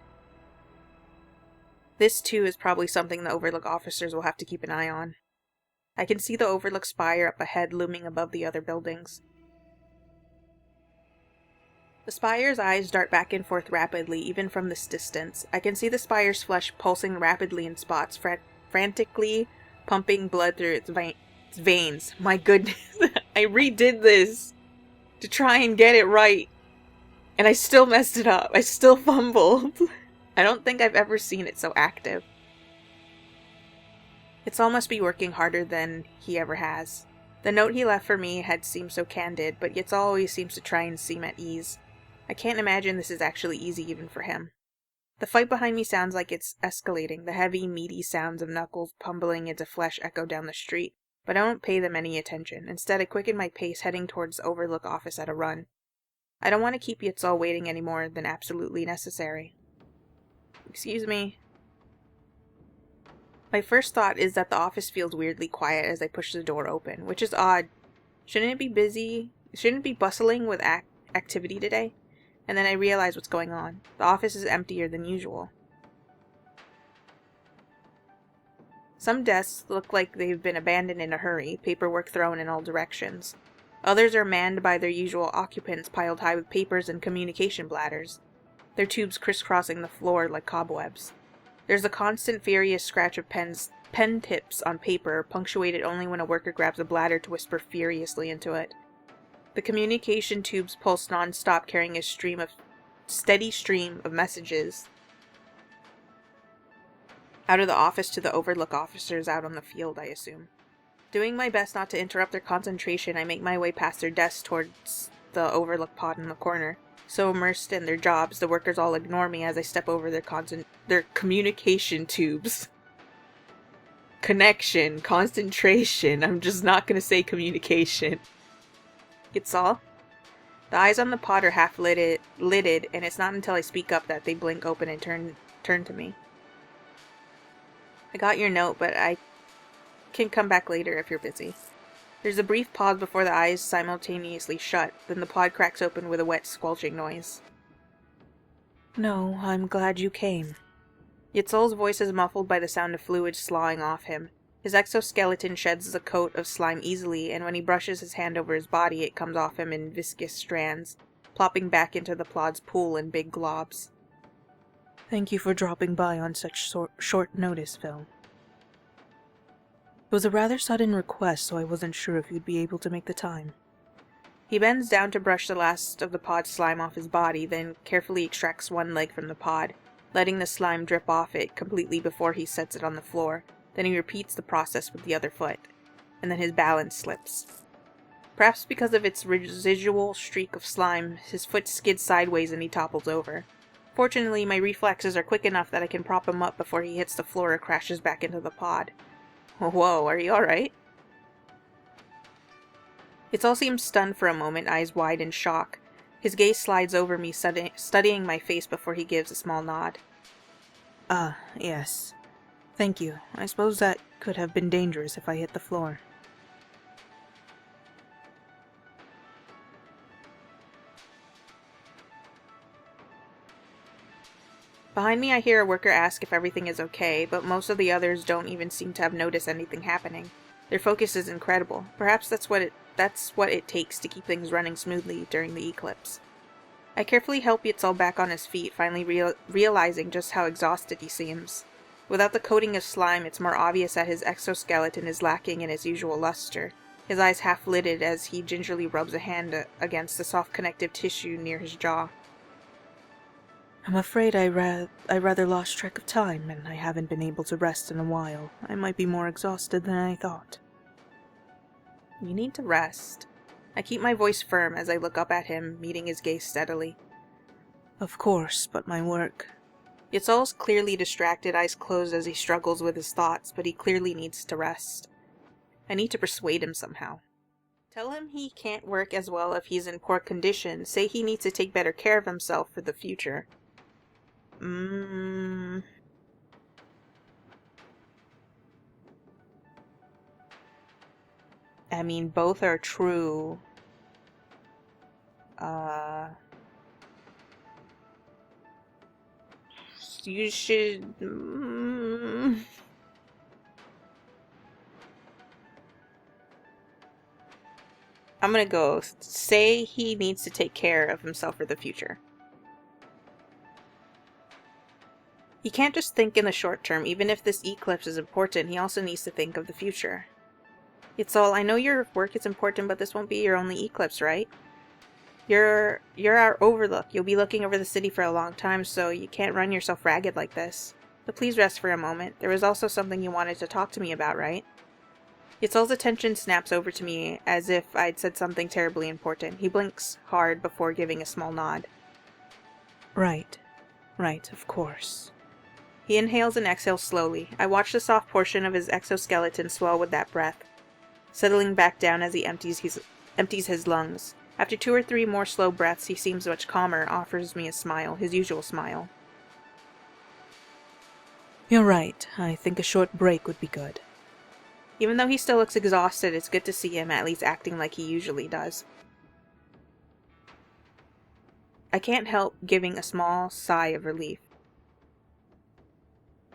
This, too, is probably something the Overlook officers will have to keep an eye on. I can see the Overlook spire up ahead looming above the other buildings. The spire's eyes dart back and forth rapidly, even from this distance. I can see the spire's flesh pulsing rapidly in spots, frantically pumping blood through its veins. My goodness, I redid this to try and get it right, and I still messed it up. I still fumbled. I don't think I've ever seen it so active. Yiestol must be working harder than he ever has. The note he left for me had seemed so candid, but Yiestol always seems to try and seem at ease. I can't imagine this is actually easy even for him. The fight behind me sounds like it's escalating. The heavy, meaty sounds of knuckles pummeling into flesh echo down the street, but I don't pay them any attention. Instead, I quicken my pace, heading towards the Overlook office at a run. I don't want to keep Yiestol waiting any more than absolutely necessary. Excuse me. My first thought is that the office feels weirdly quiet as I push the door open, which is odd. Shouldn't it be busy? Shouldn't it be bustling with activity today? And then I realize what's going on. The office is emptier than usual. Some desks look like they've been abandoned in a hurry, paperwork thrown in all directions. Others are manned by their usual occupants piled high with papers and communication bladders, their tubes crisscrossing the floor like cobwebs. There's a constant furious scratch of pen tips on paper, punctuated only when a worker grabs a bladder to whisper furiously into it. The communication tubes pulse non-stop, carrying a steady stream of messages out of the office to the Overlook officers out on the field, I assume. Doing my best not to interrupt their concentration, I make my way past their desks towards the Overlook pod in the corner. So immersed in their jobs, the workers all ignore me as I step over their communication tubes. Connection, concentration, I'm just not gonna say communication. Yiestol? The eyes on the pod are half lidded, and it's not until I speak up that they blink open and turn to me. I got your note, but I can come back later if you're busy. There's a brief pause before the eyes simultaneously shut, then the pod cracks open with a wet, squelching noise. No, I'm glad you came. Yiestol's voice is muffled by the sound of fluid sloughing off him. His exoskeleton sheds a coat of slime easily, and when he brushes his hand over his body, it comes off him in viscous strands, plopping back into the pod's pool in big globs. Thank you for dropping by on such short notice, Phil. It was a rather sudden request, so I wasn't sure if you'd be able to make the time. He bends down to brush the last of the pod's slime off his body, then carefully extracts one leg from the pod, letting the slime drip off it completely before he sets it on the floor. Then he repeats the process with the other foot, and then his balance slips. Perhaps because of its residual streak of slime, his foot skids sideways and he topples over. Fortunately, my reflexes are quick enough that I can prop him up before he hits the floor or crashes back into the pod. Whoa, are you alright? Yiestol seems stunned for a moment, eyes wide in shock. His gaze slides over me, studying my face before he gives a small nod. Yes. Thank you. I suppose that could have been dangerous if I hit the floor. Behind me I hear a worker ask if everything is okay, but most of the others don't even seem to have noticed anything happening. Their focus is incredible. Perhaps that's what it takes to keep things running smoothly during the eclipse. I carefully help Yiestol back on his feet, finally realizing just how exhausted he seems. Without the coating of slime, it's more obvious that his exoskeleton is lacking in its usual luster. His eyes half-lidded as he gingerly rubs a hand against the soft connective tissue near his jaw. I'm afraid I rather lost track of time, and I haven't been able to rest in a while. I might be more exhausted than I thought. You need to rest. I keep my voice firm as I look up at him, meeting his gaze steadily. Of course, but my work... Yiestol's clearly distracted, eyes closed as he struggles with his thoughts, but he clearly needs to rest. I need to persuade him somehow. Tell him he can't work as well if he's in poor condition. Say he needs to take better care of himself for the future. I mean, both are true. You should... I'm gonna go say he needs to take care of himself for the future. He can't just think in the short term. Even if this eclipse is important, he also needs to think of the future. Yiestol, I know your work is important, but this won't be your only eclipse, right? You're our overlook. You'll be looking over the city for a long time, so you can't run yourself ragged like this. But please rest for a moment. There was also something you wanted to talk to me about, right? Yiestol's attention snaps over to me as if I'd said something terribly important. He blinks hard before giving a small nod. Right, of course. He inhales and exhales slowly. I watch the soft portion of his exoskeleton swell with that breath, settling back down as he empties his lungs. After 2 or 3 more slow breaths, he seems much calmer, offers me a smile, his usual smile. You're right. I think a short break would be good. Even though he still looks exhausted, it's good to see him at least acting like he usually does. I can't help giving a small sigh of relief.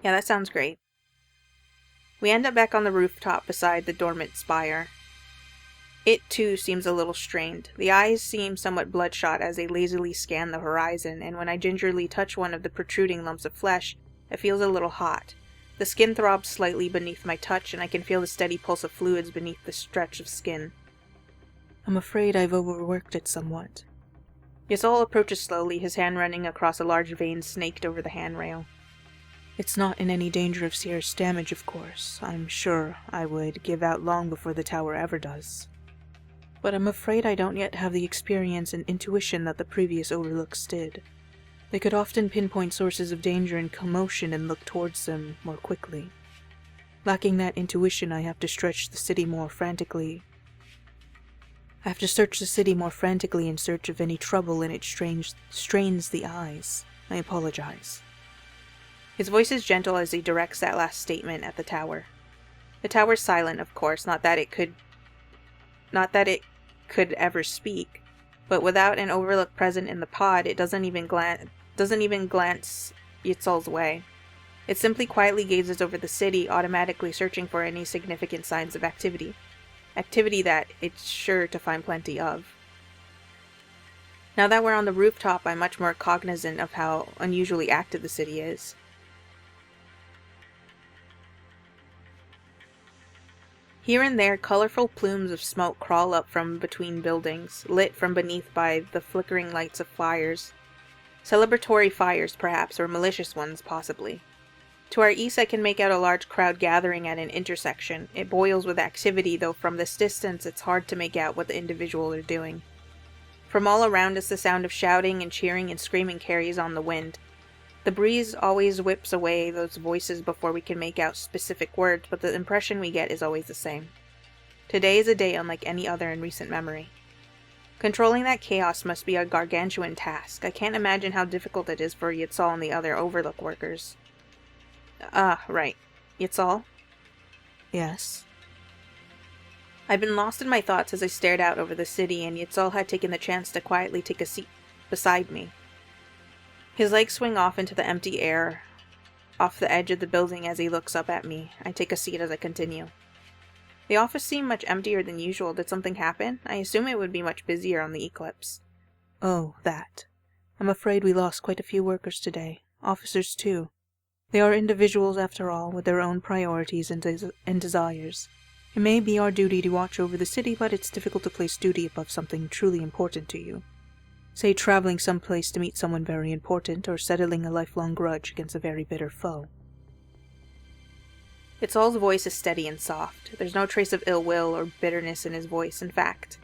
Yeah, that sounds great. We end up back on the rooftop beside the dormant spire. It, too, seems a little strained. The eyes seem somewhat bloodshot as they lazily scan the horizon, and when I gingerly touch one of the protruding lumps of flesh, it feels a little hot. The skin throbs slightly beneath my touch, and I can feel the steady pulse of fluids beneath the stretch of skin. I'm afraid I've overworked it somewhat. Yiestol approaches slowly, his hand running across a large vein snaked over the handrail. It's not in any danger of serious damage, of course. I'm sure I would give out long before the tower ever does. But I'm afraid I don't yet have the experience and intuition that the previous overlooks did. They could often pinpoint sources of danger and commotion and look towards them more quickly. Lacking that intuition, I have to search the city more frantically in search of any trouble, and it strains the eyes. I apologize. His voice is gentle as he directs that last statement at the tower. The tower's silent, of course, not that it could ever speak, but without an overlook present in the pod, it doesn't even glance Yiestol's way. It simply quietly gazes over the city, automatically searching for any significant signs of activity. Activity that it's sure to find plenty of. Now that we're on the rooftop, I'm much more cognizant of how unusually active the city is. Here and there, colorful plumes of smoke crawl up from between buildings, lit from beneath by the flickering lights of fires. Celebratory fires, perhaps, or malicious ones, possibly. To our east, I can make out a large crowd gathering at an intersection. It boils with activity, though from this distance it's hard to make out what the individuals are doing. From all around us, the sound of shouting and cheering and screaming carries on the wind. The breeze always whips away those voices before we can make out specific words, but the impression we get is always the same. Today is a day unlike any other in recent memory. Controlling that chaos must be a gargantuan task. I can't imagine how difficult it is for Yiestol and the other Overlook workers. Right. Yiestol? Yes? I'd been lost in my thoughts as I stared out over the city, and Yiestol had taken the chance to quietly take a seat beside me. His legs swing off into the empty air, off the edge of the building as he looks up at me. I take a seat as I continue. The office seemed much emptier than usual. Did something happen? I assume it would be much busier on the eclipse. Oh, that. I'm afraid we lost quite a few workers today. Officers, too. They are individuals, after all, with their own priorities and desires. It may be our duty to watch over the city, but it's difficult to place duty above something truly important to you. Say traveling someplace to meet someone very important, or settling a lifelong grudge against a very bitter foe. Yiestol's voice is steady and soft. There's no trace of ill will or bitterness in his voice, in fact.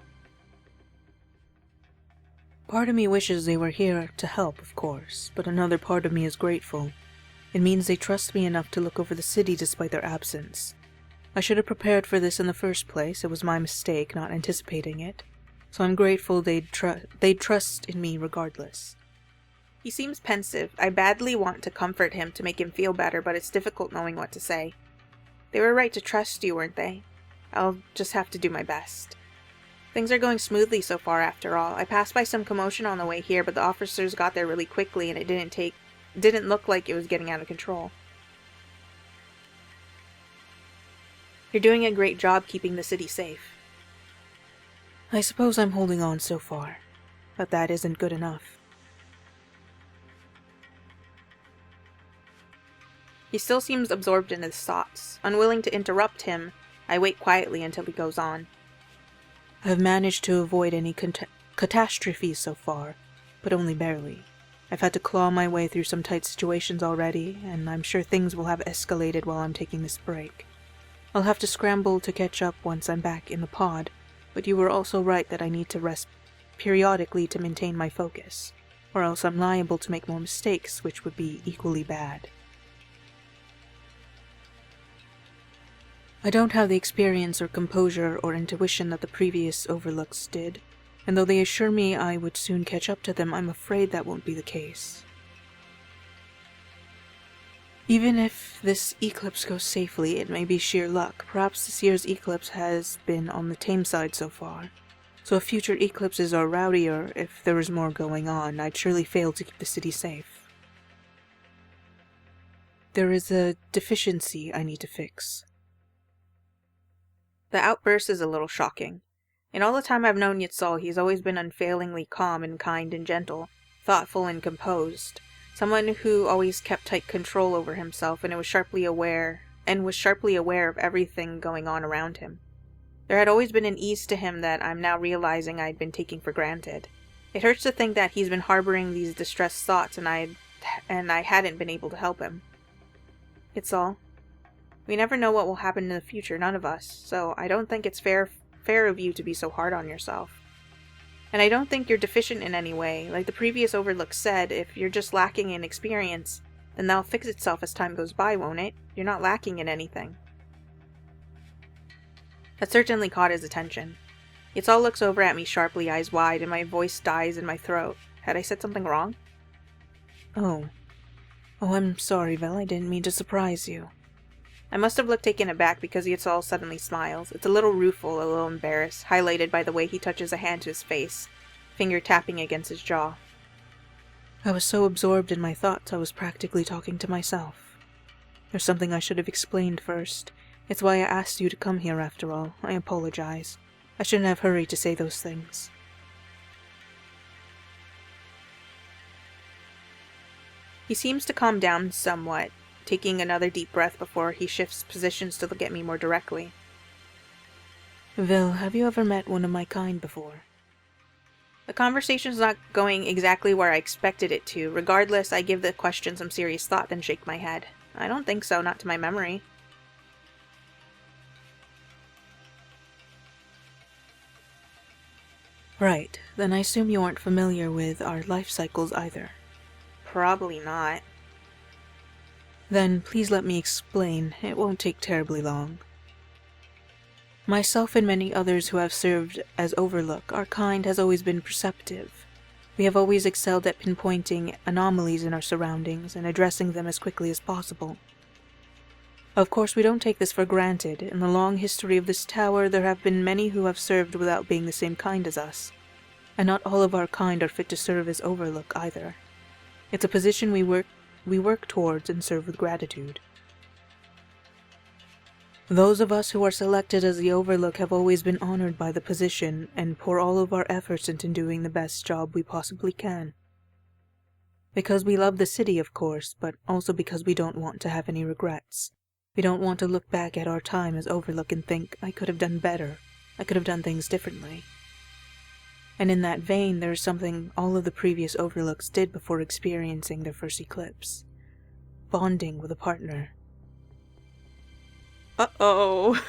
Part of me wishes they were here to help, of course, but another part of me is grateful. It means they trust me enough to look over the city despite their absence. I should have prepared for this in the first place. It was my mistake not anticipating it. So I'm grateful they'd trust in me regardless. He seems pensive. I badly want to comfort him to make him feel better, but it's difficult knowing what to say. They were right to trust you, weren't they? I'll just have to do my best. Things are going smoothly so far, after all. I passed by some commotion on the way here, but the officers got there really quickly, and it didn't look like it was getting out of control. You're doing a great job keeping the city safe. I suppose I'm holding on so far, but that isn't good enough. He still seems absorbed in his thoughts. Unwilling to interrupt him, I wait quietly until he goes on. I've managed to avoid any catastrophes so far, but only barely. I've had to claw my way through some tight situations already, and I'm sure things will have escalated while I'm taking this break. I'll have to scramble to catch up once I'm back in the pod, but you were also right that I need to rest periodically to maintain my focus, or else I'm liable to make more mistakes, which would be equally bad. I don't have the experience or composure or intuition that the previous overlooks did, and though they assure me I would soon catch up to them, I'm afraid that won't be the case. Even if this eclipse goes safely, it may be sheer luck. Perhaps this year's eclipse has been on the tame side so far. So if future eclipses are rowdier, if there is more going on, I'd surely fail to keep the city safe. There is a deficiency I need to fix. The outburst is a little shocking. In all the time I've known Yiestol, he's always been unfailingly calm and kind and gentle, thoughtful and composed. Someone who always kept tight control over himself and was sharply aware of everything going on around him. There had always been an ease to him that I'm now realizing I'd been taking for granted. It hurts to think that he's been harboring these distressed thoughts and I hadn't been able to help him. Yiestol, we never know what will happen in the future, none of us, so I don't think it's fair of you to be so hard on yourself. And I don't think you're deficient in any way. Like the previous overlook said, if you're just lacking in experience, then that'll fix itself as time goes by, won't it? You're not lacking in anything. That certainly caught his attention. Yiestol looks over at me sharply, eyes wide, and my voice dies in my throat. Had I said something wrong? Oh, I'm sorry, Vel. I didn't mean to surprise you. I must have looked taken aback because Yiestol suddenly smiles. It's a little rueful, a little embarrassed, highlighted by the way he touches a hand to his face, finger tapping against his jaw. I was so absorbed in my thoughts I was practically talking to myself. There's something I should have explained first. It's why I asked you to come here after all. I apologize. I shouldn't have hurried to say those things. He seems to calm down somewhat, taking another deep breath before he shifts positions to look at me more directly. Vil, have you ever met one of my kind before? The conversation's not going exactly where I expected it to. Regardless, I give the question some serious thought, then shake my head. I don't think so, not to my memory. Right, then I assume you aren't familiar with our life cycles either. Probably not. Then please let me explain. It won't take terribly long. Myself and many others who have served as Overlook, our kind has always been perceptive. We have always excelled at pinpointing anomalies in our surroundings and addressing them as quickly as possible. Of course, we don't take this for granted. In the long history of this tower, there have been many who have served without being the same kind as us. And not all of our kind are fit to serve as Overlook either. It's a position we work towards and serve with gratitude. Those of us who are selected as the Overlook have always been honored by the position and pour all of our efforts into doing the best job we possibly can. Because we love the city, of course, but also because we don't want to have any regrets. We don't want to look back at our time as Overlook and think, I could have done better. I could have done things differently. And in that vein, there is something all of the previous overlooks did before experiencing their first eclipse. Bonding with a partner. Uh-oh.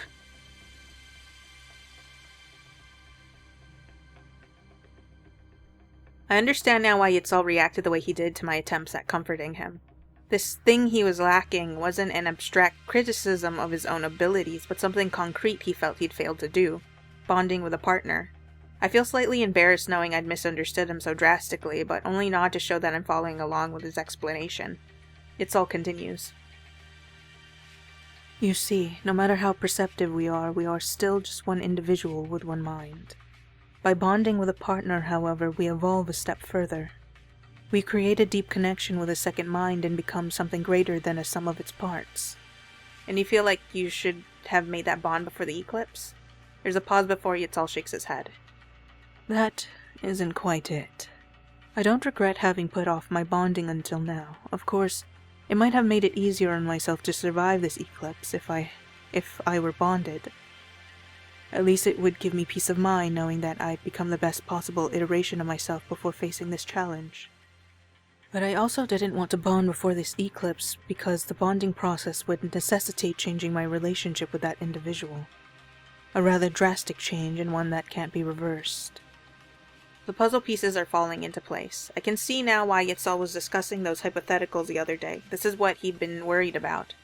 I understand now why Yiestol reacted the way he did to my attempts at comforting him. This thing he was lacking wasn't an abstract criticism of his own abilities, but something concrete he felt he'd failed to do. Bonding with a partner. I feel slightly embarrassed knowing I'd misunderstood him so drastically, but only nod to show that I'm following along with his explanation. Yiestol continues. You see, no matter how perceptive we are still just one individual with one mind. By bonding with a partner, however, we evolve a step further. We create a deep connection with a second mind and become something greater than a sum of its parts. And you feel like you should have made that bond before the eclipse? There's a pause before Yiestol shakes his head. That isn't quite it. I don't regret having put off my bonding until now. Of course, it might have made it easier on myself to survive this eclipse if I were bonded. At least it would give me peace of mind knowing that I'd become the best possible iteration of myself before facing this challenge. But I also didn't want to bond before this eclipse because the bonding process would necessitate changing my relationship with that individual. A rather drastic change and one that can't be reversed. The puzzle pieces are falling into place. I can see now why Yiestol was discussing those hypotheticals the other day. This is what he'd been worried about.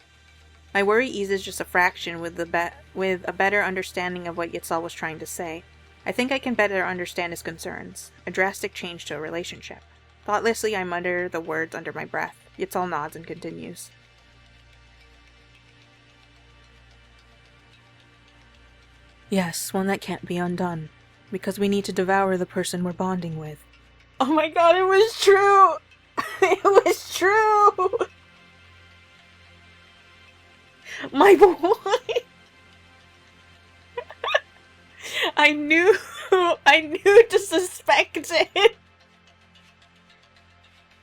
My worry eases just a fraction with a better understanding of what Yiestol was trying to say. I think I can better understand his concerns. A drastic change to a relationship. Thoughtlessly, I mutter the words under my breath. Yiestol nods and continues. Yes, one that can't be undone. Because we need to devour the person we're bonding with. Oh my god, it was true! It was true! My boy! I knew to suspect it!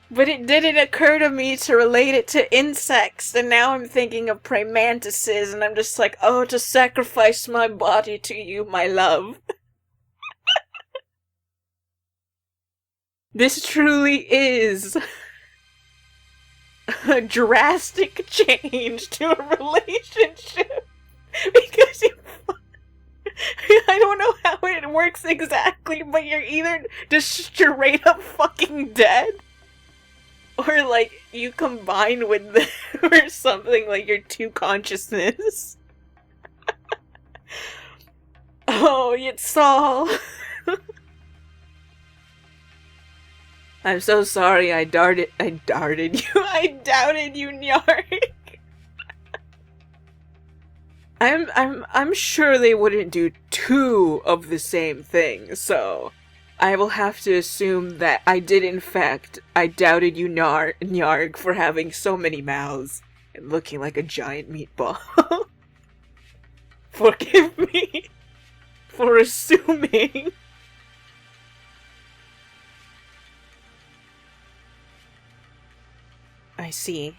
But it didn't occur to me to relate it to insects, and now I'm thinking of praying mantises, and I'm just like, oh, to sacrifice my body to you, my love. This truly is a drastic change to a relationship, because I don't know how it works exactly, but you're either just straight up fucking dead, or like you combine with them or something, like your two consciousness. Oh, Yiestol. I'm so sorry I doubted you, Nyark. I'm sure they wouldn't do two of the same thing, so I will have to assume that I doubted you, Nyark, for having so many mouths and looking like a giant meatball. Forgive me for assuming. I see.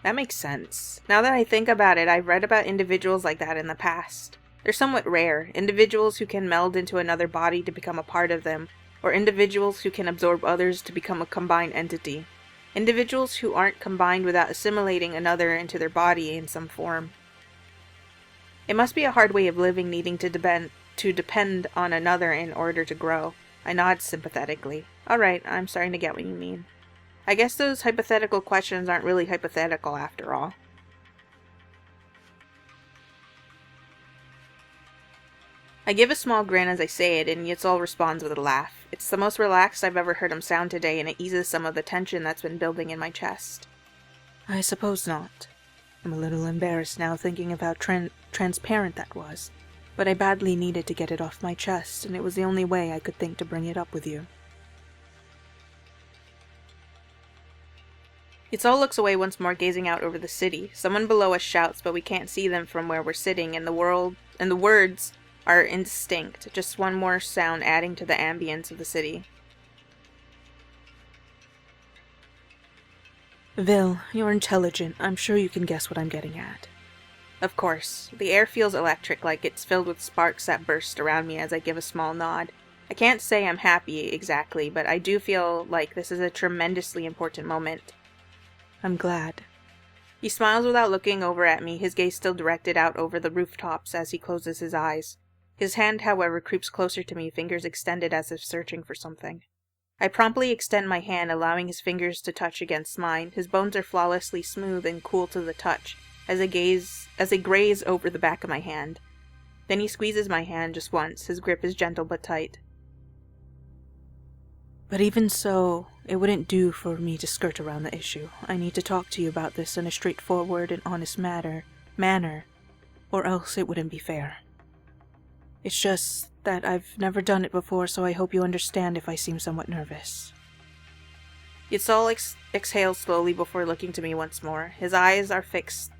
That makes sense. Now that I think about it, I've read about individuals like that in the past. They're somewhat rare. Individuals who can meld into another body to become a part of them, or individuals who can absorb others to become a combined entity. Individuals who aren't combined without assimilating another into their body in some form. It must be a hard way of living, needing to depend on another in order to grow. I nod sympathetically. Alright, I'm starting to get what you mean. I guess those hypothetical questions aren't really hypothetical after all. I give a small grin as I say it, and Yiestol responds with a laugh. It's the most relaxed I've ever heard him sound today, and it eases some of the tension that's been building in my chest. I suppose not. I'm a little embarrassed now thinking of how transparent that was, but I badly needed to get it off my chest, and it was the only way I could think to bring it up with you. Yiestol looks away once more, gazing out over the city. Someone below us shouts, but we can't see them from where we're sitting, and the words are indistinct, just one more sound adding to the ambience of the city. Vil, you're intelligent. I'm sure you can guess what I'm getting at. Of course. The air feels electric, like it's filled with sparks that burst around me as I give a small nod. I can't say I'm happy exactly, but I do feel like this is a tremendously important moment. I'm glad. He smiles without looking over at me, his gaze still directed out over the rooftops as he closes his eyes. His hand, however, creeps closer to me, fingers extended as if searching for something. I promptly extend my hand, allowing his fingers to touch against mine. His bones are flawlessly smooth and cool to the touch, as they graze over the back of my hand. Then he squeezes my hand just once. His grip is gentle but tight. But even so, it wouldn't do for me to skirt around the issue. I need to talk to you about this in a straightforward and honest manner, or else it wouldn't be fair. It's just that I've never done it before, so I hope you understand if I seem somewhat nervous. Yiestol exhales slowly before looking to me once more. His eyes are fixed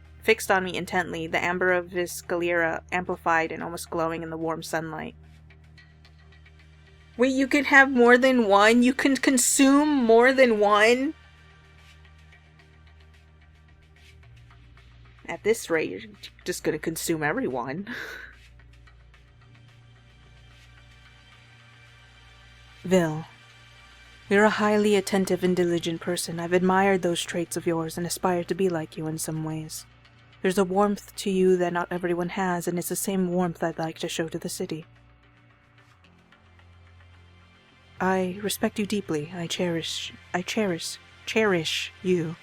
on me intently, the amber of his sclera amplified and almost glowing in the warm sunlight. Wait, you can have more than one? You can consume more than one? At this rate, you're just gonna consume everyone. Vil, you're a highly attentive and diligent person. I've admired those traits of yours and aspired to be like you in some ways. There's a warmth to you that not everyone has, and it's the same warmth I'd like to show to the city. I respect you deeply. I cherish you.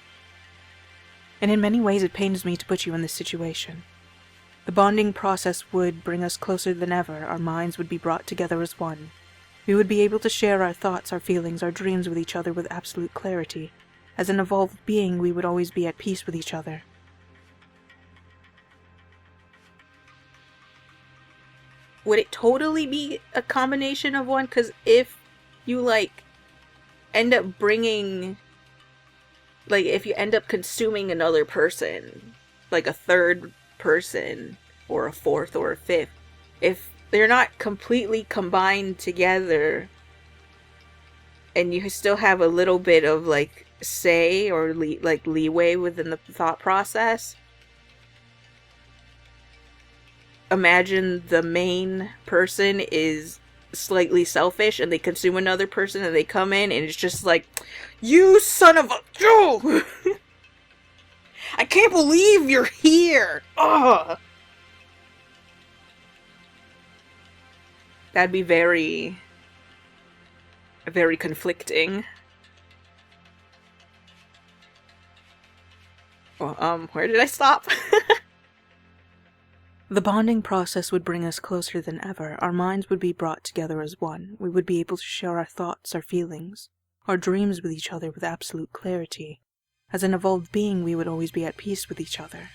And in many ways it pains me to put you in this situation. The bonding process would bring us closer than ever. Our minds would be brought together as one. We would be able to share our thoughts, our feelings, our dreams with each other with absolute clarity. As an evolved being, we would always be at peace with each other. Would it totally be a combination of one? Because if you, end up bringing... if you end up consuming another person, like a third person, or a fourth or a fifth, if they're not completely combined together, and you still have a little bit of, say, or, leeway within the thought process, imagine the main person is slightly selfish and they consume another person and they come in and it's just like, you son of a... Oh! I can't believe you're here! Ugh! That'd be very conflicting. Well, where did I stop? The bonding process would bring us closer than ever. Our minds would be brought together as one. We would be able to share our thoughts, our feelings, our dreams with each other with absolute clarity. As an evolved being, we would always be at peace with each other.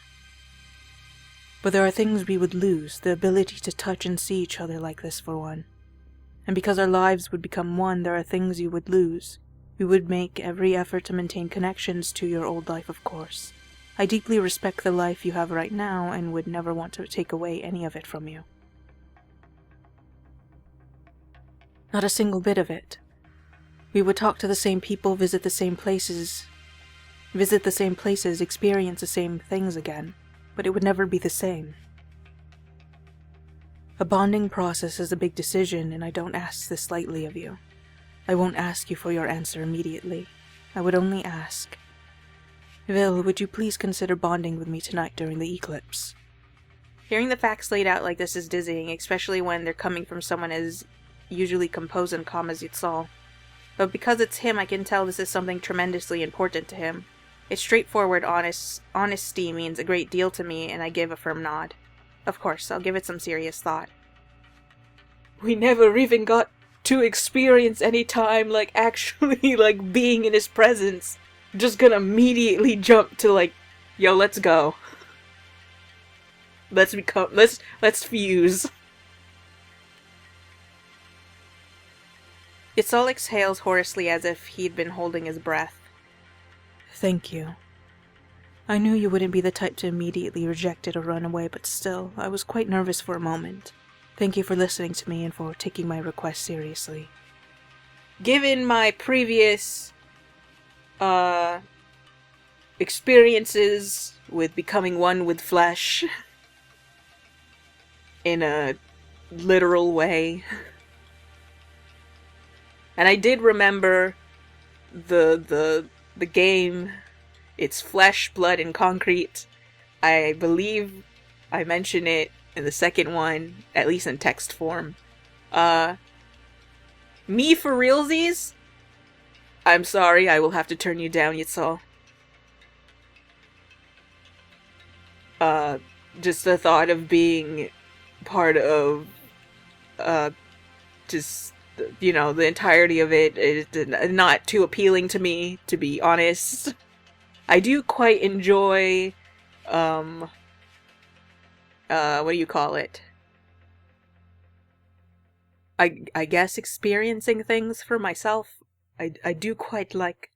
But there are things we would lose, the ability to touch and see each other like this for one. And because our lives would become one, there are things you would lose. We would make every effort to maintain connections to your old life, of course. I deeply respect the life you have right now and would never want to take away any of it from you. Not a single bit of it. We would talk to the same people, visit the same places, experience the same things again, but it would never be the same. A bonding process is a big decision, and I don't ask this lightly of you. I won't ask you for your answer immediately. I would only ask, Vil, would you please consider bonding with me tonight during the eclipse? Hearing the facts laid out like this is dizzying, especially when they're coming from someone as usually composed and calm as Yiestol. But because it's him, I can tell this is something tremendously important to him. Its straightforward honesty means a great deal to me, and I give a firm nod. Of course, I'll give it some serious thought. We never even got to experience any time, actually, being in his presence. I'm just gonna immediately jump to, yo, let's go. Let's fuse. Yiestol exhales hoarsely as if he'd been holding his breath. Thank you. I knew you wouldn't be the type to immediately reject it or run away, but still, I was quite nervous for a moment. Thank you for listening to me and for taking my request seriously. Given my previous experiences with becoming one with flesh in a literal way, And I did remember the game. It's Flesh, Blood, and Concrete. I believe I mentioned it in the second one, at least in text form. Me for realsies? I'm sorry, I will have to turn you down, Yiestol. Just the thought of being part of, just, you know, the entirety of it is not too appealing to me, to be honest. I do quite enjoy, what do you call it? I guess experiencing things for myself. I do quite like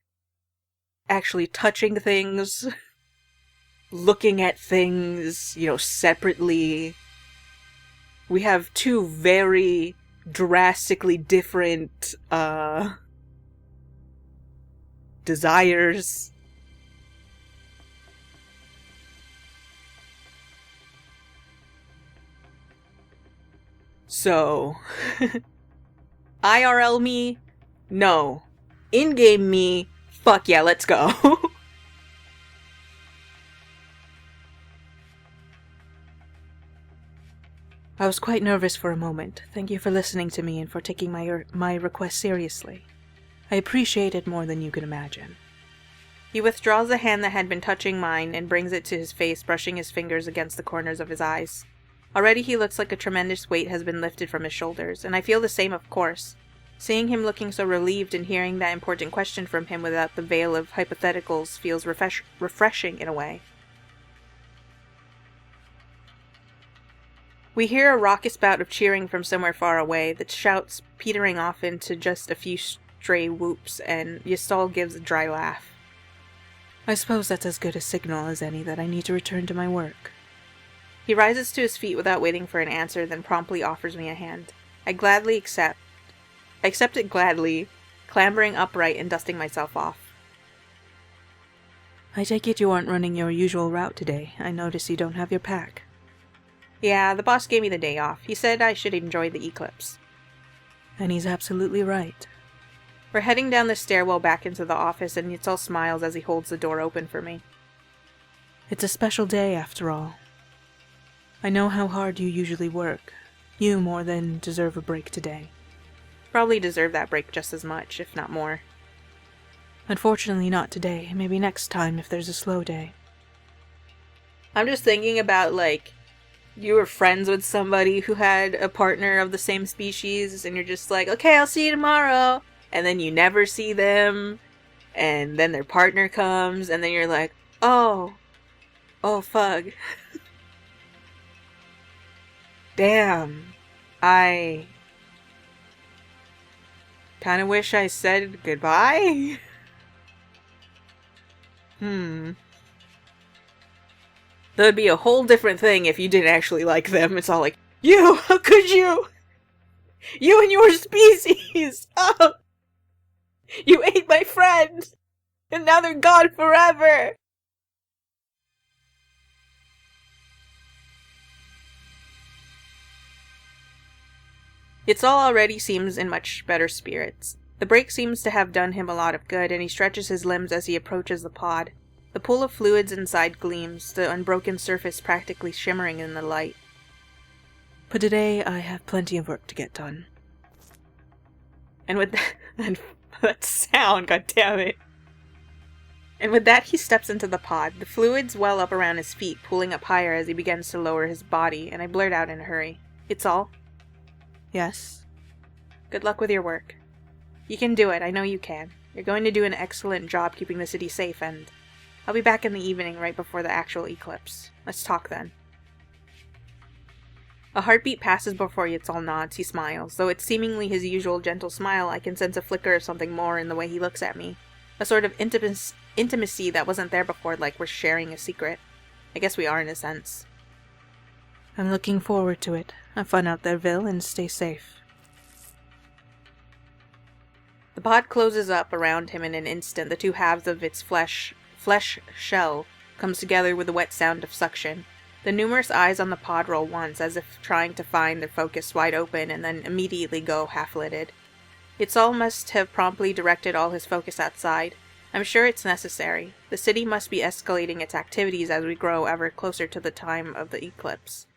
actually touching things, looking at things, you know, separately. We have two very drastically different, desires. So, IRL me, no. In-game me, fuck yeah, let's go. I was quite nervous for a moment. Thank you for listening to me and for taking my request seriously. I appreciate it more than you can imagine. He withdraws the hand that had been touching mine and brings it to his face, brushing his fingers against the corners of his eyes. Already he looks like a tremendous weight has been lifted from his shoulders, and I feel the same, of course. Seeing him looking so relieved and hearing that important question from him without the veil of hypotheticals feels refreshing in a way. We hear a raucous bout of cheering from somewhere far away, the shouts petering off into just a few stray whoops, and Yiestol gives a dry laugh. I suppose that's as good a signal as any that I need to return to my work. He rises to his feet without waiting for an answer, then promptly offers me a hand. I gladly accept. I accept it gladly, clambering upright and dusting myself off. I take it you aren't running your usual route today. I notice you don't have your pack. Yeah, the boss gave me the day off. He said I should enjoy the eclipse. And he's absolutely right. We're heading down the stairwell back into the office, and Yiestol smiles as he holds the door open for me. It's a special day, after all. I know how hard you usually work. You more than deserve a break today. Probably deserve that break just as much, if not more. Unfortunately not today. Maybe next time if there's a slow day. I'm just thinking about, like, you were friends with somebody who had a partner of the same species, and you're just like, okay, I'll see you tomorrow. And then you never see them, and then their partner comes, and then you're like, oh fuck. Damn, I kind of wish I said goodbye. That would be a whole different thing if you didn't actually like them. It's all like, you, how could you? You and your species! Oh! You ate my friend! And now they're gone forever! Yiestol already seems in much better spirits. The break seems to have done him a lot of good, and he stretches his limbs as he approaches the pod. The pool of fluids inside gleams, the unbroken surface practically shimmering in the light. But today I have plenty of work to get done. And with that, and that sound, goddammit. And with that, he steps into the pod. The fluids well up around his feet, pulling up higher as he begins to lower his body, and I blurt out in a hurry. Yiestol? Yes? Good luck with your work. You can do it, I know you can. You're going to do an excellent job keeping the city safe, and I'll be back in the evening right before the actual eclipse. Let's talk then. A heartbeat passes before Yiestol nods. He smiles. Though it's seemingly his usual gentle smile, I can sense a flicker of something more in the way he looks at me. A sort of intimacy that wasn't there before, like we're sharing a secret. I guess we are in a sense. I'm looking forward to it. Have fun out there, Vil, and stay safe. The pod closes up around him in an instant. The two halves of its flesh shell comes together with a wet sound of suction. The numerous eyes on the pod roll once, as if trying to find their focus wide open, and then immediately go half-lidded. Yiestol must have promptly directed all his focus outside. I'm sure it's necessary. The city must be escalating its activities as we grow ever closer to the time of the eclipse.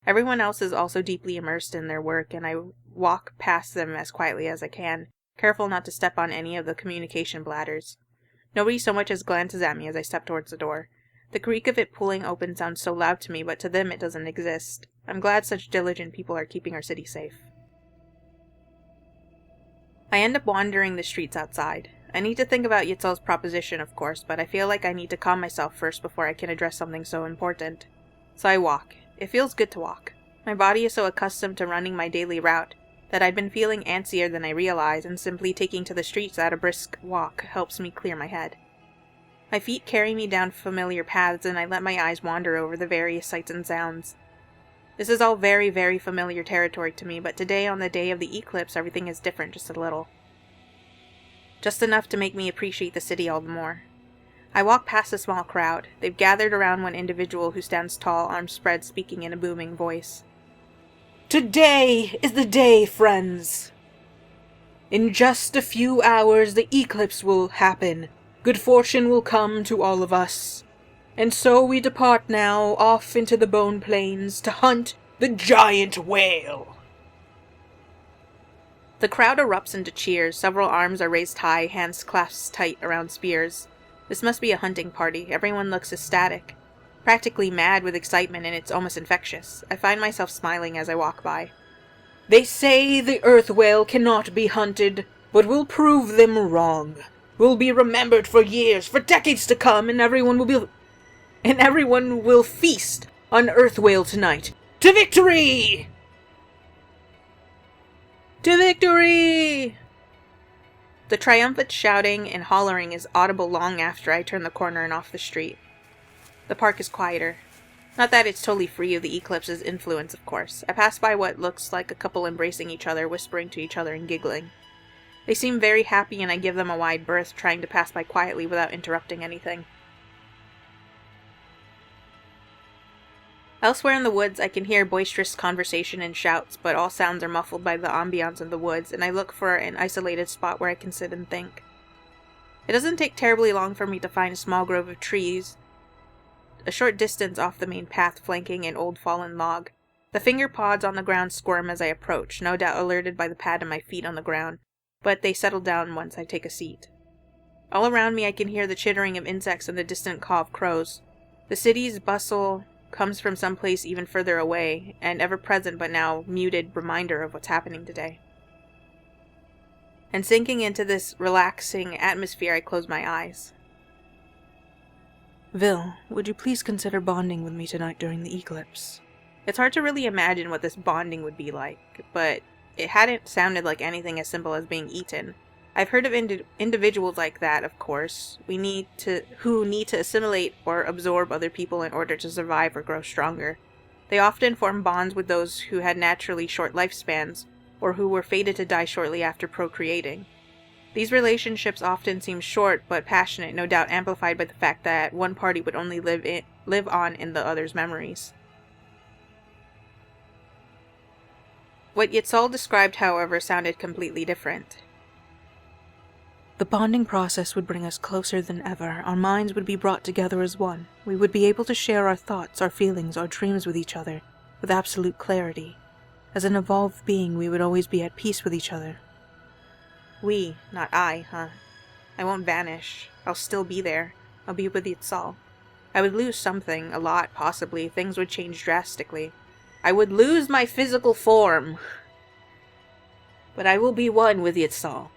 Everyone else is also deeply immersed in their work, and I walk past them as quietly as I can, careful not to step on any of the communication bladders. Nobody so much as glances at me as I step towards the door. The creak of it pulling open sounds so loud to me, but to them it doesn't exist. I'm glad such diligent people are keeping our city safe. I end up wandering the streets outside. I need to think about Yiestol's proposition, of course, but I feel like I need to calm myself first before I can address something so important. So I walk. It feels good to walk. My body is so accustomed to running my daily route that I'd been feeling antsier than I realized, and simply taking to the streets at a brisk walk helps me clear my head. My feet carry me down familiar paths, and I let my eyes wander over the various sights and sounds. This is all very, very familiar territory to me, but today, on the day of the eclipse, everything is different just a little. Just enough to make me appreciate the city all the more. I walk past a small crowd. They've gathered around one individual who stands tall, arms spread, speaking in a booming voice. Today is the day, friends. In just a few hours, the eclipse will happen. Good fortune will come to all of us. And so we depart now off into the Bone Plains to hunt the giant whale. The crowd erupts into cheers. Several arms are raised high, hands clasped tight around spears. This must be a hunting party. Everyone looks ecstatic, practically mad with excitement, and it's almost infectious. I find myself smiling as I walk by. They say the earth whale cannot be hunted, but we'll prove them wrong. We'll be remembered for years, for decades to come, and everyone will feast on earth whale tonight. To victory! To victory! The triumphant shouting and hollering is audible long after I turn the corner and off the street. The park is quieter. Not that it's totally free of the eclipse's influence, of course. I pass by what looks like a couple embracing each other, whispering to each other and giggling. They seem very happy, and I give them a wide berth, trying to pass by quietly without interrupting anything. Elsewhere in the woods, I can hear boisterous conversation and shouts, but all sounds are muffled by the ambiance of the woods, and I look for an isolated spot where I can sit and think. It doesn't take terribly long for me to find a small grove of trees, a short distance off the main path flanking an old fallen log. The finger pods on the ground squirm as I approach, no doubt alerted by the pad of my feet on the ground, but they settle down once I take a seat. All around me I can hear the chittering of insects and the distant caw of crows. The city's bustle comes from someplace even further away, an ever-present but now muted reminder of what's happening today. And sinking into this relaxing atmosphere, I close my eyes. Vil, would you please consider bonding with me tonight during the eclipse? It's hard to really imagine what this bonding would be like, but it hadn't sounded like anything as simple as being eaten. I've heard of individuals like that, of course, who need to assimilate or absorb other people in order to survive or grow stronger. They often form bonds with those who had naturally short lifespans, or who were fated to die shortly after procreating. These relationships often seem short but passionate, no doubt amplified by the fact that one party would only live on in the other's memories. What Yiestol described, however, sounded completely different. The bonding process would bring us closer than ever. Our minds would be brought together as one. We would be able to share our thoughts, our feelings, our dreams with each other, with absolute clarity. As an evolved being, we would always be at peace with each other. We, not I, huh? I won't vanish. I'll still be there. I'll be with Yiestol. I would lose something, a lot, possibly. Things would change drastically. I would lose my physical form. But I will be one with Yiestol.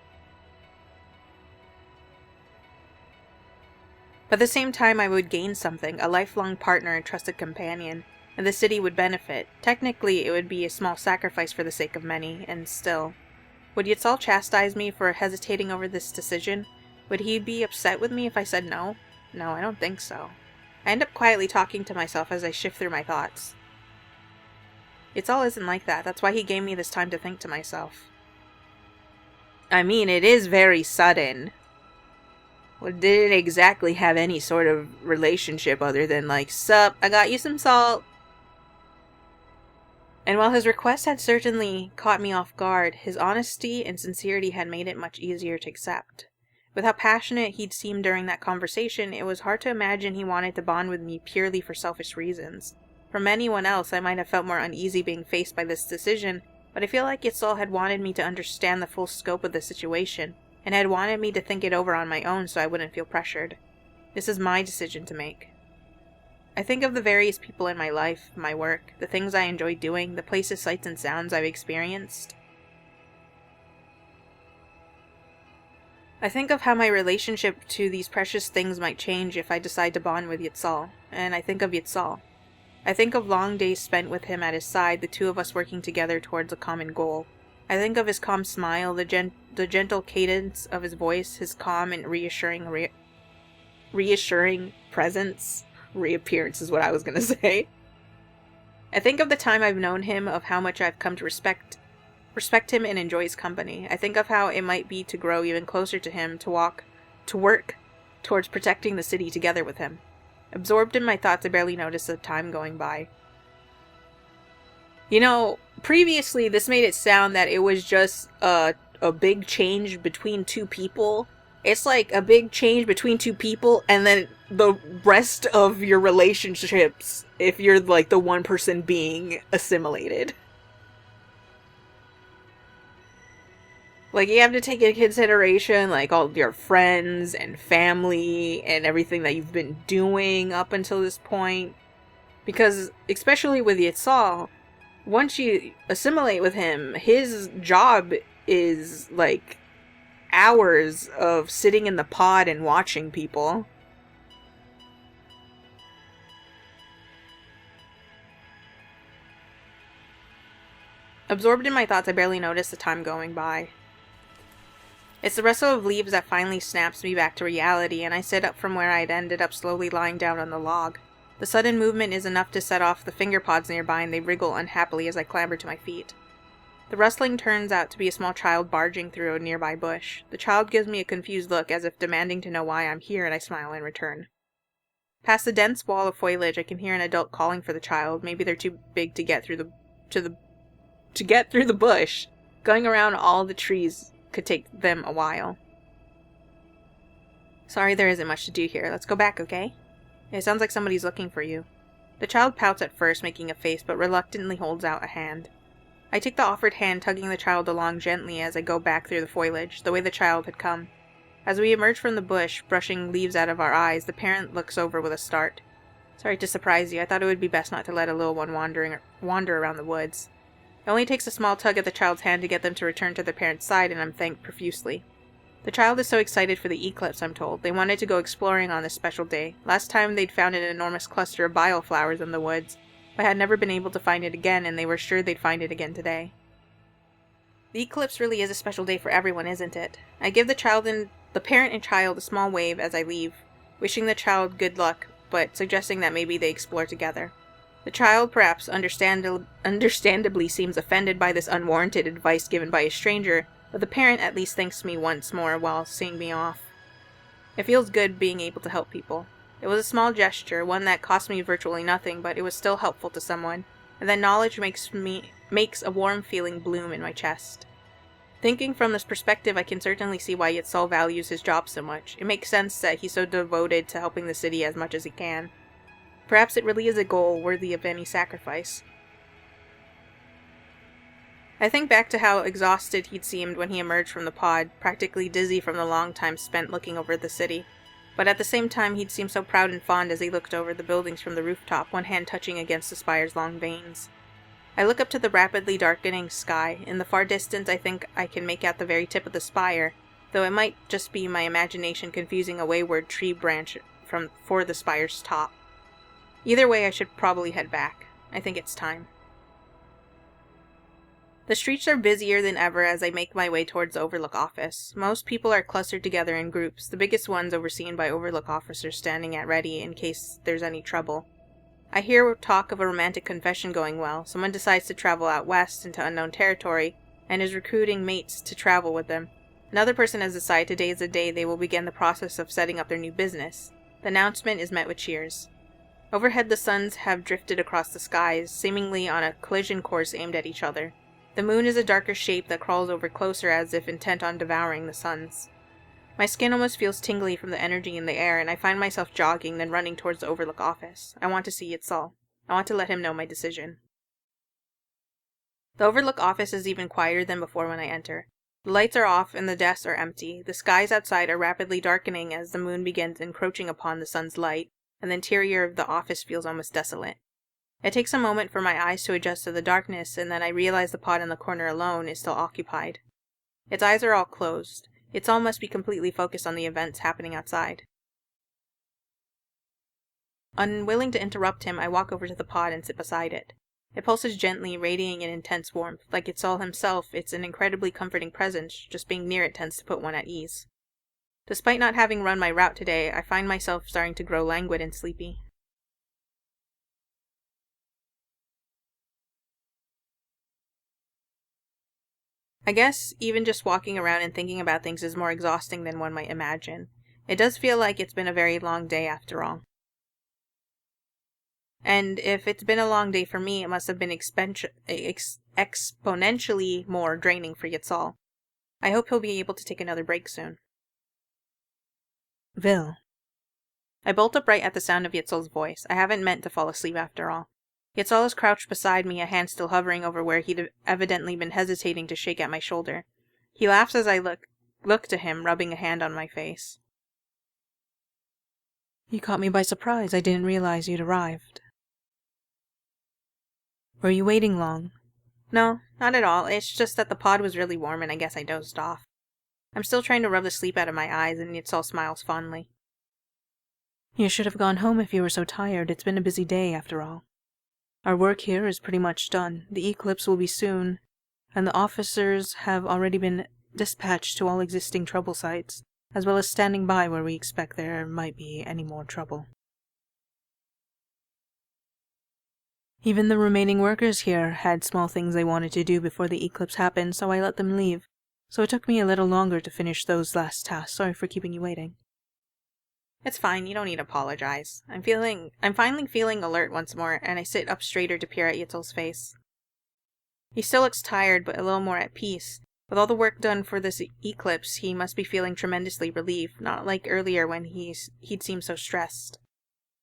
But at the same time, I would gain something, a lifelong partner and trusted companion, and the city would benefit. Technically, it would be a small sacrifice for the sake of many, and still. Would Yiestol chastise me for hesitating over this decision? Would he be upset with me if I said no? No, I don't think so. I end up quietly talking to myself as I shift through my thoughts. Yiestol isn't like that. That's why he gave me this time to think to myself. I mean, it is very sudden. Well, didn't exactly have any sort of relationship other than like, sup, I got you some salt. And while his request had certainly caught me off guard, his honesty and sincerity had made it much easier to accept. With how passionate he'd seemed during that conversation, it was hard to imagine he wanted to bond with me purely for selfish reasons. From anyone else, I might have felt more uneasy being faced by this decision, but I feel like Yiestol had wanted me to understand the full scope of the situation, and had wanted me to think it over on my own so I wouldn't feel pressured. This is my decision to make. I think of the various people in my life, my work, the things I enjoy doing, the places, sights, and sounds I've experienced. I think of how my relationship to these precious things might change if I decide to bond with Yiestol, and I think of Yiestol. I think of long days spent with him at his side, the two of us working together towards a common goal. I think of his calm smile, the gentle cadence of his voice, his calm and reassuring presence. Reappearance is what I was going to say. I think of the time I've known him, of how much I've come to respect him and enjoy his company. I think of how it might be to grow even closer to him, to work towards protecting the city together with him. Absorbed in my thoughts, I barely noticed the time going by. You know, previously this made it sound that it was just a big change between two people. It's like a big change between two people, and then the rest of your relationships, if you're like the one person being assimilated. Like, you have to take into consideration, like, all your friends and family and everything that you've been doing up until this point. Because, especially with Yiestol, once you assimilate with him, his job is, like, hours of sitting in the pod and watching people. Absorbed in my thoughts, I barely noticed the time going by. It's the rustle of leaves that finally snaps me back to reality, and I sit up from where I'd ended up slowly lying down on the log. The sudden movement is enough to set off the finger pods nearby, and they wriggle unhappily as I clamber to my feet. The rustling turns out to be a small child barging through a nearby bush. The child gives me a confused look, as if demanding to know why I'm here, and I smile in return. Past the dense wall of foliage, I can hear an adult calling for the child. Maybe they're too big to get through the bush. Going around all the trees could take them a while. Sorry, there isn't much to do here. Let's go back, okay? It sounds like somebody's looking for you. The child pouts at first, making a face, but reluctantly holds out a hand. I take the offered hand, tugging the child along gently as I go back through the foliage, the way the child had come. As we emerge from the bush, brushing leaves out of our eyes, the parent looks over with a start. Sorry to surprise you. I thought it would be best not to let a little one wander around the woods. It only takes a small tug at the child's hand to get them to return to their parent's side, and I'm thanked profusely. The child is so excited for the eclipse, I'm told. They wanted to go exploring on this special day. Last time they'd found an enormous cluster of bile flowers in the woods, but had never been able to find it again, and they were sure they'd find it again today. The eclipse really is a special day for everyone, isn't it? I give the parent and child a small wave as I leave, wishing the child good luck, but suggesting that maybe they explore together. The child, perhaps understandably, seems offended by this unwarranted advice given by a stranger, but the parent at least thanks me once more while seeing me off. It feels good being able to help people. It was a small gesture, one that cost me virtually nothing, but it was still helpful to someone, and that knowledge makes a warm feeling bloom in my chest. Thinking from this perspective, I can certainly see why Yiestol values his job so much. It makes sense that he's so devoted to helping the city as much as he can. Perhaps it really is a goal worthy of any sacrifice. I think back to how exhausted he'd seemed when he emerged from the pod, practically dizzy from the long time spent looking over the city. But at the same time, he'd seemed so proud and fond as he looked over the buildings from the rooftop, one hand touching against the spire's long vanes. I look up to the rapidly darkening sky. In the far distance, I think I can make out the very tip of the spire, though it might just be my imagination confusing a wayward tree branch for the spire's top. Either way, I should probably head back. I think it's time. The streets are busier than ever as I make my way towards the Overlook office. Most people are clustered together in groups, the biggest ones overseen by Overlook officers standing at ready in case there's any trouble. I hear talk of a romantic confession going well. Someone decides to travel out west into unknown territory and is recruiting mates to travel with them. Another person has decided today is the day they will begin the process of setting up their new business. The announcement is met with cheers. Overhead, the suns have drifted across the skies, seemingly on a collision course aimed at each other. The moon is a darker shape that crawls over closer as if intent on devouring the suns. My skin almost feels tingly from the energy in the air, and I find myself jogging, then running towards the Overlook office. I want to see Yiestol. I want to let him know my decision. The Overlook office is even quieter than before when I enter. The lights are off and the desks are empty. The skies outside are rapidly darkening as the moon begins encroaching upon the sun's light, and the interior of the office feels almost desolate. It takes a moment for my eyes to adjust to the darkness, and then I realize the pod in the corner alone is still occupied. Its eyes are all closed. Yiestol must be completely focused on the events happening outside. Unwilling to interrupt him, I walk over to the pod and sit beside it. It pulses gently, radiating an intense warmth. Like Yiestol himself, it's an incredibly comforting presence. Just being near it tends to put one at ease. Despite not having run my route today, I find myself starting to grow languid and sleepy. I guess even just walking around and thinking about things is more exhausting than one might imagine. It does feel like it's been a very long day after all. And if it's been a long day for me, it must have been exponentially more draining for Yiestol. I hope he'll be able to take another break soon. Vil. I bolt upright at the sound of Yiestol's voice. I haven't meant to fall asleep after all. Yiestol is crouched beside me, a hand still hovering over where he'd evidently been hesitating to shake at my shoulder. He laughs as I look to him, rubbing a hand on my face. You caught me by surprise. I didn't realize you'd arrived. Were you waiting long? No, not at all. It's just that the pod was really warm and I guess I dozed off. I'm still trying to rub the sleep out of my eyes, and Yiestol smiles fondly. You should have gone home if you were so tired. It's been a busy day, after all. Our work here is pretty much done. The eclipse will be soon, and the officers have already been dispatched to all existing trouble sites, as well as standing by where we expect there might be any more trouble. Even the remaining workers here had small things they wanted to do before the eclipse happened, so I let them leave. So it took me a little longer to finish those last tasks. Sorry for keeping you waiting. It's fine, you don't need to apologize. I'm finally feeling alert once more, and I sit up straighter to peer at Yiestol's face. He still looks tired, but a little more at peace. With all the work done for this eclipse, he must be feeling tremendously relieved, not like earlier when he'd seemed so stressed.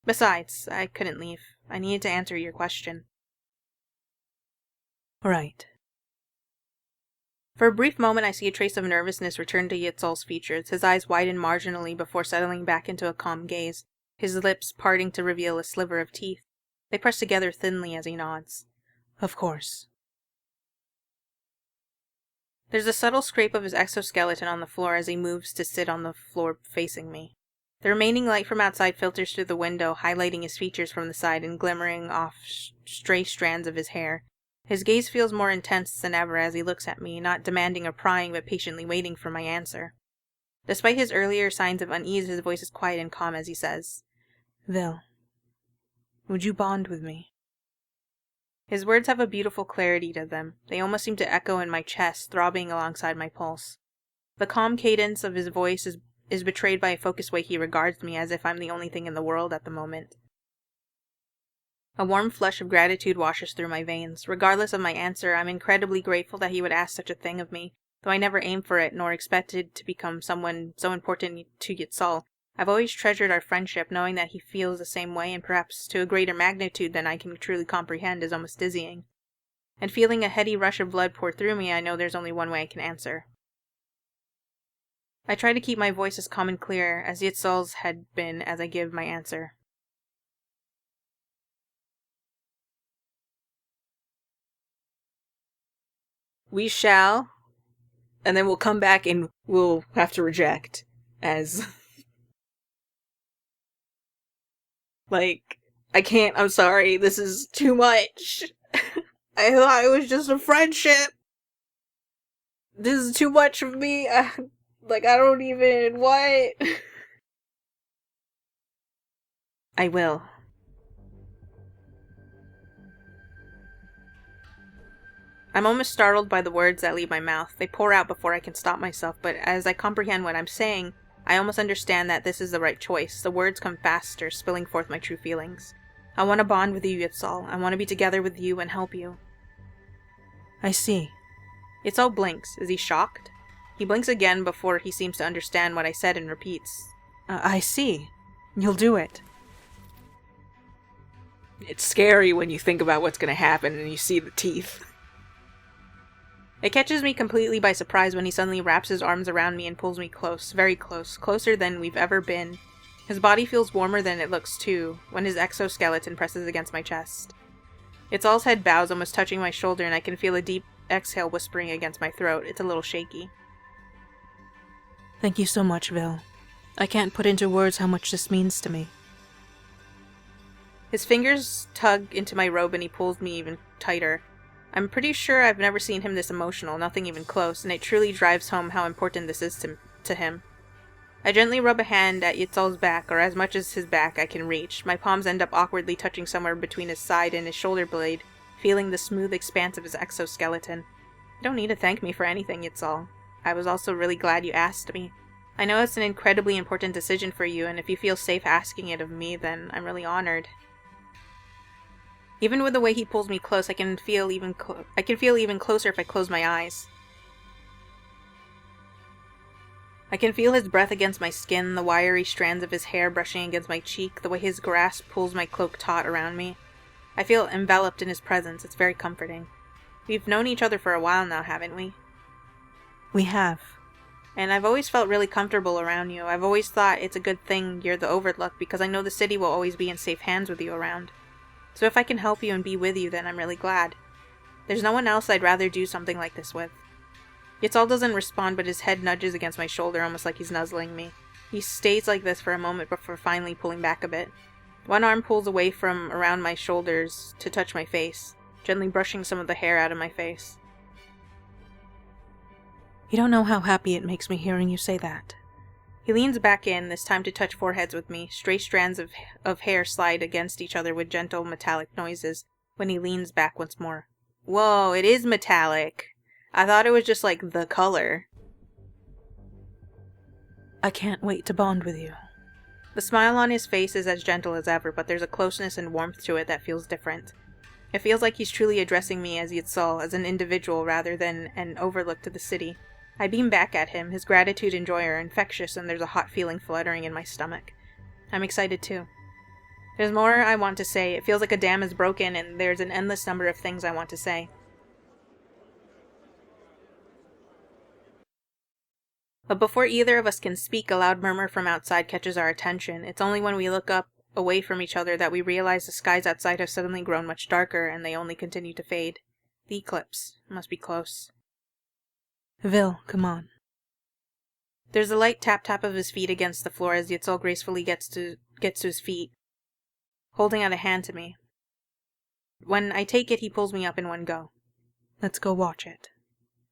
Besides, I couldn't leave. I needed to answer your question. Right. For a brief moment, I see a trace of nervousness return to Yiestol's features. His eyes widen marginally before settling back into a calm gaze, his lips parting to reveal a sliver of teeth. They press together thinly as he nods. Of course. There's a subtle scrape of his exoskeleton on the floor as he moves to sit on the floor facing me. The remaining light from outside filters through the window, highlighting his features from the side and glimmering off stray strands of his hair. His gaze feels more intense than ever as he looks at me, not demanding or prying, but patiently waiting for my answer. Despite his earlier signs of unease, his voice is quiet and calm as he says, Vil, would you bond with me? His words have a beautiful clarity to them. They almost seem to echo in my chest, throbbing alongside my pulse. The calm cadence of his voice is betrayed by a focused way he regards me, as if I'm the only thing in the world at the moment. A warm flush of gratitude washes through my veins. Regardless of my answer, I'm incredibly grateful that he would ask such a thing of me, though I never aimed for it, nor expected to become someone so important to Yiestol. I've always treasured our friendship, knowing that he feels the same way, and perhaps to a greater magnitude than I can truly comprehend, is almost dizzying. And feeling a heady rush of blood pour through me, I know there's only one way I can answer. I try to keep my voice as calm and clear as Yiestol's had been as I give my answer. We shall, and then we'll come back and we'll have to reject as like, I can't, I'm sorry, this is too much. I thought it was just a friendship. This is too much of me. Like, I don't even, what? I will. I'm almost startled by the words that leave my mouth. They pour out before I can stop myself, but as I comprehend what I'm saying, I almost understand that this is the right choice. The words come faster, spilling forth my true feelings. I want to bond with you, Yiestol. I want to be together with you and help you. I see. Yiestol blinks. Is he shocked? He blinks again before he seems to understand what I said and repeats. I see. You'll do it. It's scary when you think about what's gonna happen and you see the teeth. It catches me completely by surprise when he suddenly wraps his arms around me and pulls me close, very close, closer than we've ever been. His body feels warmer than it looks too, when his exoskeleton presses against my chest. Yiestol's head bows, almost touching my shoulder, and I can feel a deep exhale whispering against my throat. It's a little shaky. Thank you so much, Vil. I can't put into words how much this means to me. His fingers tug into my robe and he pulls me even tighter. I'm pretty sure I've never seen him this emotional, nothing even close, and it truly drives home how important this is to him. I gently rub a hand at Yiestol's back, or as much as his back I can reach. My palms end up awkwardly touching somewhere between his side and his shoulder blade, feeling the smooth expanse of his exoskeleton. You don't need to thank me for anything, Yiestol. I was also really glad you asked me. I know it's an incredibly important decision for you, and if you feel safe asking it of me, then I'm really honored. Even with the way he pulls me close, I can feel even closer if I close my eyes. I can feel his breath against my skin, the wiry strands of his hair brushing against my cheek, the way his grasp pulls my cloak taut around me. I feel enveloped in his presence. It's very comforting. We've known each other for a while now, haven't we? We have. And I've always felt really comfortable around you. I've always thought it's a good thing you're the Overlook, because I know the city will always be in safe hands with you around. So if I can help you and be with you, then I'm really glad. There's no one else I'd rather do something like this with. Yiestol doesn't respond, but his head nudges against my shoulder, almost like he's nuzzling me. He stays like this for a moment before finally pulling back a bit. One arm pulls away from around my shoulders to touch my face, gently brushing some of the hair out of my face. You don't know how happy it makes me hearing you say that. He leans back in, this time to touch foreheads with me. Straight strands of hair slide against each other with gentle metallic noises when he leans back once more. Whoa, it is metallic! I thought it was just like the color. I can't wait to bond with you. The smile on his face is as gentle as ever, but there's a closeness and warmth to it that feels different. It feels like he's truly addressing me as Yiestol, as an individual rather than an overlook to the city. I beam back at him. His gratitude and joy are infectious, and there's a hot feeling fluttering in my stomach. I'm excited too. There's more I want to say. It feels like a dam is broken, and there's an endless number of things I want to say. But before either of us can speak, a loud murmur from outside catches our attention. It's only when we look up, away from each other, that we realize the skies outside have suddenly grown much darker, and they only continue to fade. The eclipse must be close. Vil, come on. There's a light tap-tap of his feet against the floor as Yiestol gracefully gets to his feet, holding out a hand to me. When I take it, he pulls me up in one go. Let's go watch it.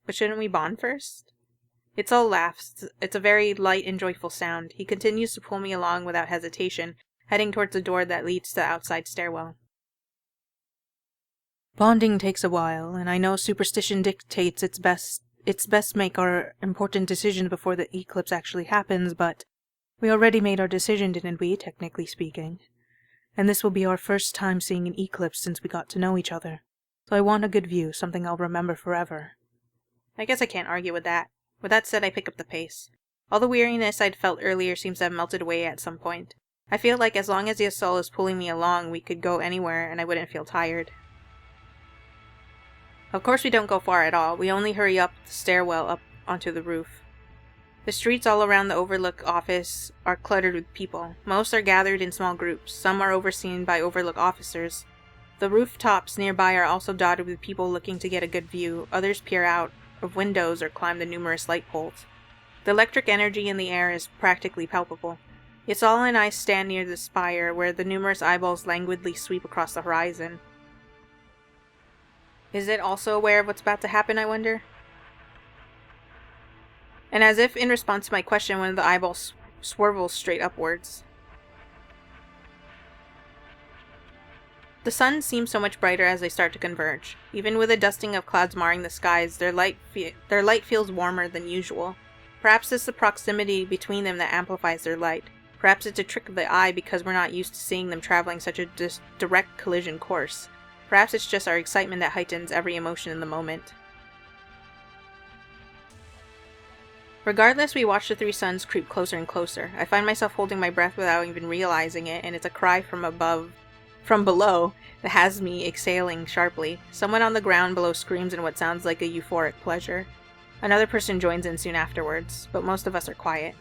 But shouldn't we bond first? Yiestol laughs. It's a very light and joyful sound. He continues to pull me along without hesitation, heading towards the door that leads to the outside stairwell. Bonding takes a while, and I know superstition dictates it's best make our important decisions before the eclipse actually happens, but we already made our decision, didn't we, technically speaking? And this will be our first time seeing an eclipse since we got to know each other. So I want a good view, something I'll remember forever. I guess I can't argue with that. With that said, I pick up the pace. All the weariness I'd felt earlier seems to have melted away at some point. I feel like as long as Yiestol is pulling me along, we could go anywhere and I wouldn't feel tired. Of course we don't go far at all. We only hurry up the stairwell up onto the roof. The streets all around the Overlook office are cluttered with people. Most are gathered in small groups. Some are overseen by Overlook officers. The rooftops nearby are also dotted with people looking to get a good view. Others peer out of windows or climb the numerous light poles. The electric energy in the air is practically palpable. Yiestol and I stand near the spire where the numerous eyeballs languidly sweep across the horizon. Is it also aware of what's about to happen, I wonder? And as if in response to my question, one of the eyeballs swirls straight upwards. The sun seems so much brighter as they start to converge. Even with a dusting of clouds marring the skies, their light feels warmer than usual. Perhaps it's the proximity between them that amplifies their light. Perhaps it's a trick of the eye because we're not used to seeing them traveling such a direct collision course. Perhaps it's just our excitement that heightens every emotion in the moment. Regardless, we watch the three suns creep closer and closer. I find myself holding my breath without even realizing it, and it's a cry from below, that has me exhaling sharply. Someone on the ground below screams in what sounds like a euphoric pleasure. Another person joins in soon afterwards, but most of us are quiet.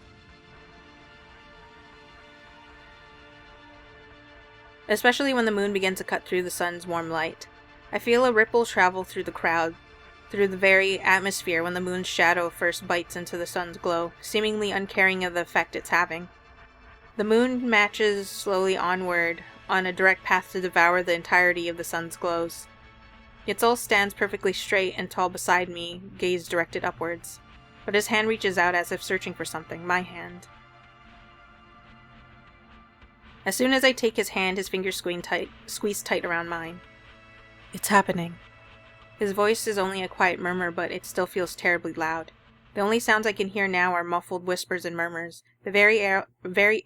Especially when the moon begins to cut through the sun's warm light. I feel a ripple travel through the crowd, through the very atmosphere when the moon's shadow first bites into the sun's glow, seemingly uncaring of the effect it's having. The moon marches slowly onward, on a direct path to devour the entirety of the sun's glows. Yiestol stands perfectly straight and tall beside me, gaze directed upwards. But his hand reaches out as if searching for something, my hand. As soon as I take his hand, his fingers squeeze tight around mine. It's happening. His voice is only a quiet murmur, but it still feels terribly loud. The only sounds I can hear now are muffled whispers and murmurs. The very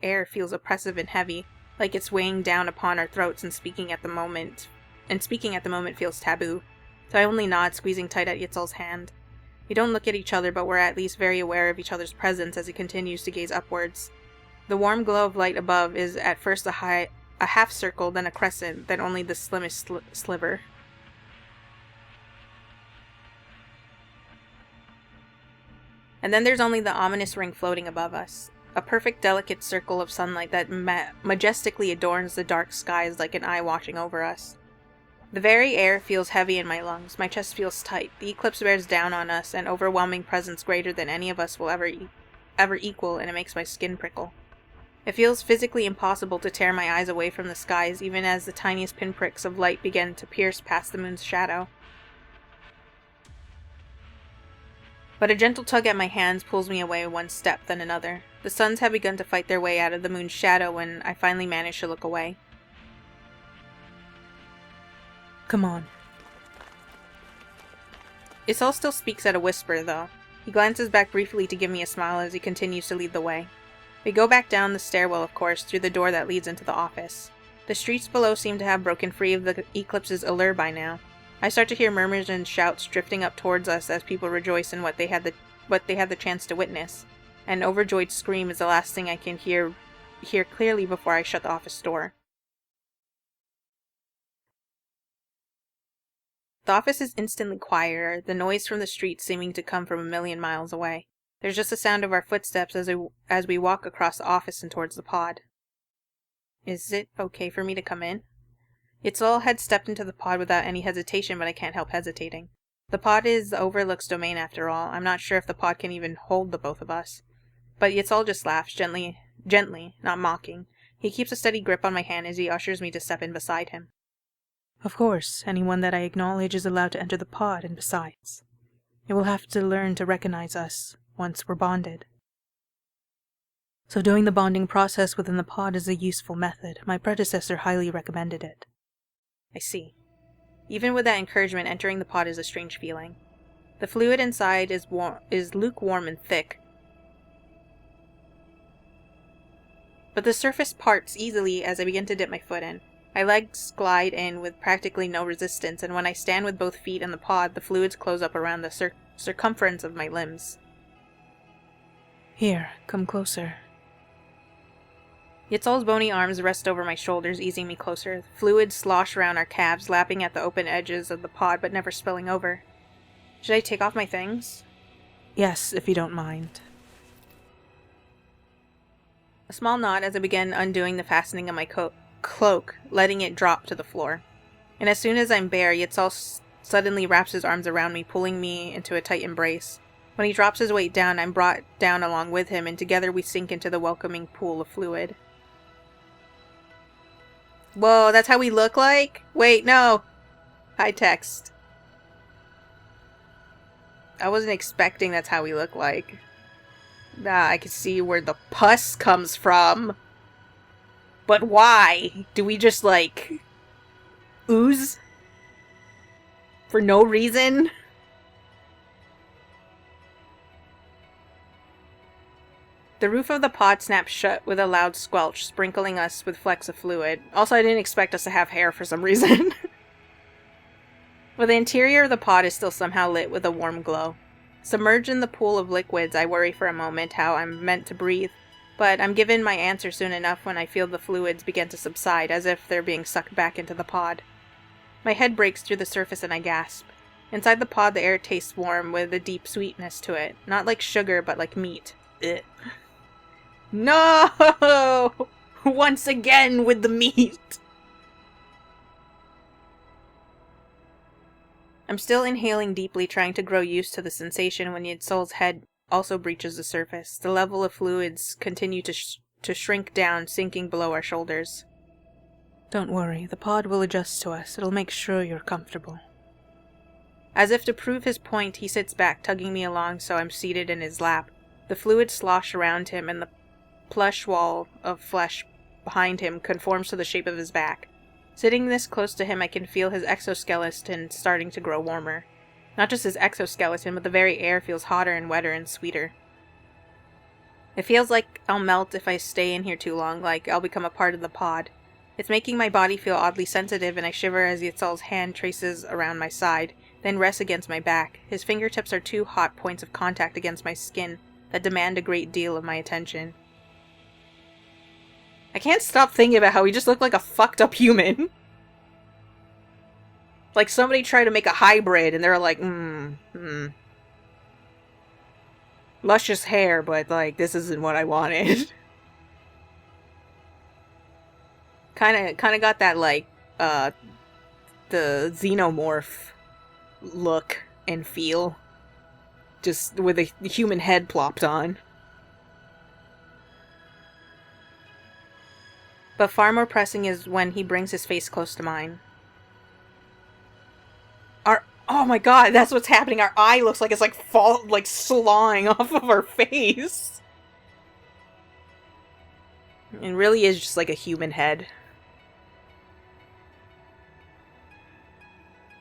air feels oppressive and heavy, like it's weighing down upon our throats, and speaking at the moment feels taboo. So I only nod, squeezing tight at Yiestol's hand. We don't look at each other, but we're at least very aware of each other's presence as he continues to gaze upwards. The warm glow of light above is at first a half circle, then a crescent, then only the slimmest sliver. And then there's only the ominous ring floating above us. A perfect delicate circle of sunlight that majestically adorns the dark skies like an eye watching over us. The very air feels heavy in my lungs, my chest feels tight, the eclipse bears down on us, an overwhelming presence greater than any of us will ever equal, and it makes my skin prickle. It feels physically impossible to tear my eyes away from the skies, even as the tiniest pinpricks of light begin to pierce past the moon's shadow. But a gentle tug at my hands pulls me away one step, then another. The suns have begun to fight their way out of the moon's shadow when I finally manage to look away. Come on. Yiestol still speaks at a whisper, though. He glances back briefly to give me a smile as he continues to lead the way. We go back down the stairwell, of course, through the door that leads into the office. The streets below seem to have broken free of the eclipse's allure by now. I start to hear murmurs and shouts drifting up towards us as people rejoice in what they had the chance to witness. An overjoyed scream is the last thing I can hear clearly before I shut the office door. The office is instantly quieter, the noise from the street seeming to come from a million miles away. There's just the sound of our footsteps as we walk across the office and towards the pod. Is it okay for me to come in? Yiestol had stepped into the pod without any hesitation, but I can't help hesitating. The pod is the Overlook's domain after all. I'm not sure if the pod can even hold the both of us. But Yiestol just laughs, gently, not mocking. He keeps a steady grip on my hand as he ushers me to step in beside him. Of course, anyone that I acknowledge is allowed to enter the pod, and besides, it will have to learn to recognize us once we're bonded. So doing the bonding process within the pod is a useful method. My predecessor highly recommended it. I see. Even with that encouragement, entering the pod is a strange feeling. The fluid inside is lukewarm and thick, but the surface parts easily as I begin to dip my foot in. My legs glide in with practically no resistance, and when I stand with both feet in the pod, the fluids close up around the circumference of my limbs. Here, come closer. Yiestol's bony arms rest over my shoulders, easing me closer. Fluids slosh around our calves, lapping at the open edges of the pod, but never spilling over. Should I take off my things? Yes, if you don't mind. A small nod as I begin undoing the fastening of my cloak, letting it drop to the floor. And as soon as I'm bare, Yiestol suddenly wraps his arms around me, pulling me into a tight embrace. When he drops his weight down, I'm brought down along with him, and together we sink into the welcoming pool of fluid. Whoa, that's how we look like? Wait, no! High text. I wasn't expecting that's how we look like. Nah, I can see where the pus comes from. But why? Do we just, like, ooze? For no reason? The roof of the pod snaps shut with a loud squelch, sprinkling us with flecks of fluid. Also, I didn't expect us to have hair for some reason. But the interior of the pod is still somehow lit with a warm glow. Submerged in the pool of liquids, I worry for a moment how I'm meant to breathe, but I'm given my answer soon enough when I feel the fluids begin to subside, as if they're being sucked back into the pod. My head breaks through the surface and I gasp. Inside the pod, the air tastes warm with a deep sweetness to it. Not like sugar, but like meat. Ugh. No! Once again with the meat! I'm still inhaling deeply, trying to grow used to the sensation when Yiestol's head also breaches the surface. The level of fluids continue to shrink down, sinking below our shoulders. Don't worry, the pod will adjust to us. It'll make sure you're comfortable. As if to prove his point, he sits back, tugging me along so I'm seated in his lap. The fluids slosh around him, and the plush wall of flesh behind him conforms to the shape of his back. Sitting this close to him, I can feel his exoskeleton starting to grow warmer. Not just his exoskeleton, but the very air feels hotter and wetter and sweeter. It feels like I'll melt if I stay in here too long, like I'll become a part of the pod. It's making my body feel oddly sensitive, and I shiver as Yiestol's hand traces around my side, then rests against my back. His fingertips are two hot points of contact against my skin that demand a great deal of my attention. I can't stop thinking about how he just looked like a fucked up human. Like somebody tried to make a hybrid and they're like, luscious hair, but like, this isn't what I wanted. Kinda got that like, the xenomorph look and feel. Just with a human head plopped on. But far more pressing is when he brings his face close to mine. Oh my god, that's what's happening. Our eye looks like it's like slawing off of our face. It really is just like a human head.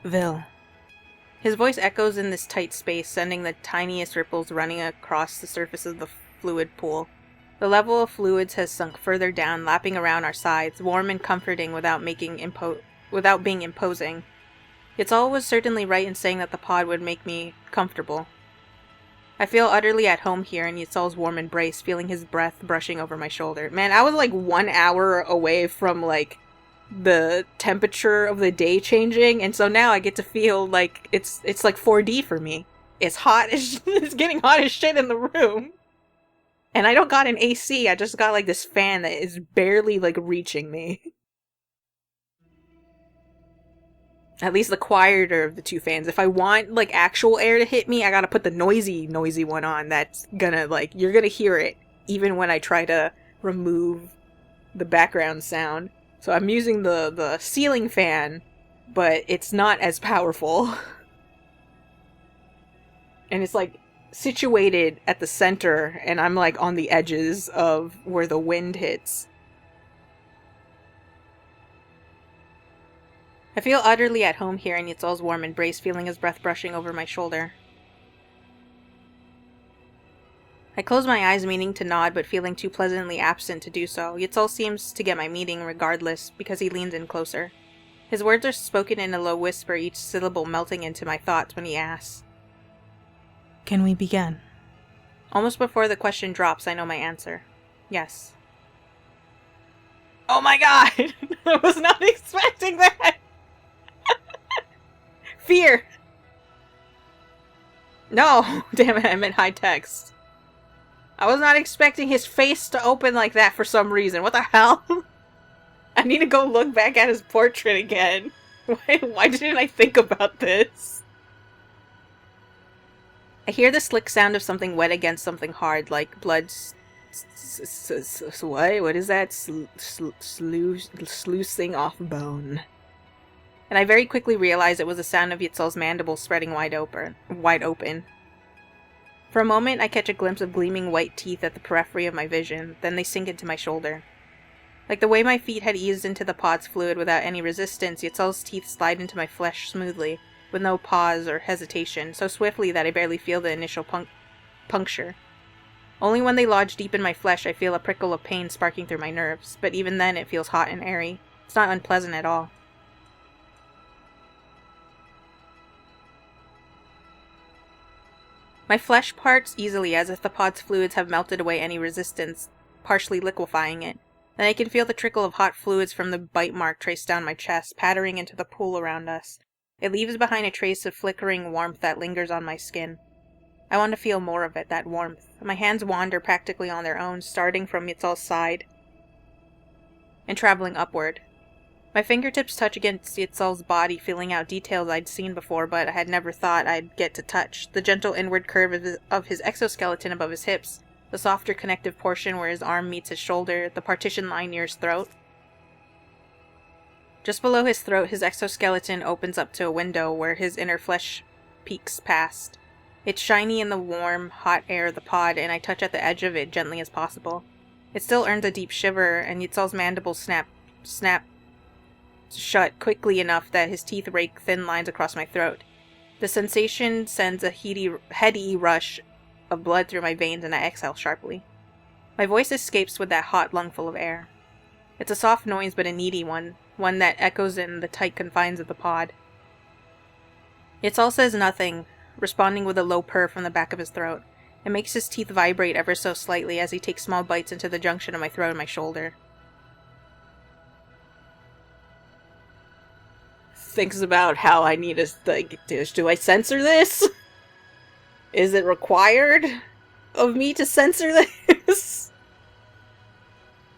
Vil. His voice echoes in this tight space, sending the tiniest ripples running across the surface of the fluid pool. The level of fluids has sunk further down, lapping around our sides, warm and comforting without being imposing. Yiestol was certainly right in saying that the pod would make me comfortable. I feel utterly at home here in Yiestol's warm embrace, feeling his breath brushing over my shoulder. Man, I was like 1 hour away from like the temperature of the day changing, and so now I get to feel like it's like 4D for me. It's hot it's getting hot as shit in the room. And I don't got an AC, I just got like this fan that is barely like reaching me. At least the quieter of the two fans. If I want like actual air to hit me, I gotta put the noisy one on. That's gonna like, you're gonna hear it even when I try to remove the background sound. So I'm using the ceiling fan, but it's not as powerful. And it's like situated at the center, and I'm like on the edges of where the wind hits. I feel utterly at home here in Yiestol's warm embrace, feeling his breath brushing over my shoulder. I close my eyes, meaning to nod, but feeling too pleasantly absent to do so. Yiestol seems to get my meaning regardless, because he leans in closer. His words are spoken in a low whisper, each syllable melting into my thoughts when he asks. Can we begin? Almost before the question drops, I know my answer. Yes. Oh my god! I was not expecting that! Fear! No! Damn it, I meant high text. I was not expecting his face to open like that for some reason. What the hell? I need to go look back at his portrait again. Why didn't I think about this? I hear the slick sound of something wet against something hard, like blood what is that? Sluicing off bone. And I very quickly realize it was the sound of Yiestol's mandible spreading wide open. For a moment, I catch a glimpse of gleaming white teeth at the periphery of my vision, then they sink into my shoulder. Like the way my feet had eased into the pod's fluid without any resistance, Yiestol's teeth slide into my flesh smoothly, with no pause or hesitation, so swiftly that I barely feel the initial puncture. Only when they lodge deep in my flesh I feel a prickle of pain sparking through my nerves, but even then it feels hot and airy. It's not unpleasant at all. My flesh parts easily as if the pod's fluids have melted away any resistance, partially liquefying it. Then I can feel the trickle of hot fluids from the bite mark trace down my chest, pattering into the pool around us. It leaves behind a trace of flickering warmth that lingers on my skin. I want to feel more of it, that warmth. My hands wander practically on their own, starting from Yiestol's side and traveling upward. My fingertips touch against Yiestol's body, feeling out details I'd seen before but I had never thought I'd get to touch. The gentle inward curve of his exoskeleton above his hips, the softer connective portion where his arm meets his shoulder, the partition line near his throat. Just below his throat, his exoskeleton opens up to a window where his inner flesh peeks past. It's shiny in the warm, hot air of the pod, and I touch at the edge of it gently as possible. It still earns a deep shiver, and Yiestol's mandibles snap shut quickly enough that his teeth rake thin lines across my throat. The sensation sends a heady rush of blood through my veins, and I exhale sharply. My voice escapes with that hot lungful of air. It's a soft noise, but a needy one that echoes in the tight confines of the pod. Yiestol says nothing, responding with a low purr from the back of his throat. It makes his teeth vibrate ever so slightly as he takes small bites into the junction of my throat and my shoulder. Thinks about how I need to, do I censor this? Is it required of me to censor this?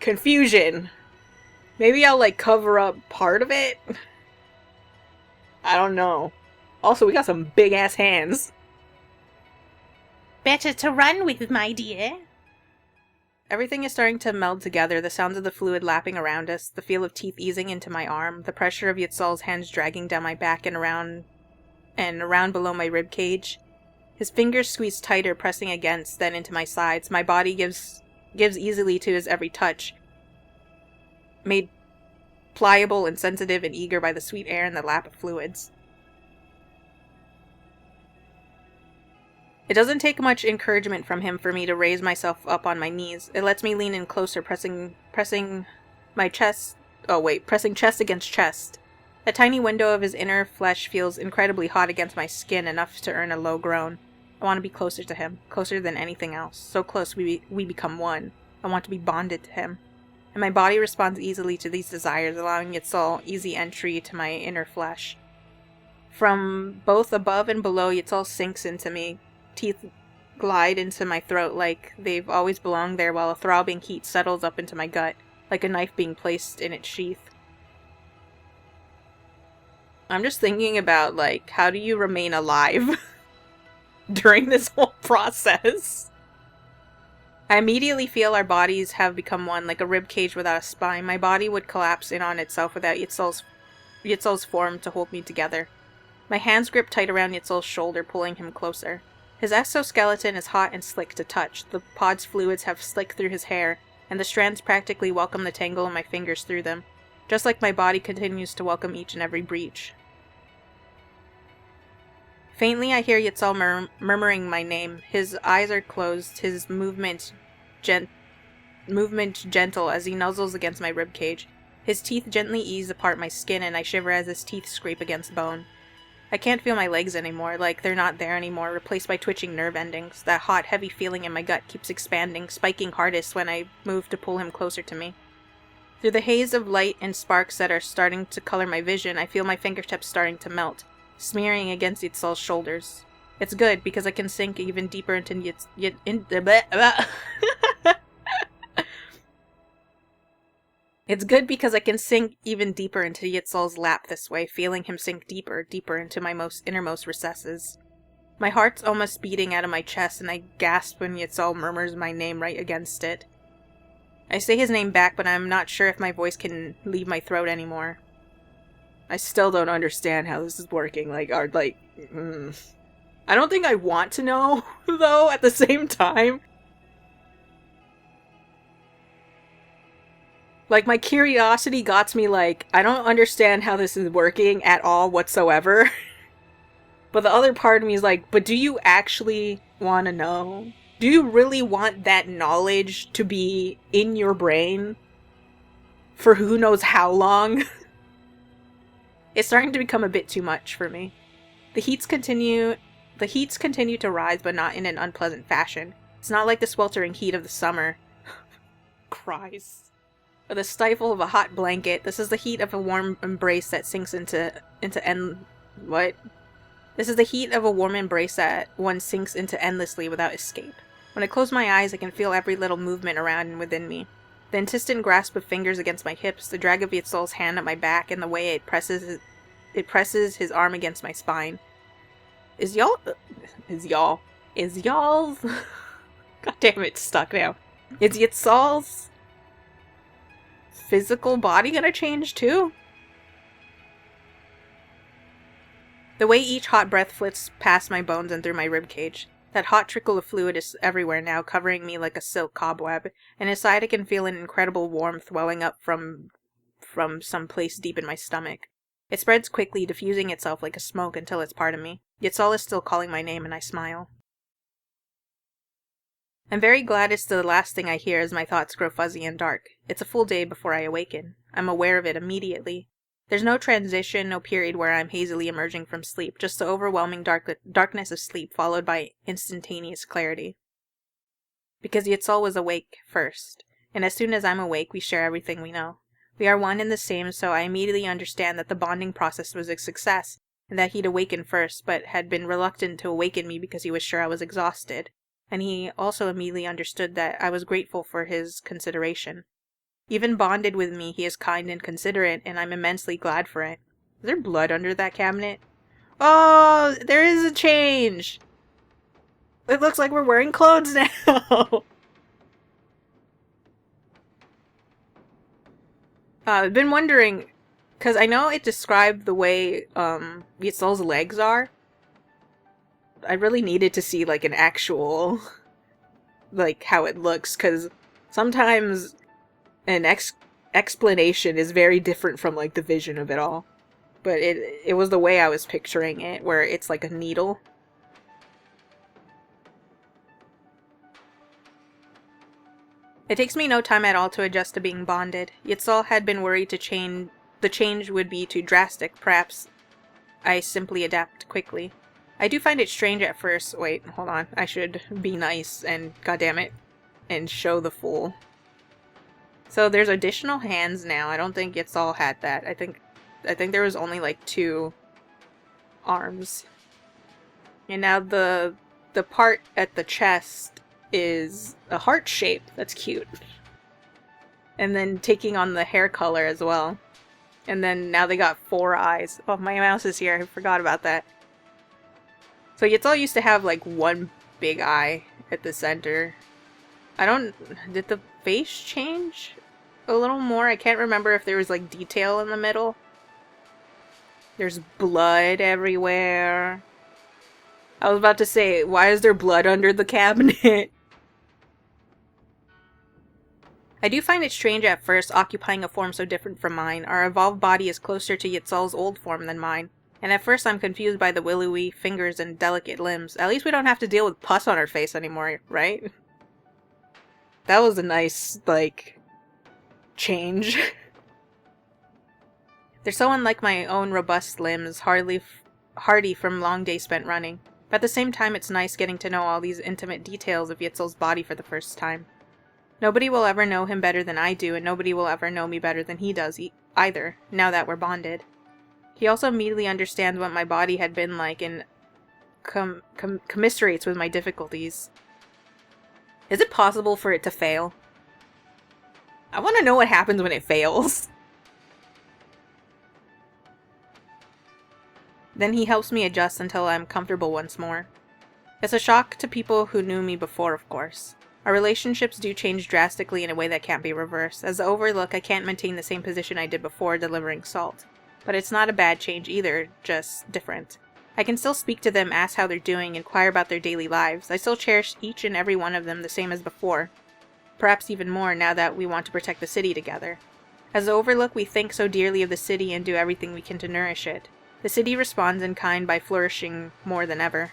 Confusion. Maybe I'll, cover up part of it? I don't know. Also, we got some big-ass hands. Better to run with, my dear. Everything is starting to meld together, the sounds of the fluid lapping around us, the feel of teeth easing into my arm, the pressure of Yiestol's hands dragging down my back and around below my rib cage. His fingers squeeze tighter, pressing against, then into my sides. My body gives easily to his every touch, made pliable and sensitive and eager by the sweet air and the lap of fluids. It doesn't take much encouragement from him for me to raise myself up on my knees. It lets me lean in closer, pressing chest against chest. The tiny window of his inner flesh feels incredibly hot against my skin, enough to earn a low groan. I want to be closer to him, closer than anything else. So close we become one. I want to be bonded to him. And my body responds easily to these desires, allowing Yiestol easy entry to my inner flesh. From both above and below, Yiestol sinks into me. Teeth glide into my throat like they've always belonged there, while a throbbing heat settles up into my gut, like a knife being placed in its sheath. I'm just thinking about, how do you remain alive during this whole process? I immediately feel our bodies have become one, like a rib cage without a spine. My body would collapse in on itself without Yiestol's form to hold me together. My hands grip tight around Yiestol's shoulder, pulling him closer. His exoskeleton is hot and slick to touch. The pod's fluids have slicked through his hair, and the strands practically welcome the tangle of my fingers through them, just like my body continues to welcome each and every breach. Faintly, I hear Yiestol murmuring my name. His eyes are closed, his movement gentle as he nuzzles against my ribcage. His teeth gently ease apart my skin, and I shiver as his teeth scrape against bone. I can't feel my legs anymore, like they're not there anymore, replaced by twitching nerve endings. That hot, heavy feeling in my gut keeps expanding, spiking hardest when I move to pull him closer to me. Through the haze of light and sparks that are starting to color my vision, I feel my fingertips starting to melt, smearing against Yiestol's shoulders. It's good, because I can sink even deeper into It's good because I can sink even deeper into Yiestol's lap this way, feeling him sink deeper into my innermost recesses. My heart's almost beating out of my chest, and I gasp when Yiestol murmurs my name right against it. I say his name back, but I'm not sure if my voice can leave my throat anymore. I still don't understand how this is working, I don't think I want to know, though, at the same time. My curiosity got me, I don't understand how this is working at all whatsoever. But the other part of me is but do you actually want to know? Do you really want that knowledge to be in your brain for who knows how long? It's starting to become a bit too much for me. The heats continue to rise, but not in an unpleasant fashion. It's not like the sweltering heat of the summer. Cries. Or the stifle of a hot blanket. This is the heat of a warm embrace that sinks What? This is the heat of a warm embrace that one sinks into endlessly without escape. When I close my eyes, I can feel every little movement around and within me. The insistent grasp of fingers against my hips, the drag of Yiestol's hand at my back, and the way it presses his arm against my spine. Is y'all's God damn it, it's stuck now. Is Yiestol's physical body gonna change too? The way each hot breath flits past my bones and through my ribcage. That hot trickle of fluid is everywhere now, covering me like a silk cobweb, and inside I can feel an incredible warmth welling up from some place deep in my stomach. It spreads quickly, diffusing itself like a smoke until it's part of me. Yiestol is still calling my name, and I smile. I'm very glad it's the last thing I hear as my thoughts grow fuzzy and dark. It's a full day before I awaken. I'm aware of it immediately. There's no transition, no period where I'm hazily emerging from sleep, just the overwhelming darkness of sleep followed by instantaneous clarity. Because Yiestol was awake first, and as soon as I'm awake, we share everything we know. We are one and the same, so I immediately understand that the bonding process was a success, and that he'd awakened first, but had been reluctant to awaken me because he was sure I was exhausted. And he also immediately understood that I was grateful for his consideration. Even bonded with me, he is kind and considerate, and I'm immensely glad for it. Is there blood under that cabinet? Oh, there is a change! It looks like we're wearing clothes now! I've been wondering, because I know it described the way Yiestol's legs are. I really needed to see, like, an actual, like, how it looks, because sometimes an explanation is very different from, like, the vision of it all. But it was the way I was picturing it, where it's like a needle. It takes me no time at all to adjust to being bonded. Yiestol had been worried the change would be too drastic. Perhaps I simply adapt quickly. I do find it strange at first. Wait, hold on. I should be nice and, goddammit, and show the full. So there's additional hands now. I don't think Yiestol had that. I think there was only like 2 arms. And now the part at the chest is a heart shape. That's cute. And then taking on the hair color as well. And then now they got 4 eyes. Oh, my mouse is here. I forgot about that. So Yiestol used to have like 1 big eye at the center. Did the face change a little more? I can't remember if there was like detail in the middle. There's blood everywhere. I was about to say, why is there blood under the cabinet? I do find it strange at first, occupying a form so different from mine. Our evolved body is closer to Yiestol's old form than mine. And at first I'm confused by the willowy fingers and delicate limbs. At least we don't have to deal with pus on our face anymore, right? That was a nice, like, change. They're so unlike my own robust limbs, hardy from long days spent running. But at the same time, it's nice getting to know all these intimate details of Yiestol's body for the first time. Nobody will ever know him better than I do, and nobody will ever know me better than he does either, now that we're bonded. He also immediately understands what my body had been like and commiserates with my difficulties. Is it possible for it to fail? I want to know what happens when it fails. Then he helps me adjust until I'm comfortable once more. It's a shock to people who knew me before, of course. Our relationships do change drastically in a way that can't be reversed. As the Overlook, I can't maintain the same position I did before delivering salt. But it's not a bad change either, just different. I can still speak to them, ask how they're doing, inquire about their daily lives. I still cherish each and every one of them the same as before. Perhaps even more now that we want to protect the city together. As the Overlook, we think so dearly of the city and do everything we can to nourish it. The city responds in kind by flourishing more than ever.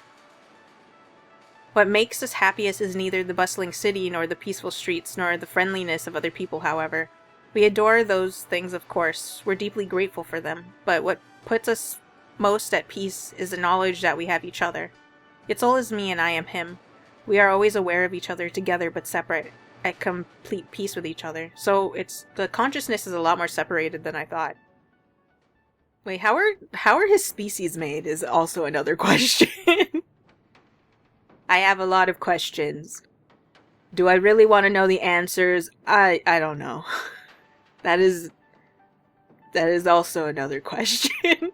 What makes us happiest is neither the bustling city, nor the peaceful streets, nor the friendliness of other people, however. We adore those things, of course. We're deeply grateful for them. But what puts us most at peace is the knowledge that we have each other. Yiestol is me and I am him. We are always aware of each other together but separate, at complete peace with each other. So the consciousness is a lot more separated than I thought. Wait, how are his species made is also another question. I have a lot of questions. Do I really want to know the answers? I don't know. That is also another question.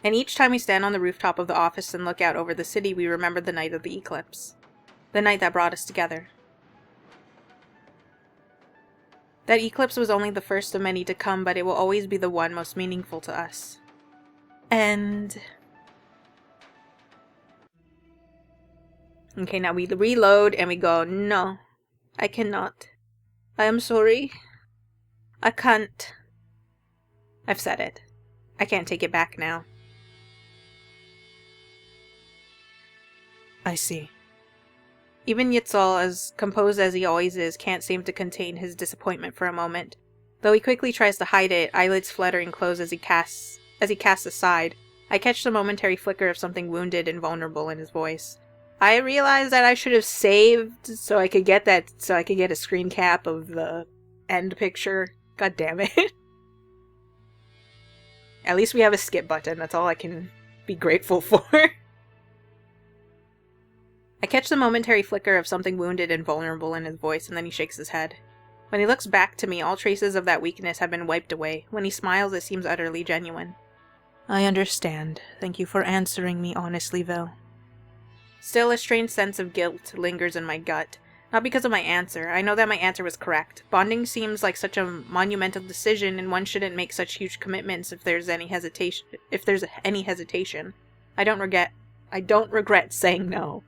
And each time we stand on the rooftop of the office and look out over the city, we remember the night of the eclipse. The night that brought us together. That eclipse was only the first of many to come, but it will always be the one most meaningful to us. And... okay, now we reload and we go, no, I cannot. I am sorry. I can't. I've said it. I can't take it back now. I see. Even Yiestol, as composed as he always is, can't seem to contain his disappointment for a moment. Though he quickly tries to hide it, eyelids fluttering close as he casts aside. I catch the momentary flicker of something wounded and vulnerable in his voice. I realize that I should have saved so I could get a screen cap of the end picture. God damn it. At least we have a skip button, that's all I can be grateful for. I catch the momentary flicker of something wounded and vulnerable in his voice, and then he shakes his head. When he looks back to me, all traces of that weakness have been wiped away. When he smiles, it seems utterly genuine. I understand. Thank you for answering me honestly, Vel. Still, a strange sense of guilt lingers in my gut. Not because of my answer. I know that my answer was correct. Bonding seems like such a monumental decision, and one shouldn't make such huge commitments if there's any hesitation. I don't regret saying no.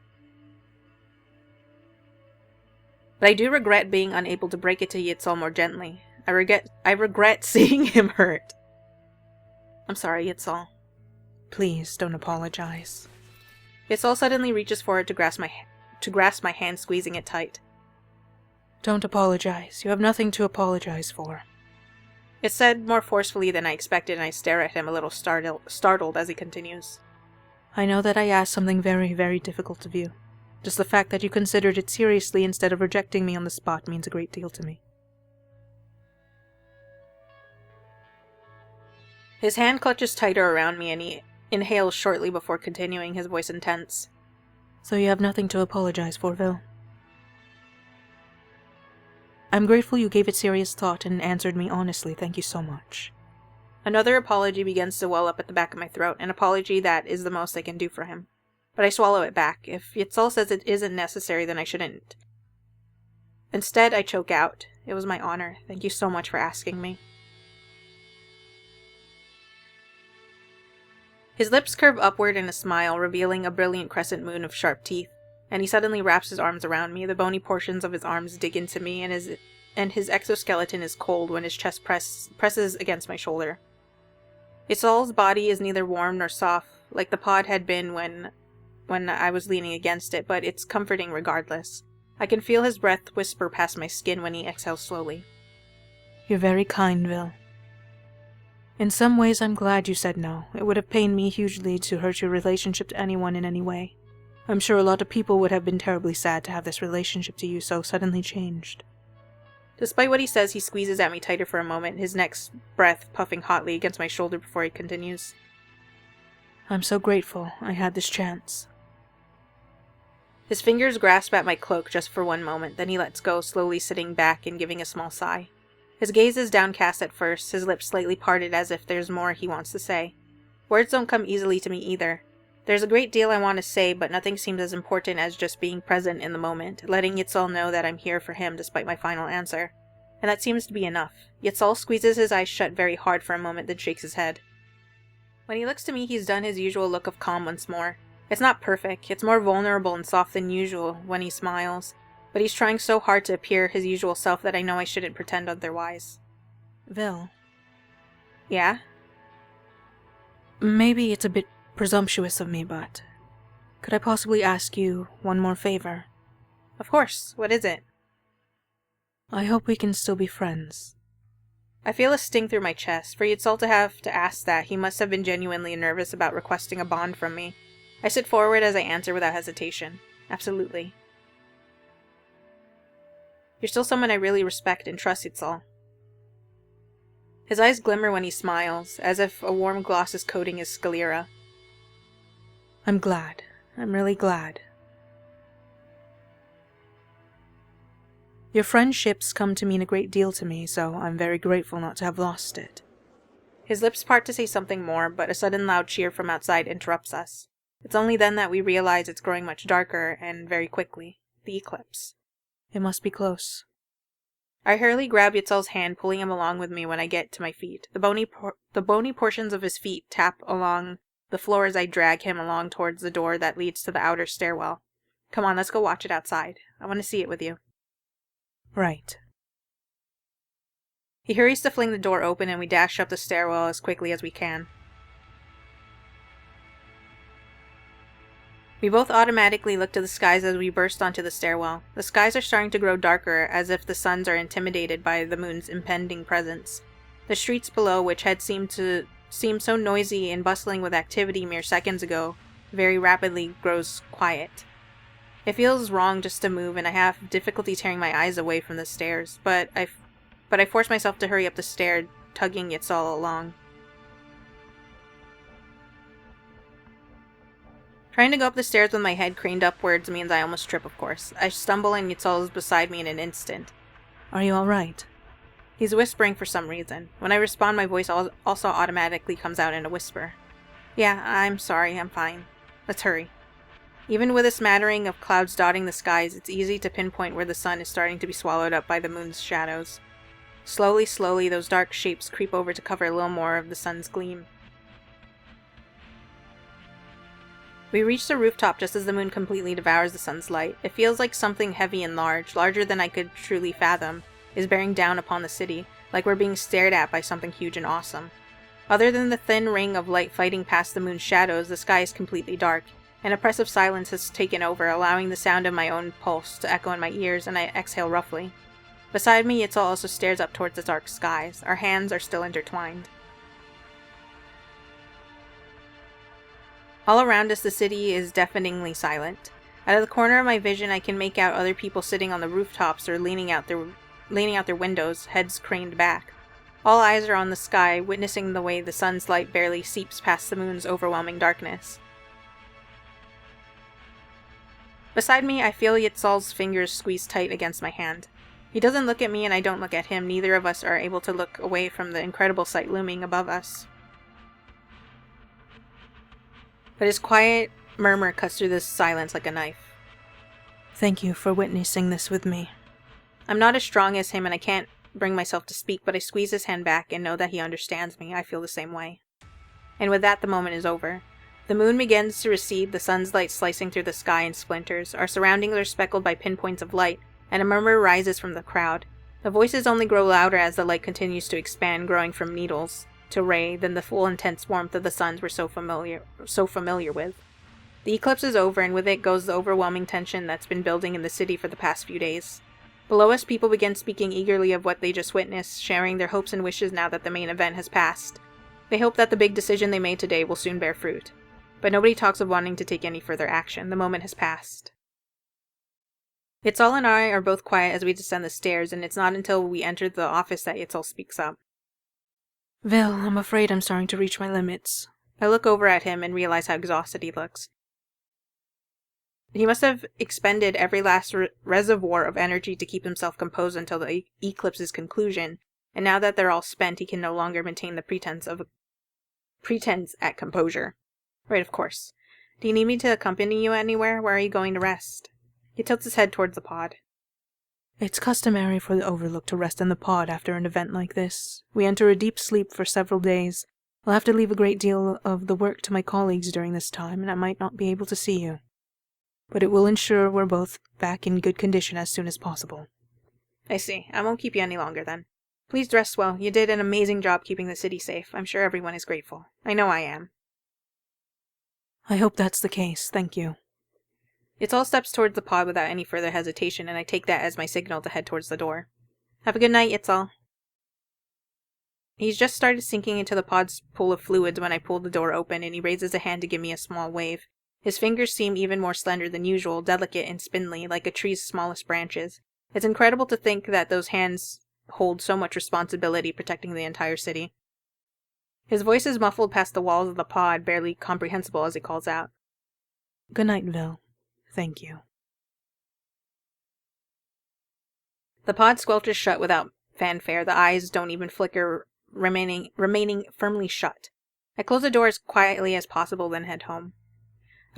But I do regret being unable to break it to Yiestol more gently. I regret seeing him hurt. I'm sorry, Yiestol. Please, don't apologize. Yiestol suddenly reaches forward to grasp my hand, squeezing it tight. Don't apologize. You have nothing to apologize for. It's said more forcefully than I expected, and I stare at him a little startled as he continues. I know that I asked something very, very difficult of you. Just the fact that you considered it seriously instead of rejecting me on the spot means a great deal to me. His hand clutches tighter around me, and he inhales shortly before continuing, his voice intense. So you have nothing to apologize for, Vel. I'm grateful you gave it serious thought and answered me honestly. Thank you so much. Another apology begins to well up at the back of my throat, an apology that is the most I can do for him. But I swallow it back. If Yiestol says it isn't necessary, then I shouldn't. Instead, I choke out. It was my honor. Thank you so much for asking me. His lips curve upward in a smile, revealing a brilliant crescent moon of sharp teeth, and he suddenly wraps his arms around me. The bony portions of his arms dig into me, and his exoskeleton is cold when his chest presses against my shoulder. Yiestol's body is neither warm nor soft, like the pod had been when I was leaning against it, but it's comforting regardless. I can feel his breath whisper past my skin when he exhales slowly. You're very kind, Vel. In some ways, I'm glad you said no. It would have pained me hugely to hurt your relationship to anyone in any way. I'm sure a lot of people would have been terribly sad to have this relationship to you so suddenly changed. Despite what he says, he squeezes at me tighter for a moment, his next breath puffing hotly against my shoulder before he continues. I'm so grateful I had this chance. His fingers grasp at my cloak just for one moment, then he lets go, slowly sitting back and giving a small sigh. His gaze is downcast at first, his lips slightly parted as if there's more he wants to say. Words don't come easily to me either. There's a great deal I want to say, but nothing seems as important as just being present in the moment, letting Yiestol know that I'm here for him despite my final answer. And that seems to be enough. Yiestol squeezes his eyes shut very hard for a moment, then shakes his head. When he looks to me, he's done his usual look of calm once more. It's not perfect, it's more vulnerable and soft than usual when he smiles, but he's trying so hard to appear his usual self that I know I shouldn't pretend otherwise. Vel. Yeah? Maybe it's a bit presumptuous of me, but Could I possibly ask you one more favor? Of course. What is it? I hope we can still be friends. I feel a sting through my chest. For Yiestol to have to ask that, he must have been genuinely nervous about requesting a bond from me. I sit forward as I answer without hesitation. Absolutely. You're still someone I really respect and trust, Yiestol. His eyes glimmer when he smiles, as if a warm gloss is coating his sclera. I'm glad. I'm really glad. Your friendships come to mean a great deal to me, so I'm very grateful not to have lost it. His lips part to say something more, but a sudden loud cheer from outside interrupts us. It's only then that we realize it's growing much darker, and very quickly. The eclipse. It must be close. I hurriedly grab Yiestol's hand, pulling him along with me when I get to my feet. The bony portions of his feet tap along the floor as I drag him along towards the door that leads to the outer stairwell. Come on, let's go watch it outside. I want to see it with you. Right. He hurries to fling the door open and we dash up the stairwell as quickly as we can. We both automatically look to the skies as we burst onto the stairwell. The skies are starting to grow darker, as if the suns are intimidated by the moon's impending presence. The streets below, which had seemed so noisy and bustling with activity mere seconds ago, very rapidly grows quiet. It feels wrong just to move, and I have difficulty tearing my eyes away from the stairs, but I force myself to hurry up the stair, tugging Yiestol along. Trying to go up the stairs with my head craned upwards means I almost trip, of course. I stumble and Yiestol is beside me in an instant. Are you alright? He's whispering for some reason. When I respond, my voice also automatically comes out in a whisper. Yeah, I'm sorry, I'm fine. Let's hurry. Even with a smattering of clouds dotting the skies, it's easy to pinpoint where the sun is starting to be swallowed up by the moon's shadows. Slowly, those dark shapes creep over to cover a little more of the sun's gleam. We reach the rooftop just as the moon completely devours the sun's light. It feels like something heavy and large, larger than I could truly fathom, is bearing down upon the city, like we're being stared at by something huge and awesome. Other than the thin ring of light fighting past the moon's shadows, the sky is completely dark. An oppressive silence has taken over, allowing the sound of my own pulse to echo in my ears, and I exhale roughly. Beside me, Yiestol also stares up towards the dark skies. Our hands are still intertwined. All around us, the city is deafeningly silent. Out of the corner of my vision, I can make out other people sitting on the rooftops or leaning out their windows, heads craned back. All eyes are on the sky, witnessing the way the sun's light barely seeps past the moon's overwhelming darkness. Beside me, I feel Yiestol's fingers squeeze tight against my hand. He doesn't look at me and I don't look at him. Neither of us are able to look away from the incredible sight looming above us. But his quiet murmur cuts through this silence like a knife. Thank you for witnessing this with me. I'm not as strong as him and I can't bring myself to speak, but I squeeze his hand back and know that he understands me. I feel the same way. And with that, the moment is over. The moon begins to recede, the sun's light slicing through the sky in splinters. Our surroundings are speckled by pinpoints of light, and a murmur rises from the crowd. The voices only grow louder as the light continues to expand, growing from needles to ray, than the full intense warmth of the suns we're so familiar with. The eclipse is over, and with it goes the overwhelming tension that's been building in the city for the past few days. Below us, people begin speaking eagerly of what they just witnessed, sharing their hopes and wishes now that the main event has passed. They hope that the big decision they made today will soon bear fruit. But nobody talks of wanting to take any further action. The moment has passed. Yiestol and I are both quiet as we descend the stairs, and it's not until we enter the office that Yiestol speaks up. Vil, I'm afraid I'm starting to reach my limits. I look over at him and realize how exhausted he looks. He must have expended every last reservoir of energy to keep himself composed until the eclipse's conclusion, and now that they're all spent, he can no longer maintain the pretense at composure. Right, of course. Do you need me to accompany you anywhere? Where are you going to rest? He tilts his head towards the pod. It's customary for the Overlook to rest in the pod after an event like this. We enter a deep sleep for several days. I'll have to leave a great deal of the work to my colleagues during this time, and I might not be able to see you. But it will ensure we're both back in good condition as soon as possible. I see. I won't keep you any longer then. Please dress well. You did an amazing job keeping the city safe. I'm sure everyone is grateful. I know I am. I hope that's the case. Thank you. Yiestol steps towards the pod without any further hesitation, and I take that as my signal to head towards the door. Have a good night, Yiestol. He's just started sinking into the pod's pool of fluids when I pull the door open, and he raises a hand to give me a small wave. His fingers seem even more slender than usual, delicate and spindly, like a tree's smallest branches. It's incredible to think that those hands hold so much responsibility protecting the entire city. His voice is muffled past the walls of the pod, barely comprehensible as he calls out. Good night, Vil. Thank you. The pod squelches shut without fanfare. The eyes don't even flicker, remaining firmly shut. I close the door as quietly as possible, then head home.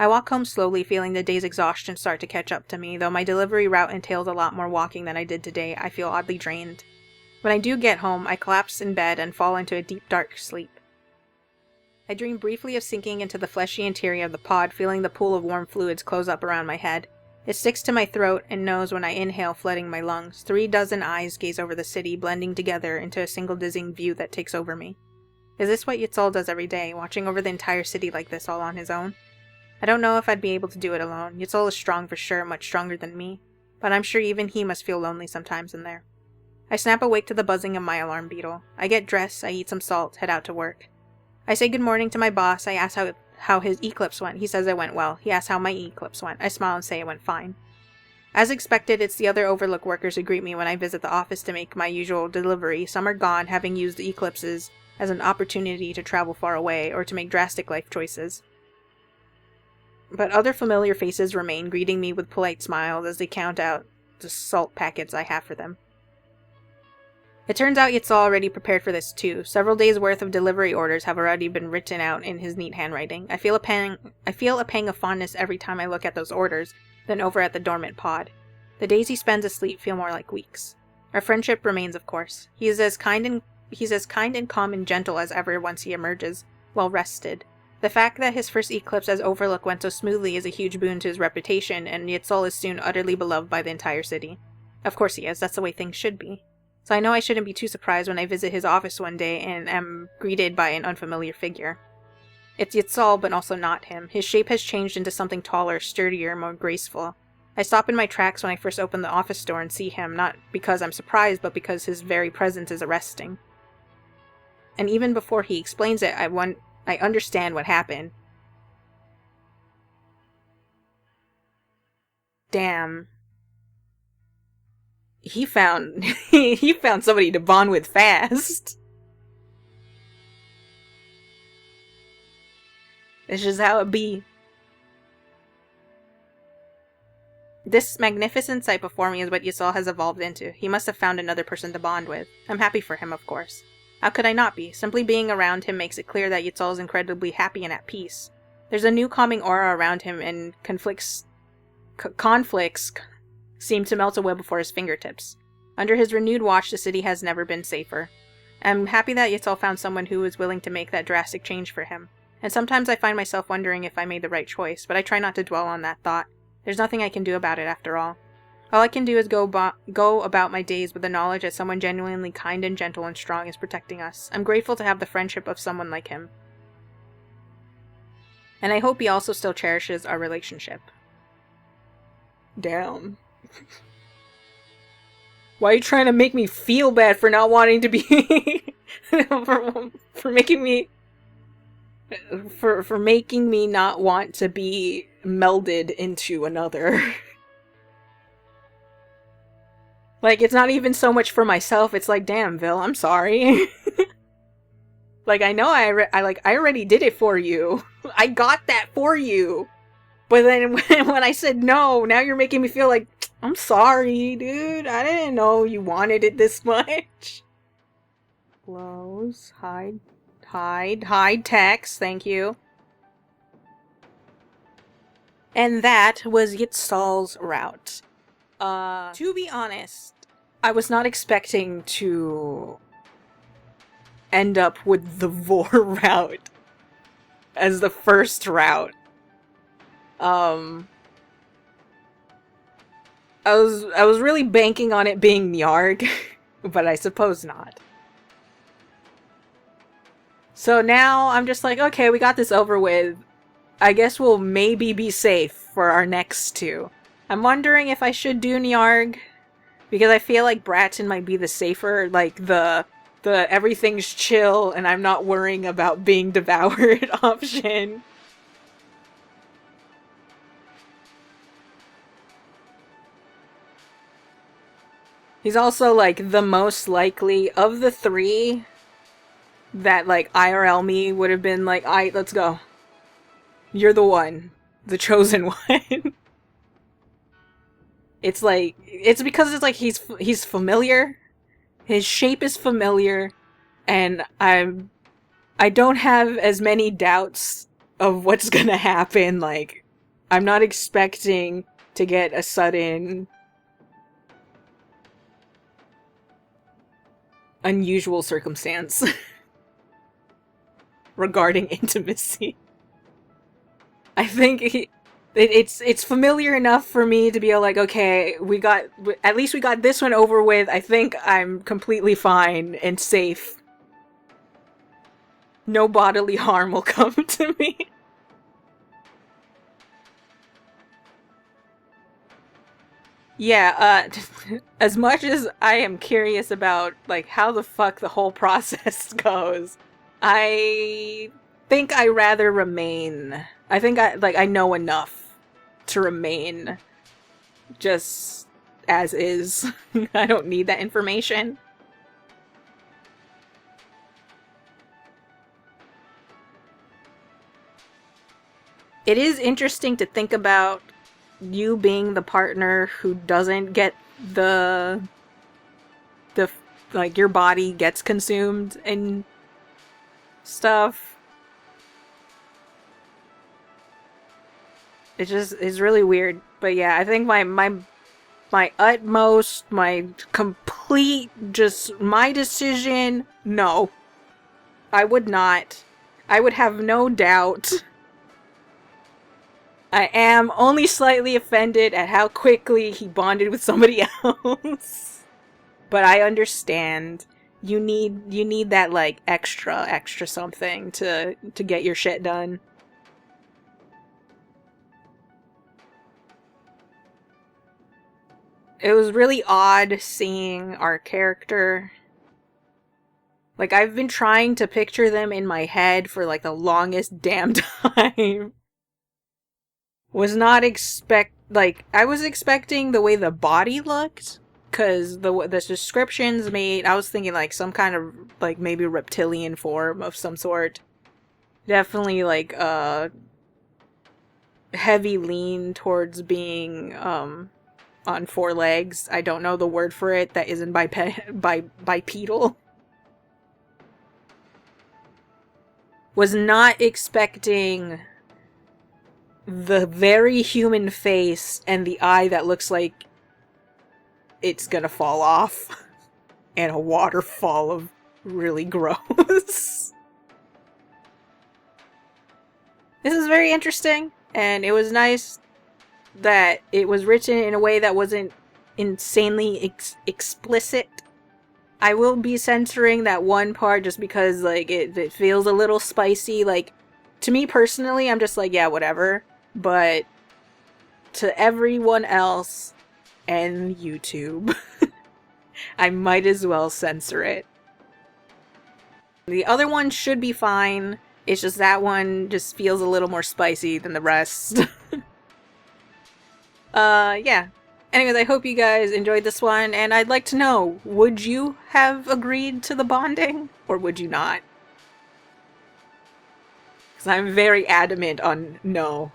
I walk home slowly, feeling the day's exhaustion start to catch up to me. Though my delivery route entails a lot more walking than I did today, I feel oddly drained. When I do get home, I collapse in bed and fall into a deep, dark sleep. I dream briefly of sinking into the fleshy interior of the pod, feeling the pool of warm fluids close up around my head. It sticks to my throat and nose when I inhale, flooding my lungs. 36 eyes gaze over the city, blending together into a single dizzying view that takes over me. Is this what Yiestol does every day, watching over the entire city like this all on his own? I don't know if I'd be able to do it alone. Yiestol is strong for sure, much stronger than me, but I'm sure even he must feel lonely sometimes in there. I snap awake to the buzzing of my alarm beetle. I get dressed, I eat some salt, head out to work. I say good morning to my boss. I ask how his eclipse went. He says it went well. He asks how my eclipse went. I smile and say it went fine. As expected, it's the other Overlook workers who greet me when I visit the office to make my usual delivery. Some are gone, having used the eclipses as an opportunity to travel far away or to make drastic life choices. But other familiar faces remain, greeting me with polite smiles as they count out the salt packets I have for them. It turns out Yiestol already prepared for this too. Several days' worth of delivery orders have already been written out in his neat handwriting. I feel a pang of fondness every time I look at those orders, then over at the dormant pod. The days he spends asleep feel more like weeks. Our friendship remains, of course. He's as kind and calm and gentle as ever once he emerges, well rested. The fact that his first eclipse as Overlook went so smoothly is a huge boon to his reputation, and Yiestol is soon utterly beloved by the entire city. Of course he is, that's the way things should be. So I know I shouldn't be too surprised when I visit his office one day and am greeted by an unfamiliar figure. It's Yiestol, but also not him. His shape has changed into something taller, sturdier, more graceful. I stop in my tracks when I first open the office door and see him, not because I'm surprised, but because his very presence is arresting. And even before he explains it, I understand what happened. Damn. He found somebody to bond with fast. It's just how it be. This magnificent sight before me is what Yiestol has evolved into. He must have found another person to bond with. I'm happy for him, of course. How could I not be? Simply being around him makes it clear that Yiestol is incredibly happy and at peace. There's a new calming aura around him, and conflicts seem to melt away before his fingertips. Under his renewed watch, the city has never been safer. I'm happy that Yiestol found someone who was willing to make that drastic change for him. And sometimes I find myself wondering if I made the right choice, but I try not to dwell on that thought. There's nothing I can do about it after all. All I can do is go about my days with the knowledge that someone genuinely kind and gentle and strong is protecting us. I'm grateful to have the friendship of someone like him. And I hope he also still cherishes our relationship. Damn. Why are you trying to make me feel bad for not wanting to be... for making me... For making me not want to be melded into another. Like, it's not even so much for myself, it's like, damn, Vil, I'm sorry. Like, I know I already did it for you. I got that for you. But then when I said no, now you're making me feel like, I'm sorry, dude. I didn't know you wanted it this much. Close, hide text, thank you. And that was Yiestol's route. To be honest, I was not expecting to end up with the Vor route as the first route. I was really banking on it being Nyarg, but I suppose not. So now I'm just like, okay, we got this over with. I guess we'll maybe be safe for our next two. I'm wondering if I should do Nyarg, because I feel like Bratton might be the safer, like the everything's chill and I'm not worrying about being devoured option. He's also, like, the most likely of the three that, like, IRL me would have been like, alright, let's go. You're the one. The chosen one. It's like, it's because it's like he's familiar. His shape is familiar. And I don't have as many doubts of what's gonna happen. Like, I'm not expecting to get a sudden unusual circumstance regarding intimacy. I think it's familiar enough for me to be like, okay, at least we got this one over with. I think I'm completely fine and safe. No bodily harm will come to me. Yeah, as much as I am curious about, like, how the fuck the whole process goes, I think I rather remain. I think I know enough to remain just as is. I don't need that information. It is interesting to think about you being the partner who doesn't get the like, your body gets consumed and stuff. It's really weird. But yeah, I think my utmost, my complete, just my decision, no. I would not. I would have no doubt. I am only slightly offended at how quickly he bonded with somebody else. But I understand. You need that, like, extra something to get your shit done. It was really odd seeing our character. Like, I've been trying to picture them in my head for, like, the longest damn time. Was not I was expecting the way the body looked, because the descriptions made, I was thinking, like, some kind of, like, maybe reptilian form of some sort. Definitely, like, heavy lean towards being, on 4 legs. I don't know the word for it that isn't bipedal. Was not expecting the very human face and the eye that looks like it's gonna fall off. And a waterfall of really gross. This is very interesting, and it was nice that it was written in a way that wasn't insanely explicit. I will be censoring that one part just because, like, it feels a little spicy. Like, to me personally, I'm just like, yeah, whatever. But to everyone else and YouTube, I might as well censor it. The other one should be fine. It's just that one just feels a little more spicy than the rest. Yeah. Anyways, I hope you guys enjoyed this one, and I'd like to know, would you have agreed to the bonding, or would you not? Because I'm very adamant on no.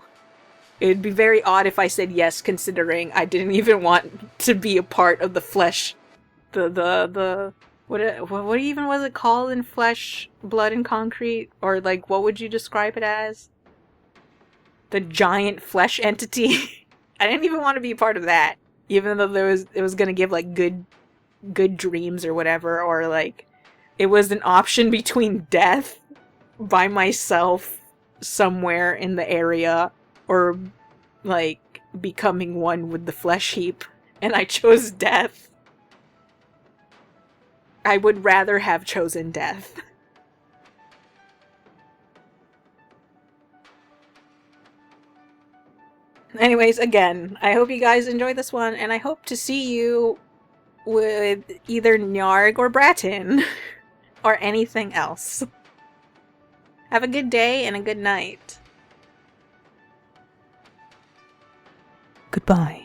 It'd be very odd if I said yes, considering I didn't even want to be a part of the flesh. What even was it called in Flesh, Blood, and Concrete? Or, like, what would you describe it as? The giant flesh entity? I didn't even want to be a part of that. Even though it was gonna give, like, good dreams or whatever, or, like, it was an option between death by myself somewhere in the area, or, like, becoming one with the flesh heap, and I chose death. I would rather have chosen death. Anyways, again, I hope you guys enjoyed this one, and I hope to see you with either Nyarg or Bratton, or anything else. Have a good day and a good night. Goodbye.